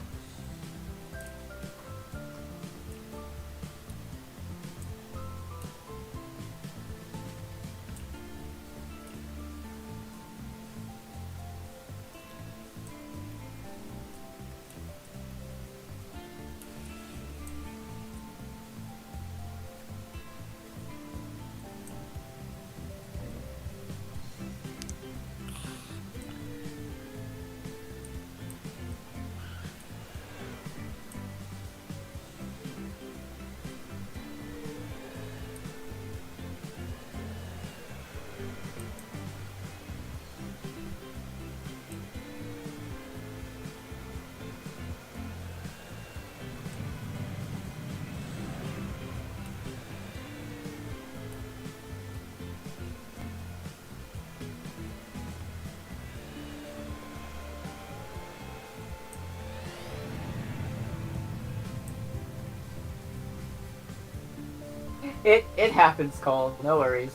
It happens, Cole. No worries.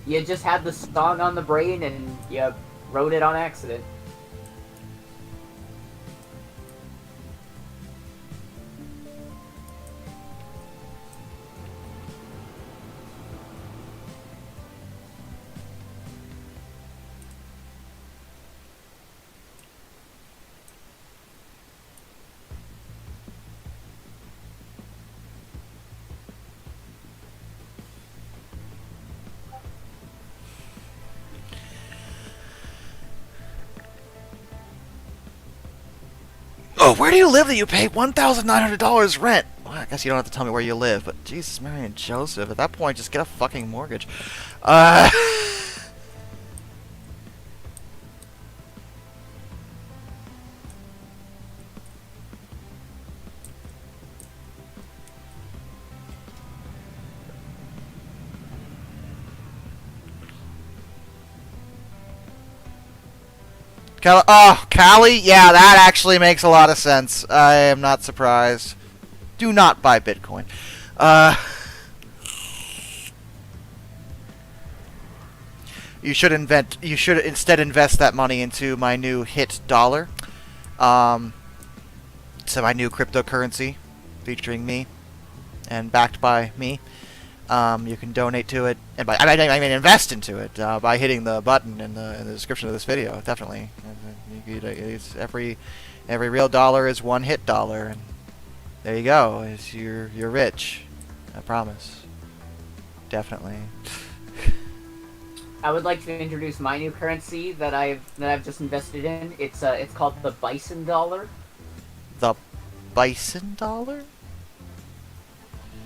You just had the song on the brain and you wrote it on accident. Oh, where do you live that you pay $1,900 rent? Well, I guess you don't have to tell me where you live, but Jesus, Mary and Joseph, at that point, just get a fucking mortgage. Cali? Yeah, that actually makes a lot of sense. I am not surprised. Do not buy Bitcoin. You should instead invest that money into my new hit dollar. So my new cryptocurrency featuring me and backed by me. You can donate to it, and I mean invest into it by hitting the button in the description of this video. Definitely, it's every real dollar is one hit dollar, and there you go. You're rich. I promise. Definitely. I would like to introduce my new currency that I've just invested in. It's called the Bison Dollar. The Bison dollar?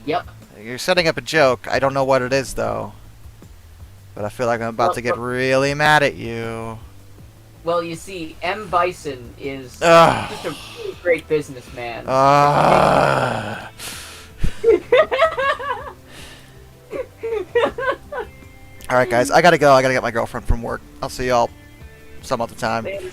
Yep. You're setting up a joke. I don't know what it is though, but I feel like I'm about to get really mad at you. Well, you see, M. Bison is Ugh. just a great businessman. Alright, guys, I gotta go. I gotta get my girlfriend from work. I'll see y'all some other time. Fantasy.